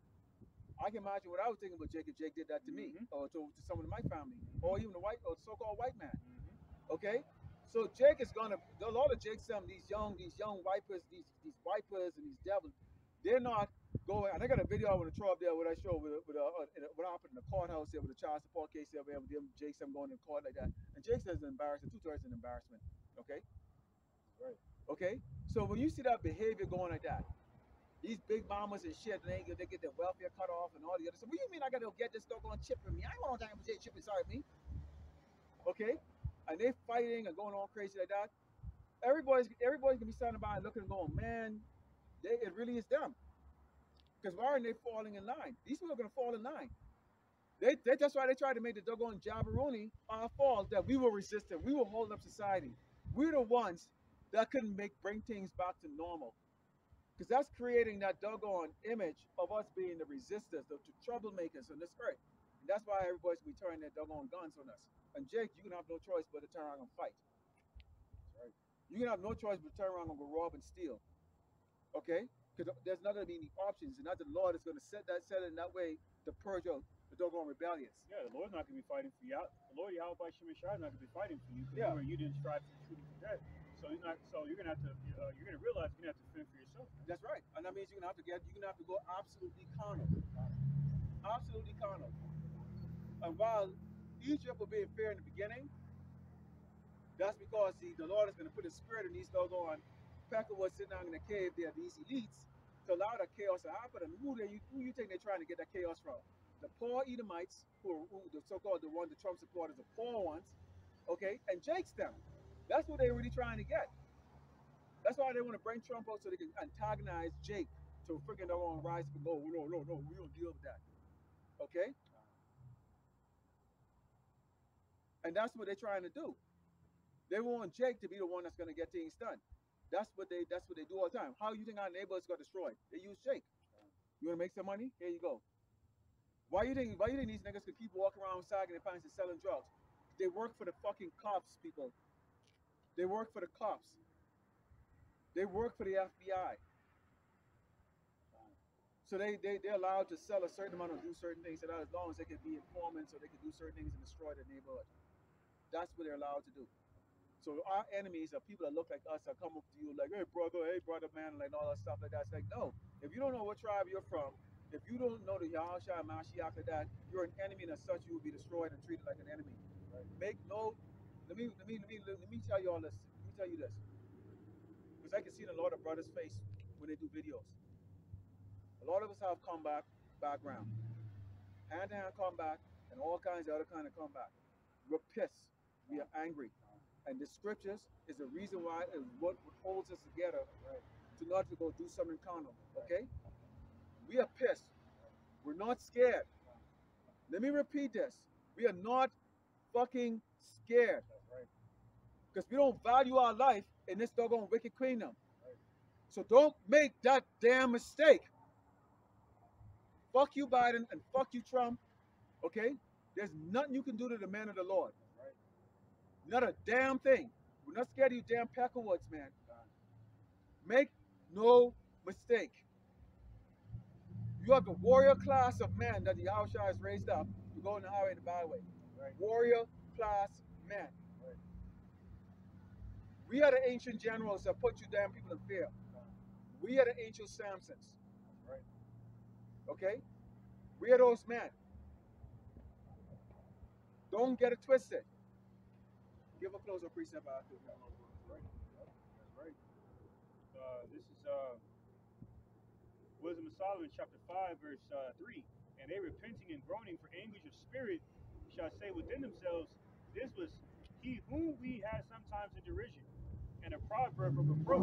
I can imagine what I was thinking about Jake if Jake did that to me or to someone in my family or even the so-called white man. Okay, so Jake is gonna. A lot of Jake's these young wipers, these wipers and these devils. They're not going. And I got a video I want to throw up there what I show with what happened in the courthouse there with the child support case there, with them Jake's going to court like that. And Jake says it's an embarrassment. 2/3 is an embarrassment. Okay. Right. Okay. So when you see that behavior going like that. These big mamas and shit, they get their welfare cut off and all the other stuff. What do you mean I gotta get this doggone chip in me? I don't want to chip inside me. Okay? And they fighting and going all crazy like that. Everybody's gonna be standing by and looking and going, man, it really is them. Because why aren't they falling in line? These people are gonna fall in line. That's why they tried to make the doggone Jabberoni our fault that we were resistant. We were holding up society. We're the ones that couldn't bring things back to normal. Because that's creating that doggone image of us being the resistors, the troublemakers on this earth. And that's why everybody's gonna be turning their doggone guns on us. And Jake, you can have no choice but to turn around and fight. That's right. You can have no choice but to turn around and go rob and steal. Okay? Because there's not gonna be any options, and that's the Lord is gonna set it in that way to purge out the doggone rebellious. Yeah, the Lord's not gonna be fighting for you. The Lord Yahweh Shemeshai is not gonna be fighting for you because you didn't strive for truth and death. So he's not. So you're gonna have to. You're gonna realize you're gonna have to fend for yourself. Man. That's right, and that means you're gonna have to go absolutely carnal, absolutely carnal. And while Egypt will be fair in the beginning, that's because the Lord is gonna put His Spirit in these doggone Peckerwoods sitting down in the cave there, these elites, to allow that chaos to happen. And who you think they're trying to get that chaos from? The poor Edomites, who the so-called the Trump supporters, the poor ones, okay, and Jake's them. That's what they're really trying to get. That's why they want to bring Trump out so they can antagonize Jake to freaking their own rise up and go, no, we don't deal with that. Okay? And that's what they're trying to do. They want Jake to be the one that's going to get things done. That's what they do all the time. How you think our neighbors got destroyed? They use Jake. You want to make some money? Here you go. Why you think these niggas could keep walking around sagging their pants and selling drugs? They work for the fucking cops, people. They work for the cops. They work for the FBI. So they're allowed to sell a certain amount or do certain things, so that as long as they can be informants or they can do certain things and destroy the neighborhood. That's what they're allowed to do. So our enemies are people that look like us that come up to you like, hey brother man, like all that stuff like that. It's like, no, if you don't know what tribe you're from, if you don't know the Yahushua and Mashiach like that, you're an enemy, and as such you will be destroyed and treated like an enemy. Right? Make no let me tell you all this. Let me tell you this. Because I can see in a lot of brothers' face when they do videos. A lot of us have combat background, hand-to-hand combat, and all kinds of other kind of combat. We're pissed. We are angry. And the scriptures is the reason why is what holds us together, right, to not to go do something carnal. Okay? We are pissed. We're not scared. Let me repeat this. We are not fucking scared. Because we don't value our life in this doggone wicked kingdom. So don't make that damn mistake. Fuck you, Biden, and fuck you, Trump. Okay? There's nothing you can do to the man of the Lord. Not a damn thing. We're not scared of you damn peckerwoods, man. Make no mistake. You have the warrior class of men that the Yahushua has raised up to go in the highway and the byway. Right. Warrior class men. Right. We are the ancient generals that put you damn people in fear. We are the ancient Samsons. Right. Okay? We are those men. Don't get it twisted. Give a closer precept after. Right. That's right. This is Wisdom of Solomon, chapter 5, verse 3. And they repenting and groaning for anguish of spirit shall say within themselves, this was he whom we had sometimes in derision, and a proverb of reproach.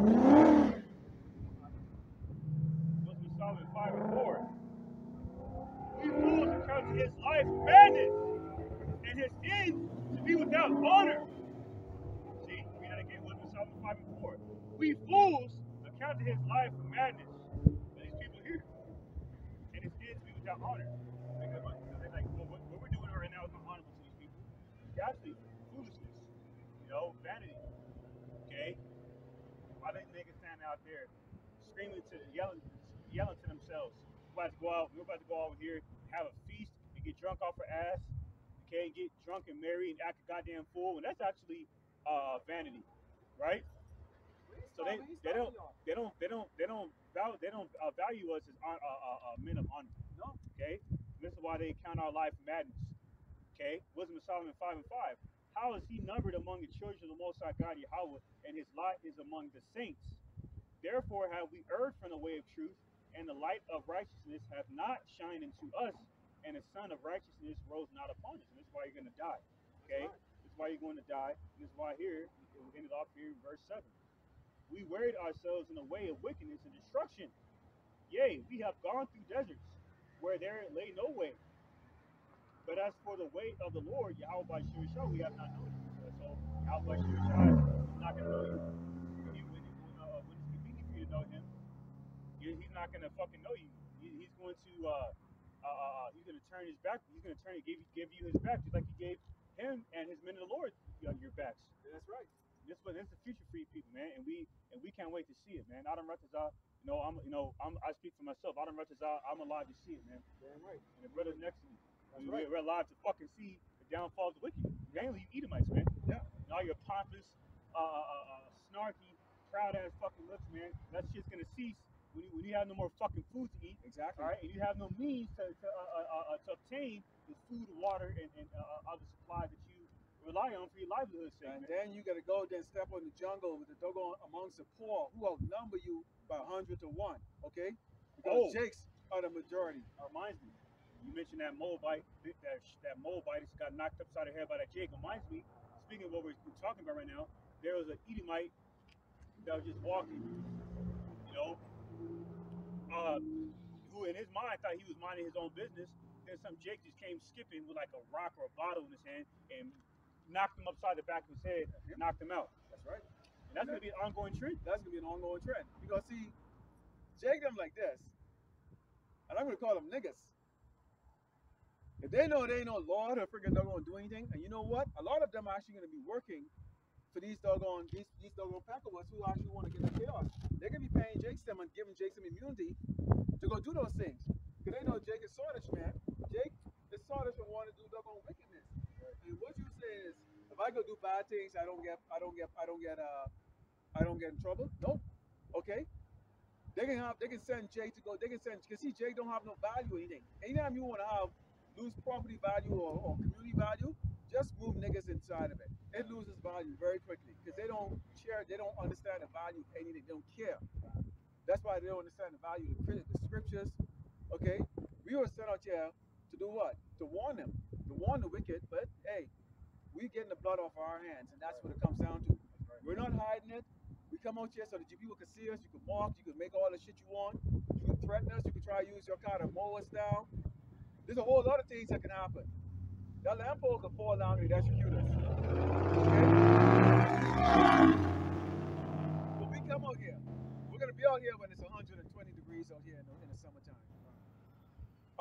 Wisdom of Solomon 5 and 4. We fools account his life madness, and his end to be without honor. See, read that again. Wisdom of Solomon 5 and 4. We fools account his life madness. And these people here. And his end to be without honor. Because they're like, well, what we're doing right now is not honorable to these people. It's actually foolishness. You know, vanity. Okay? Why they niggas stand out there screaming yelling to themselves. We're about to go out here, have a feast, and get drunk off our ass. Okay, get drunk and marry and act a goddamn fool, and that's actually vanity, right? So they don't value us as men of honor. No. Okay, this is why they count our life madness. Okay, Wisdom of Solomon 5 and 5. How is he numbered among the children of the Most High God Yahweh, and his lot is among the saints? Therefore have we erred from the way of truth, and the light of righteousness hath not shined into us, and the sun of righteousness rose not upon us. And this is why you're going to die. Okay? This is why you're going to die. And this is why here, it ended off here in verse 7. We wearied ourselves in the way of wickedness and destruction. Yea, we have gone through deserts, where there lay no way. But as for the way of the Lord, Yahweh by Shirishah, we have not known it. So Yahweh by Shirishah is not going to know you. When it's convenient for you to know him, he's not going to fucking know you. He's going to turn his back. He's going to give you his back, just like he gave him and his men of the Lord your backs. That's right. This is the future for you people, man, and we can't wait to see it, man. Adam Ratazah, I speak for myself. Adam Ratazah, I'm alive to see it, man. Damn right. And the brothers next to me, we're alive to fucking see the downfall of the wicked. Mainly you Edomites, man. Yeah. And all your pompous, snarky, proud ass fucking looks, man. That shit's gonna cease when you have no more fucking food to eat. Exactly. All right, and you have no means to obtain the food, water, and other supplies that you rely on for your livelihood's sake. And man. then you gotta go then step on the jungle with the doggone amongst the poor who outnumber you by 100 to 1. Okay? Because Jakes are the majority. Reminds me. You mentioned that Moabite, that Moabite that got knocked upside the head by that Jake. Reminds me, speaking of what we're talking about right now, there was an Edomite that was just walking, who in his mind thought he was minding his own business. Then some Jake just came skipping with like a rock or a bottle in his hand and knocked him upside the back of his head, knocked him out. That's right. And that's going to be an ongoing trend. That's going to be an ongoing trend. Because see, Jake them like this, and I'm going to call them niggas. If they know they ain't no law to freaking doggone do anything, and you know what? A lot of them are actually going to be working for these doggone packerwoods who actually want to get the chaos. They're going to be paying Jake them and giving Jake some immunity to go do those things. Because they know Jake is sordid, man. Jake is sordid and want to do doggone wickedness. Right. And what you say is, if I go do bad things, I don't get in trouble. No. Okay. They can send Jay to go. They can send because see Jay don't have no value or anything. Anytime you want to have lose property value or community value, just move niggas inside of it. It loses value very quickly because they don't share. They don't understand the value of anything. They don't care. That's why they don't understand the value of the scriptures. Okay, we were sent out here to do what? To warn them, to warn the wicked. But hey, we getting the blood off our hands, and that's what it comes down to. We're not hiding it. We come out here so that you people can see us. You can walk. You can make all the shit you want. You can threaten us. You can try to use your car to mow us down. There's a whole lot of things that can happen. That lamp pole can fall down and execute us. Okay? But we come out here. We're gonna be out here when it's 120 degrees out here in the summertime.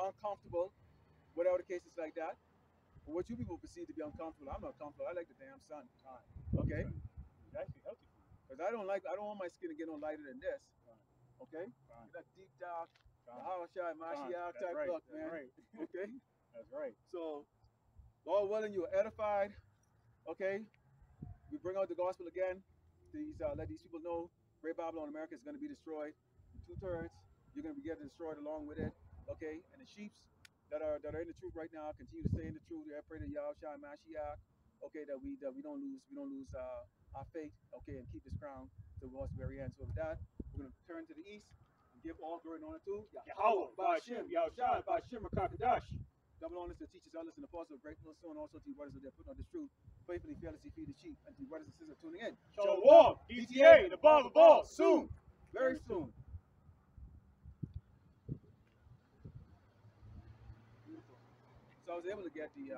Uncomfortable, whatever the case is like that. But what you people perceive to be uncomfortable, I'm not comfortable. I like the damn sun. Okay? It's actually healthy for you. Because I don't want my skin to get no lighter than this. Okay? That deep dark, the Hawashai Mashiach type look, man. Right. Okay? That's right. So, Lord willing, you are edified. Okay? We bring out the gospel again. Let these people know Great Babylon America is going to be destroyed. 2/3, you're going to be getting destroyed along with it. Okay? And the sheeps that are in the truth right now continue to stay in the truth. I pray that Yahweh Mashiach, okay, that we don't lose our faith, okay, and keep this crown to the very end. So with that, we're going to turn to the east and give all glory and honor to Yahweh, Ba'ashem, Yahushua, Ba'ashem, Rakakadash. Double honors to the teachers, elders, and apostles of Great Millstone, and also to you brothers that are putting on this truth, faithfully, fearlessly feed the sheep, and to you brothers and sisters tuning in. Shalom, DTA, the bomb of all, soon, very soon. So I was able to get the